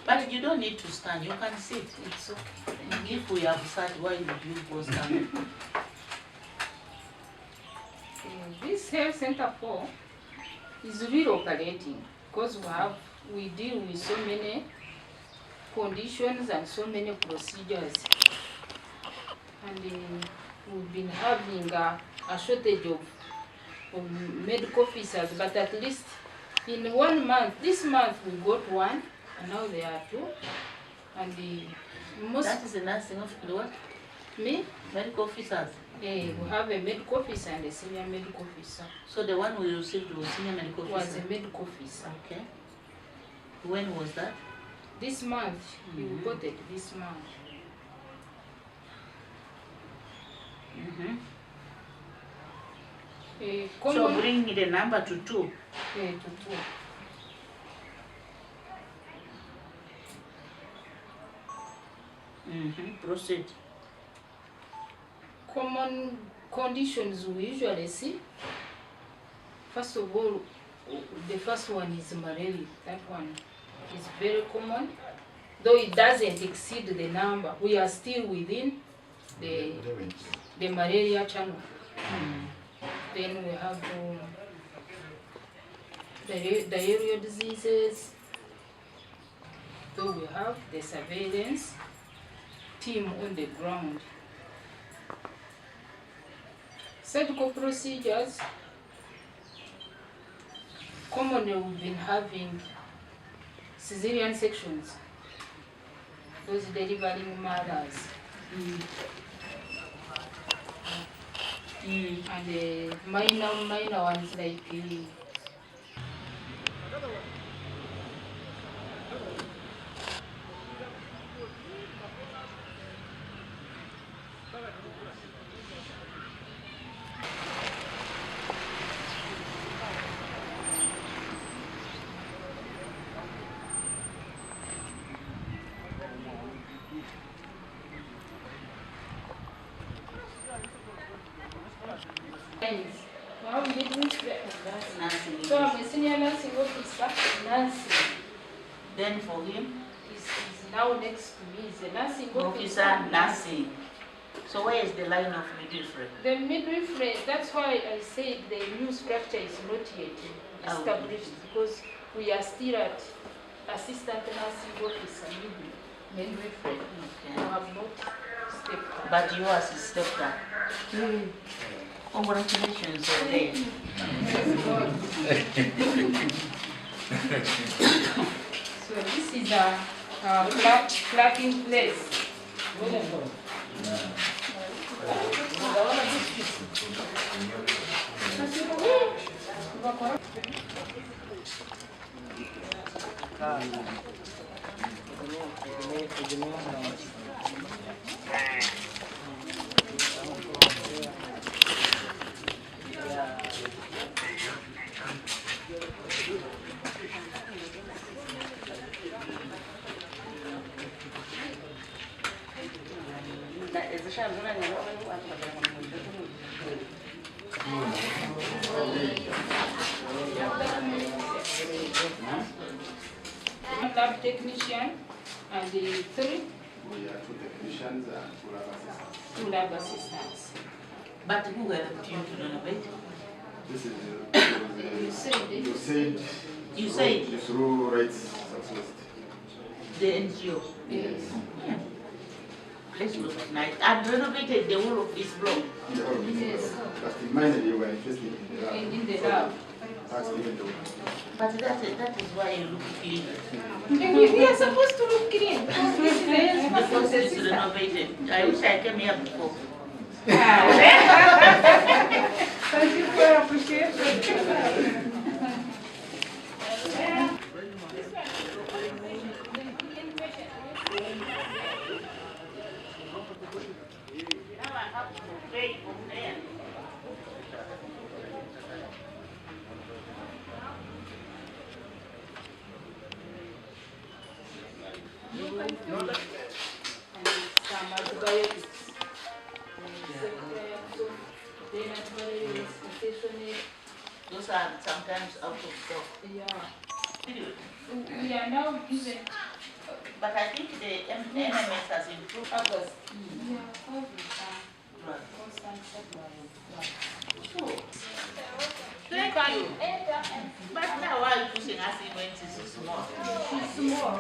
[SPEAKER 13] But you don't need to stand, you can sit. It's okay. If we have sat, why would you go stand?
[SPEAKER 11] This health center 4 is relocating because we deal with so many conditions and so many procedures, and we've been having a shortage of medical officers, but at least in 1 month, this month we got 1 and now there are 2, and most...
[SPEAKER 13] That is a nursing officer, what?
[SPEAKER 11] Me?
[SPEAKER 13] Medical officers?
[SPEAKER 11] We have a medical officer and a senior medical officer.
[SPEAKER 13] So the one we received was senior medical officer?
[SPEAKER 11] Was a medical officer.
[SPEAKER 13] Okay. When was that?
[SPEAKER 11] This month. We got it this month.
[SPEAKER 13] So bring the number to 2.
[SPEAKER 11] Yeah, to 2.
[SPEAKER 13] Proceed.
[SPEAKER 11] Common conditions we usually see. First of all, the first one is malaria. That one is very common. Though it doesn't exceed the number, we are still within the malaria channel. Then we have diarrheal diseases. Though we have the surveillance team on the ground. Surgical procedures, commonly we've been having cesarean sections, those delivering mothers. And minor ones like so I'm a senior nursing officer, nursing.
[SPEAKER 13] Then for him?
[SPEAKER 11] He's now next to me, he's a nursing
[SPEAKER 13] officer, nursing. So where is the line of midwifery?
[SPEAKER 11] The midwifery, that's why I said the new structure is not yet established, because we are still at assistant nursing officer, midwifery. Okay. We have not stepped up.
[SPEAKER 13] But yours is stepped up. Congratulations, there.
[SPEAKER 11] So this is a Clap in place. Lab technician and the three?
[SPEAKER 6] We are 2 technicians and 2 lab assistants.
[SPEAKER 11] 2 lab assistants.
[SPEAKER 13] But who helped you to renovate?
[SPEAKER 6] This is
[SPEAKER 11] You said it.
[SPEAKER 13] You said
[SPEAKER 6] through rights success.
[SPEAKER 13] the NGO.
[SPEAKER 11] Yes.
[SPEAKER 13] Yeah. Place looks nice. And renovated the whole of this block.
[SPEAKER 11] Yes.
[SPEAKER 6] But in mind you were interested in the lab.
[SPEAKER 11] In the lab.
[SPEAKER 6] That's even though.
[SPEAKER 13] But that is why you look clean.
[SPEAKER 11] We are supposed to look clean.
[SPEAKER 13] Because it's renovated. I wish I came here before.
[SPEAKER 11] Thank you for your appreciation. Some antibiotics.
[SPEAKER 13] Those are sometimes out of stock.
[SPEAKER 11] Yeah. We are now using.
[SPEAKER 13] But I think the NMS has improved.
[SPEAKER 11] August.
[SPEAKER 13] Yeah. Thank you. But now why are you pushing us in when it's so small?
[SPEAKER 11] It's small.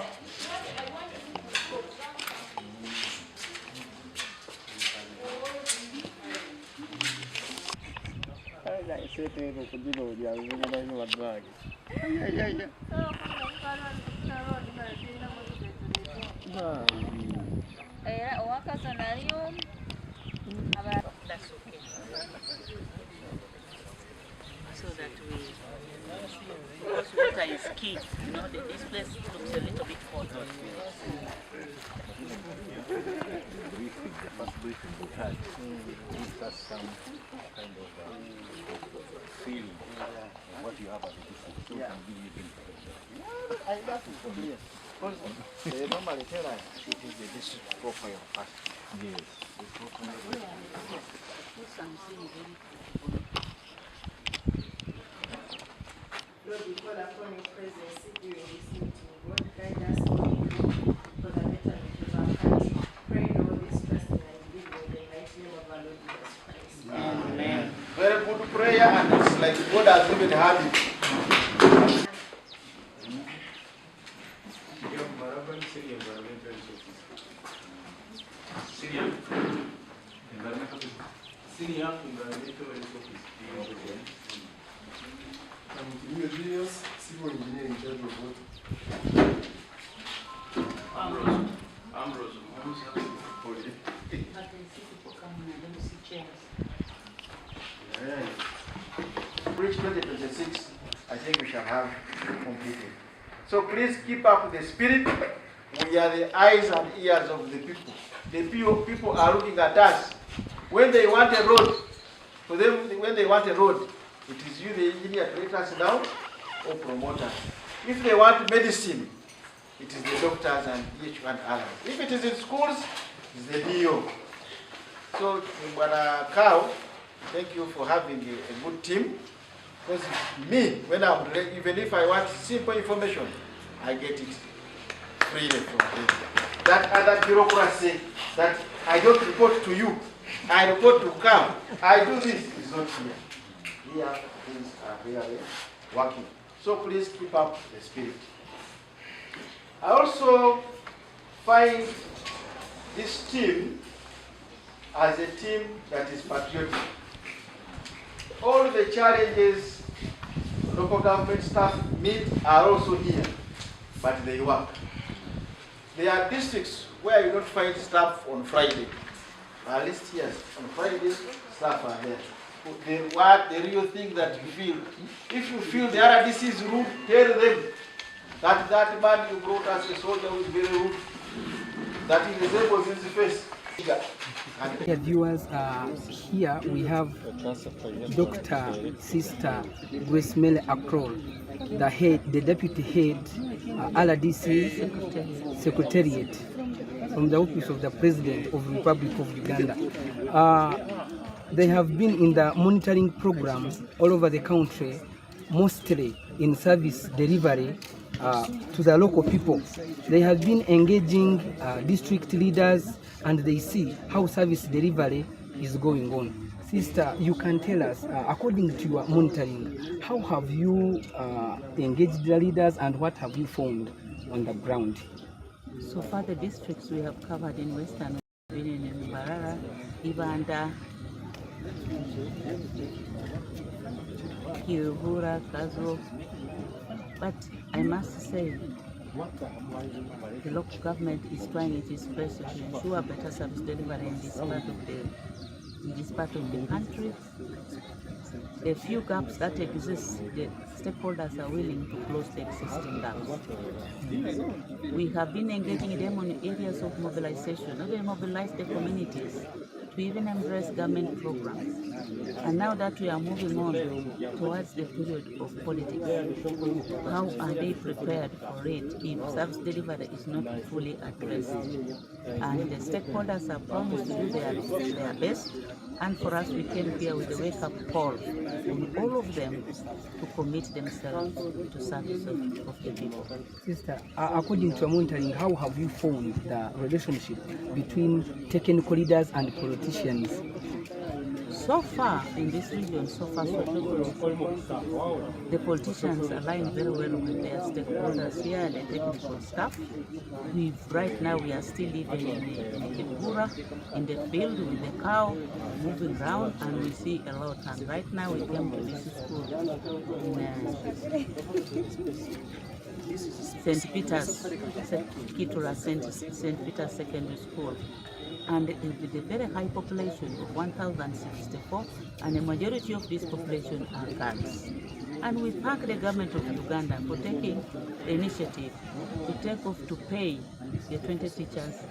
[SPEAKER 13] That's okay. So that because water is key, you know, this place looks a little bit hot.
[SPEAKER 4] The first briefing we had gives us some kind of feeling of what you have as a district, so we can give you information.
[SPEAKER 7] I got it from here. Because they normally tell us it is the district profile first.
[SPEAKER 4] Yes.
[SPEAKER 5] Lord, we call upon your presence during this meeting. God, guide us for the betterment of our country. Pray in all this trust and believe in the mighty name of our Lord Jesus Christ.
[SPEAKER 7] Amen. Very good prayer, and it's like God has given habit.
[SPEAKER 6] Senior environmental health office. I'm Julius, civil engineer in charge of water.
[SPEAKER 13] Ambrose. But I see people coming and don't see chairs.
[SPEAKER 7] Bridge 2026, I think we shall have completed. So please keep up the spirit. We are the eyes and ears of the people. The people are looking at us. When they want a road, for them, when they want a road, it is you, the engineer, to let us down or promoters. If they want medicine, it is the doctors and each and others. If it is in schools, it's the DO. So, Cow, thank you for having a good team. Because me, when I'm ready, even if I want simple information, I get it freely from them. That other bureaucracy that I don't report to you, I report to Cow, I do this, is not here. Here, things are really working. So please keep up the spirit. I also find this team as a team that is patriotic. All the challenges local government staff meet are also here, but they work. There are districts where you don't find staff on Friday. At least yes, on Fridays, staff are there. The real thing that you feel, if you feel the RDC is rude, tell them that man you brought us a soldier who is very rude, that he resembles his face.
[SPEAKER 1] Dear viewers, here we have Dr. Sister Grace Mele Akrol, the deputy head, RDC Secretariate, from the office of the President of the Republic of Uganda. They have been in the monitoring program all over the country, mostly in service delivery to the local people. They have been engaging district leaders, and they see how service delivery is going on. Sister, you can tell us, according to your monitoring, how have you engaged the leaders and what have you found on the ground?
[SPEAKER 2] So far, the districts we have covered in Western have been in Mbarara, Ibanda, Kiruhura, Kazo. But I must say, the local government is trying its best to ensure better service delivery in this part of the country. The few gaps that exist, the stakeholders are willing to close the existing gaps. We have been engaging them on areas of mobilization, not only mobilize the communities to even embrace government programs. And now that we are moving on towards the period of politics, how are they prepared for it if service delivery is not fully addressed? And the stakeholders are promised to do their best, and for us we came here with a wake-up call on all of them to commit themselves to service of the people.
[SPEAKER 1] Sister, according to your monitoring, how have you found the relationship between technical leaders and politicians?
[SPEAKER 2] So far in this region, so far so good. The politicians align very well with their stakeholders here and the technical staff. Right now we are still living in Kibura, in the field with the cow, moving around, and we see a lot. And right now we came to this school in St. Peter's, Kitura St. Peter's Secondary School. And with a very high population of 1,064, and a majority of this population are girls. And we thank the government of Uganda for taking the initiative to pay the 20 teachers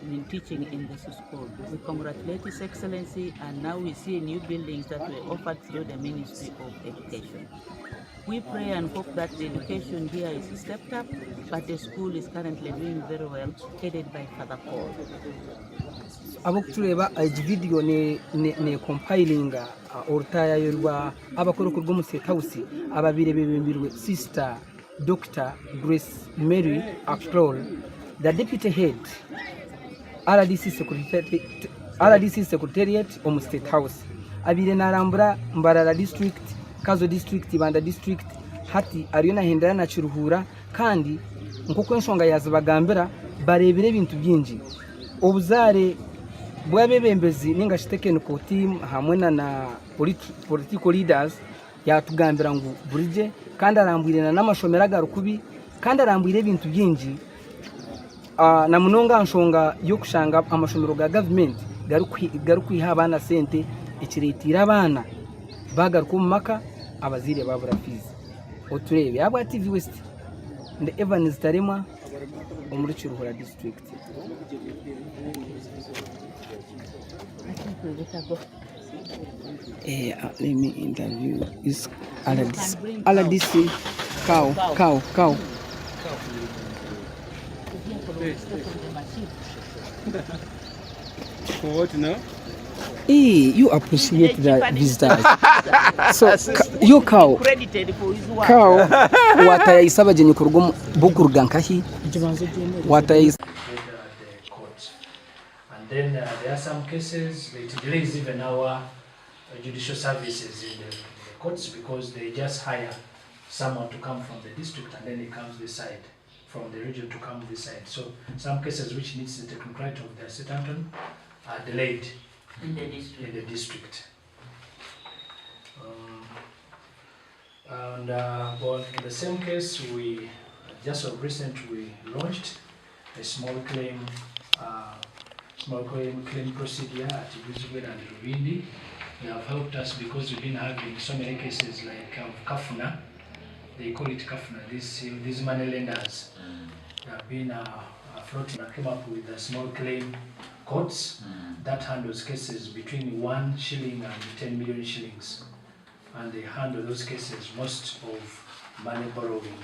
[SPEAKER 2] in teaching in this school. We congratulate His Excellency, and now we see new buildings that were offered through the Ministry of Education. We pray and hope that the education here is stepped up, but the school is currently doing very well, headed by Father Paul.
[SPEAKER 1] Abokutureba video ne compiling ortaya yorwa abakoro kurwo mu State House ababire bebembirwe Sister Dr. Grace Mary Akrol, the deputy head RDC Secretariate of State House, abire narambura Mbarara district, Kazo district, Ibanda district, hati ariyo nahendera na Kiruhura, kandi nkoko ensonga yazibagambira barebere ibintu byinji obuzare bwabebembezi ninga technical team hamwe na political leaders yatugambira ngo burije kandi arambwirena n'amashomera garukubi kandi arambwire ibintu byinji na munonga nsonga yo kushanga amashomero ga government garukwiha abana sente ikiretira abana bagaruka mu maka abazire babura fees oturebe aba TV West nde Evans Tarema omuri Kiruhura district. Let me interview is RDC cow.
[SPEAKER 21] For what now?
[SPEAKER 1] You appreciate the visitors. So you cow watayisaba jenye kurugum bukurgan kahi watayis.
[SPEAKER 12] And then there are some cases it delays even our judicial services in the courts because they just hire someone to come from the district and then he comes this side, from the region to come this side. So some cases which needs the technocrat of the St. Anton are delayed in the district. And in the same case, we just of recent we launched a small claim procedure at Buzwe and Rubindi. They have helped us because we've been having so many cases like Kafuna. They call it Kafuna, these money lenders. They have been floating and came up with a small claim courts that handles cases between 1 shilling and 10 million shillings. And they handle those cases most of money borrowing.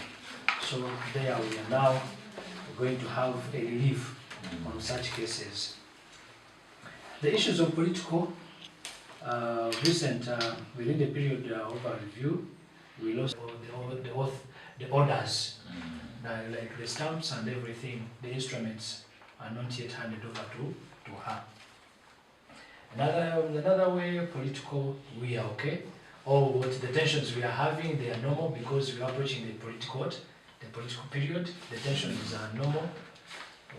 [SPEAKER 12] So there we are now going to have a relief on such cases. The issues of political within the period of our review, we lost the orders, like the stamps and everything, the instruments are not yet handed over to her. Another way, political, we are okay. Or what the tensions we are having, they are normal because we are approaching the political period. The tensions are normal.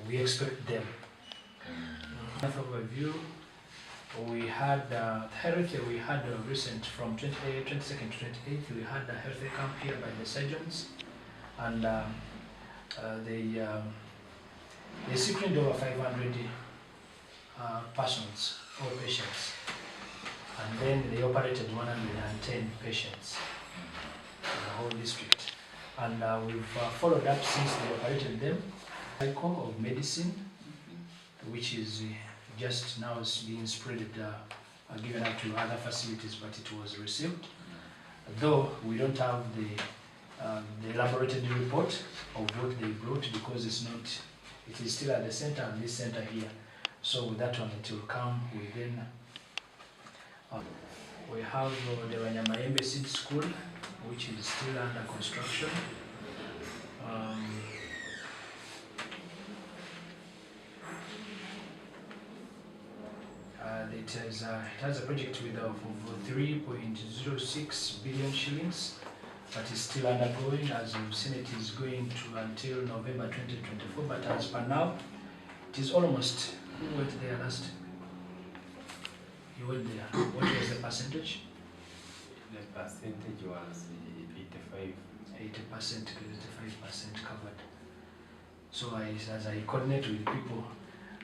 [SPEAKER 12] We expect them. After review, we had health. We had a recent from 22nd to 28th. We had a health camp here by the surgeons, and they screened over 500 persons or patients, and then they operated 110 patients in the whole district. And we've followed up since they operated them. Cycle of medicine, which is just now is being spread, given out to other facilities, but it was received. Though we don't have the laboratory report of what they brought because it is still at the center and this center here. So with that one, it will come within. We have the Wanyamaembe Seed School, which is still under construction. It has a project with over 3.06 billion shillings, but it's still undergoing. As you've seen, it is going to until November 2024, but as per now, it is almost. You went there last? You went there. What was the percentage?
[SPEAKER 17] The percentage was 85.
[SPEAKER 12] 80%, 85% covered. So as I coordinate with people,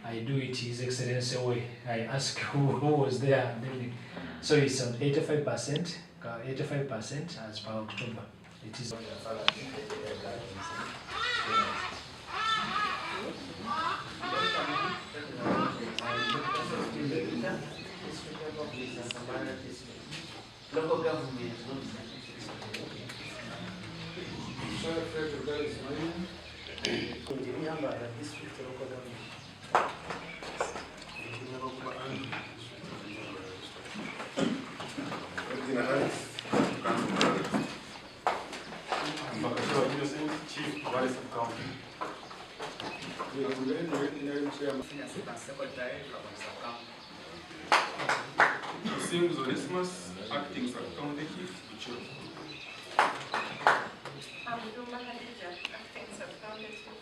[SPEAKER 12] I do it His Excellency way. I ask who was there. So it's on 85%, 85% as per October. It is.
[SPEAKER 5] Local government. District local government.
[SPEAKER 18] Seems Onesimus, acting sub-county chief, Bichoro.
[SPEAKER 23] Acting sub-county chief,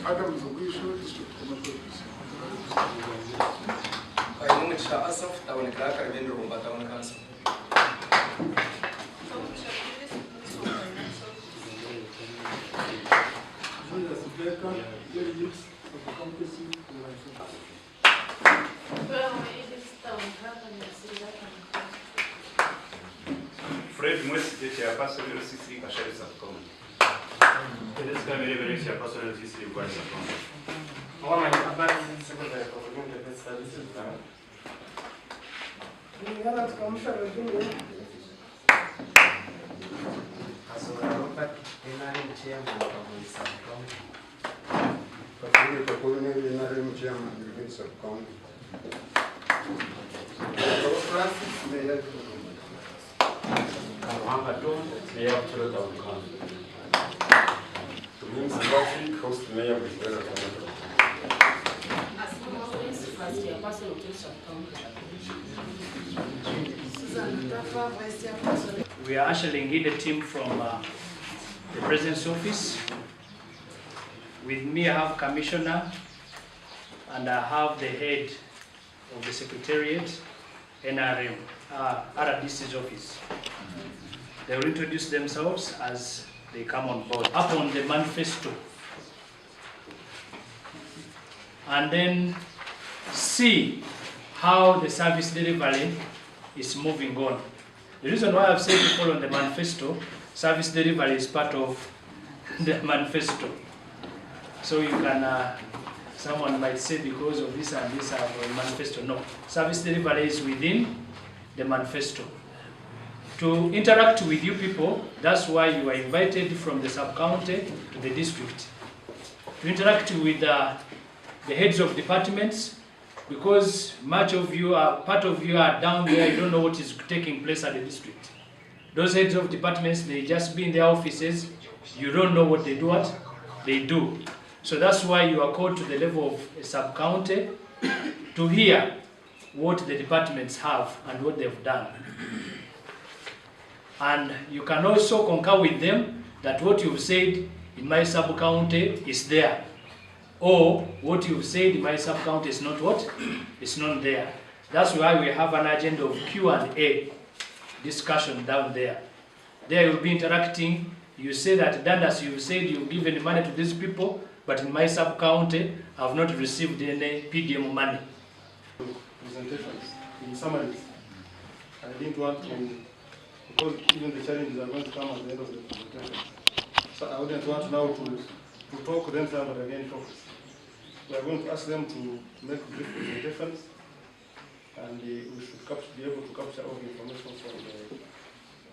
[SPEAKER 24] Adam Zogisho, district commercial.
[SPEAKER 25] I know Shah Asaf, Town Clerk, and then Rumba Town Council.
[SPEAKER 3] Fred Mwesi, the chairperson of LCC, Kashari Subcommon. This is very, very chairperson of LCC, Kwari Subcommon.
[SPEAKER 12] We are ushering in a team from the President's office. With me, I have Commissioner, and I have the head of the Secretariat, NRM. RDC's office. They will introduce themselves as they come on board, up on the manifesto. And then see how the service delivery is moving on. The reason why I've said to follow the manifesto, service delivery is part of the manifesto. So you can, someone might say because of this and this manifesto. No, service delivery is within the manifesto. To interact with you people, that's why you are invited from the sub-county to the district. To interact with the heads of departments, because part of you are down there, you don't know what is taking place at the district. Those heads of departments, they just be in their offices, you don't know what they do. So that's why you are called to the level of a sub-county to hear what the departments have and what they've done. And you can also concur with them that what you've said in my sub-county is there. Or what you've said in my sub-county is not what? It's not there. That's why we have an agenda of Q&A discussion down there. There you'll be interacting. You say that, Dandas, you said you've given money to these people, but in my sub-county, I've not received any PDM money.
[SPEAKER 6] Presentations, in summaries. I didn't want to, because even the challenges are going to come at the end of the presentation. So I wouldn't want now to talk them but again talk. We are going to ask them to make brief presentations, and we should be able to capture all the information from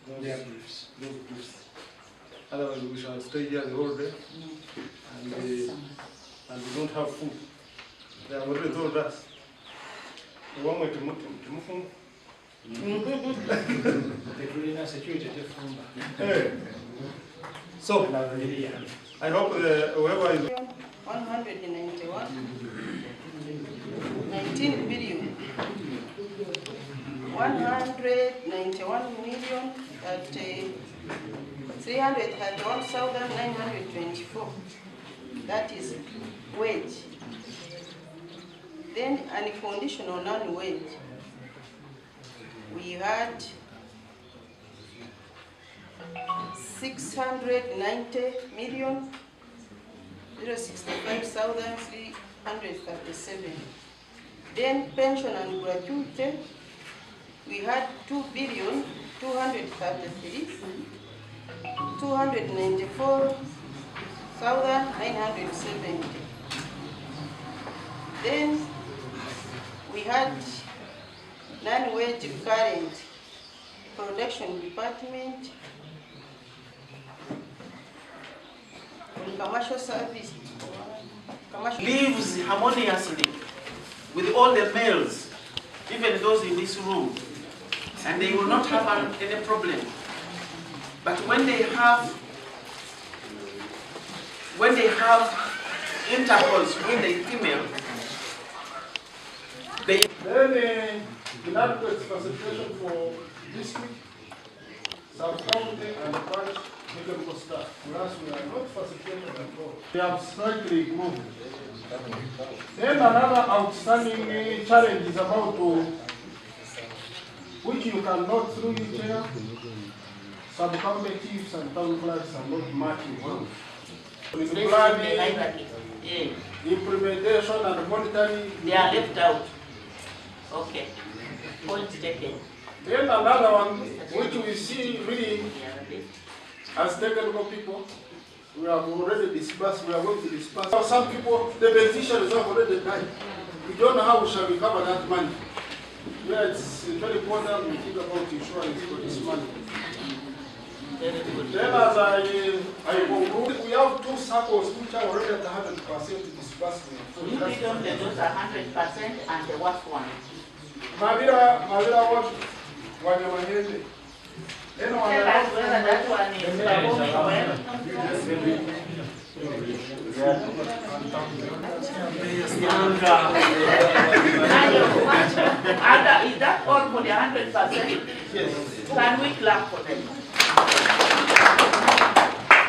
[SPEAKER 6] those briefs. Otherwise, we shall stay here the whole day, and we don't have food. They have already told us. The one way to move. So, I hope whoever is
[SPEAKER 9] 191, 19 billion, 191 million at 331,924. That is wage. Then unconditional non-wage, we had 690 million 065,337. Then pension and gratuity, we had 2,293,294,970. Then we had non-wage current production department, commercial service,
[SPEAKER 7] lives harmoniously with all the males, even those in this room, and they will not have any problem. But when they have intercourse with the female, they
[SPEAKER 24] then inadequate facilitation for district, sub-county and branch medical staff. Whereas we are not facilitated at all. We have slightly improved. Then another outstanding challenge is about which you cannot through it here. Sub-county chiefs and town clerks are not matching well. With planning, implementation and monitoring.
[SPEAKER 13] They are left out. Okay. Point taken.
[SPEAKER 24] Then another one, which we see really as technical people, we have already discussed, we are going to discuss. Some people, the beneficiaries have already died. We don't know how we shall recover that money. Yeah, it's very important we think about insurance for this money. Then as I conclude, we have two circles which are already at 100% disbursement.
[SPEAKER 13] You don't those 100% and the worst one.
[SPEAKER 24] Mavira what? Wanyamahende.
[SPEAKER 13] Tell us whether that one is is that all for the 100%? Yes. Can we clap for them?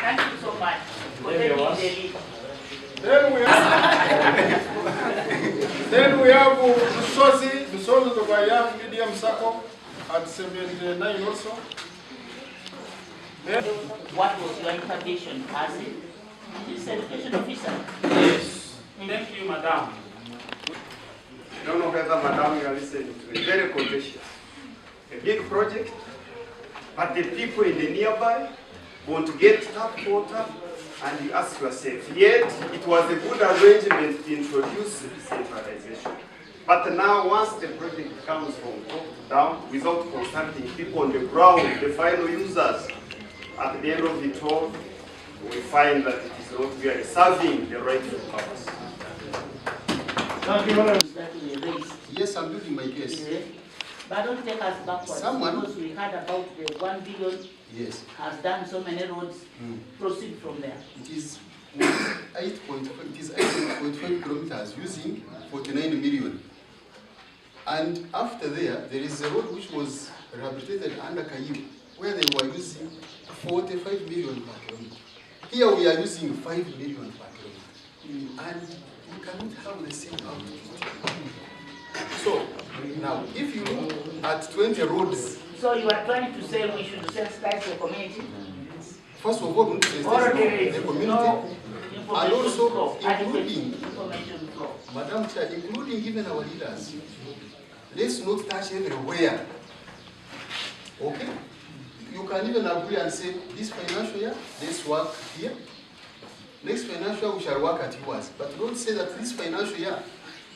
[SPEAKER 13] Thank you so much for taking the lead.
[SPEAKER 24] Then we have resources of a young medium circle at 79 also.
[SPEAKER 13] What was your intervention as this education officer?
[SPEAKER 3] Yes. Thank you, madam.
[SPEAKER 8] I don't know whether madam you are listening to me. Very contentious. A big project, but the people in the nearby want to get tap water, and you ask yourself, yet it was a good arrangement to introduce decentralization. But now once the project comes from top to down, without consulting people on the ground, the final users, at the end of it all, we find that it is not really serving the rightful purpose.
[SPEAKER 24] Thank you, Honourable.
[SPEAKER 13] That we raised.
[SPEAKER 24] Yes, I'm building my case.
[SPEAKER 13] But don't take us backwards.
[SPEAKER 24] Someone-
[SPEAKER 13] Because we heard about the 1 billion
[SPEAKER 24] Yes.
[SPEAKER 13] has done so many roads. Proceed from there.
[SPEAKER 24] It is 8.5 kilometers using 49 million. And after there is a road which was rehabilitated under Kayibu, where they were using 45 million per kilometer. Here we are using 5 million per kilometer. And we cannot have the same output. So, now, if you look at 20 roads.
[SPEAKER 13] So you are trying to say we should sensitize the community?
[SPEAKER 24] First of all, we need to sensitize the community. And also, including, Madam Chair, including even our leaders. Let's not touch everywhere. Okay? You can even agree and say, this financial year, let's work here. Next financial year, we shall work at yours. But don't say that this financial year,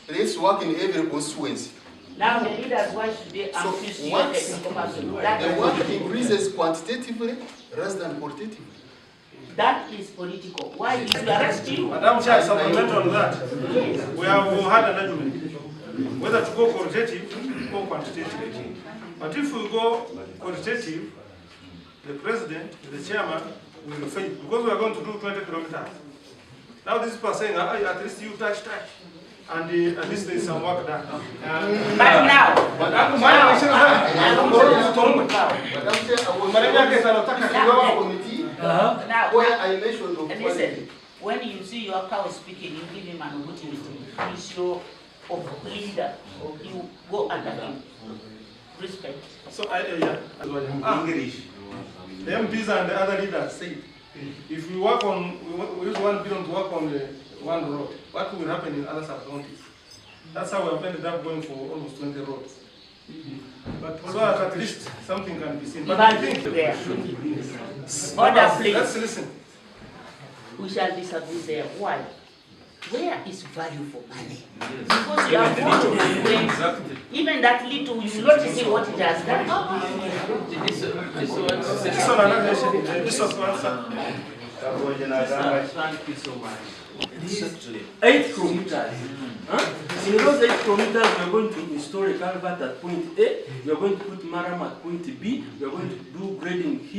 [SPEAKER 24] let's work in every constituency.
[SPEAKER 13] Now the leaders, why should they ambush you
[SPEAKER 24] Once
[SPEAKER 13] technical person?
[SPEAKER 24] the work increases quantitatively rather than qualitatively.
[SPEAKER 13] That is political. Why did you arrest you?
[SPEAKER 6] Madam Chair, supplement on that. We have had an argument whether to go qualitative or quantitative. But if we go quantitative, the president, the chairman, will fail because we are going to do 20 kilometers. Now these people are saying, at least you touch. And at least there is some work done.
[SPEAKER 13] But now,
[SPEAKER 24] where I mentioned of
[SPEAKER 13] listen, when you see your cow speaking, you give him an opportunity. He's your leader, or you go under him. Respect.
[SPEAKER 6] So English. The MPs and the other leaders said, if we work on, we use 1 billion to work on the one road, what will happen in other sub-counties? That's how we have ended up going for almost 20 roads. But so that at least something can be seen. But I think
[SPEAKER 13] Order, please.
[SPEAKER 6] Let's listen.
[SPEAKER 13] We shall disagree there. Why? Where is value for money? Because you have gone to the even that little, you will not see what it has done.
[SPEAKER 6] This was one,
[SPEAKER 14] Thank you so much. These 8 kilometers. In those 8 kilometers, we are going to install a culvert at point A, we are going to put Maram at point B, we are going to do grading here.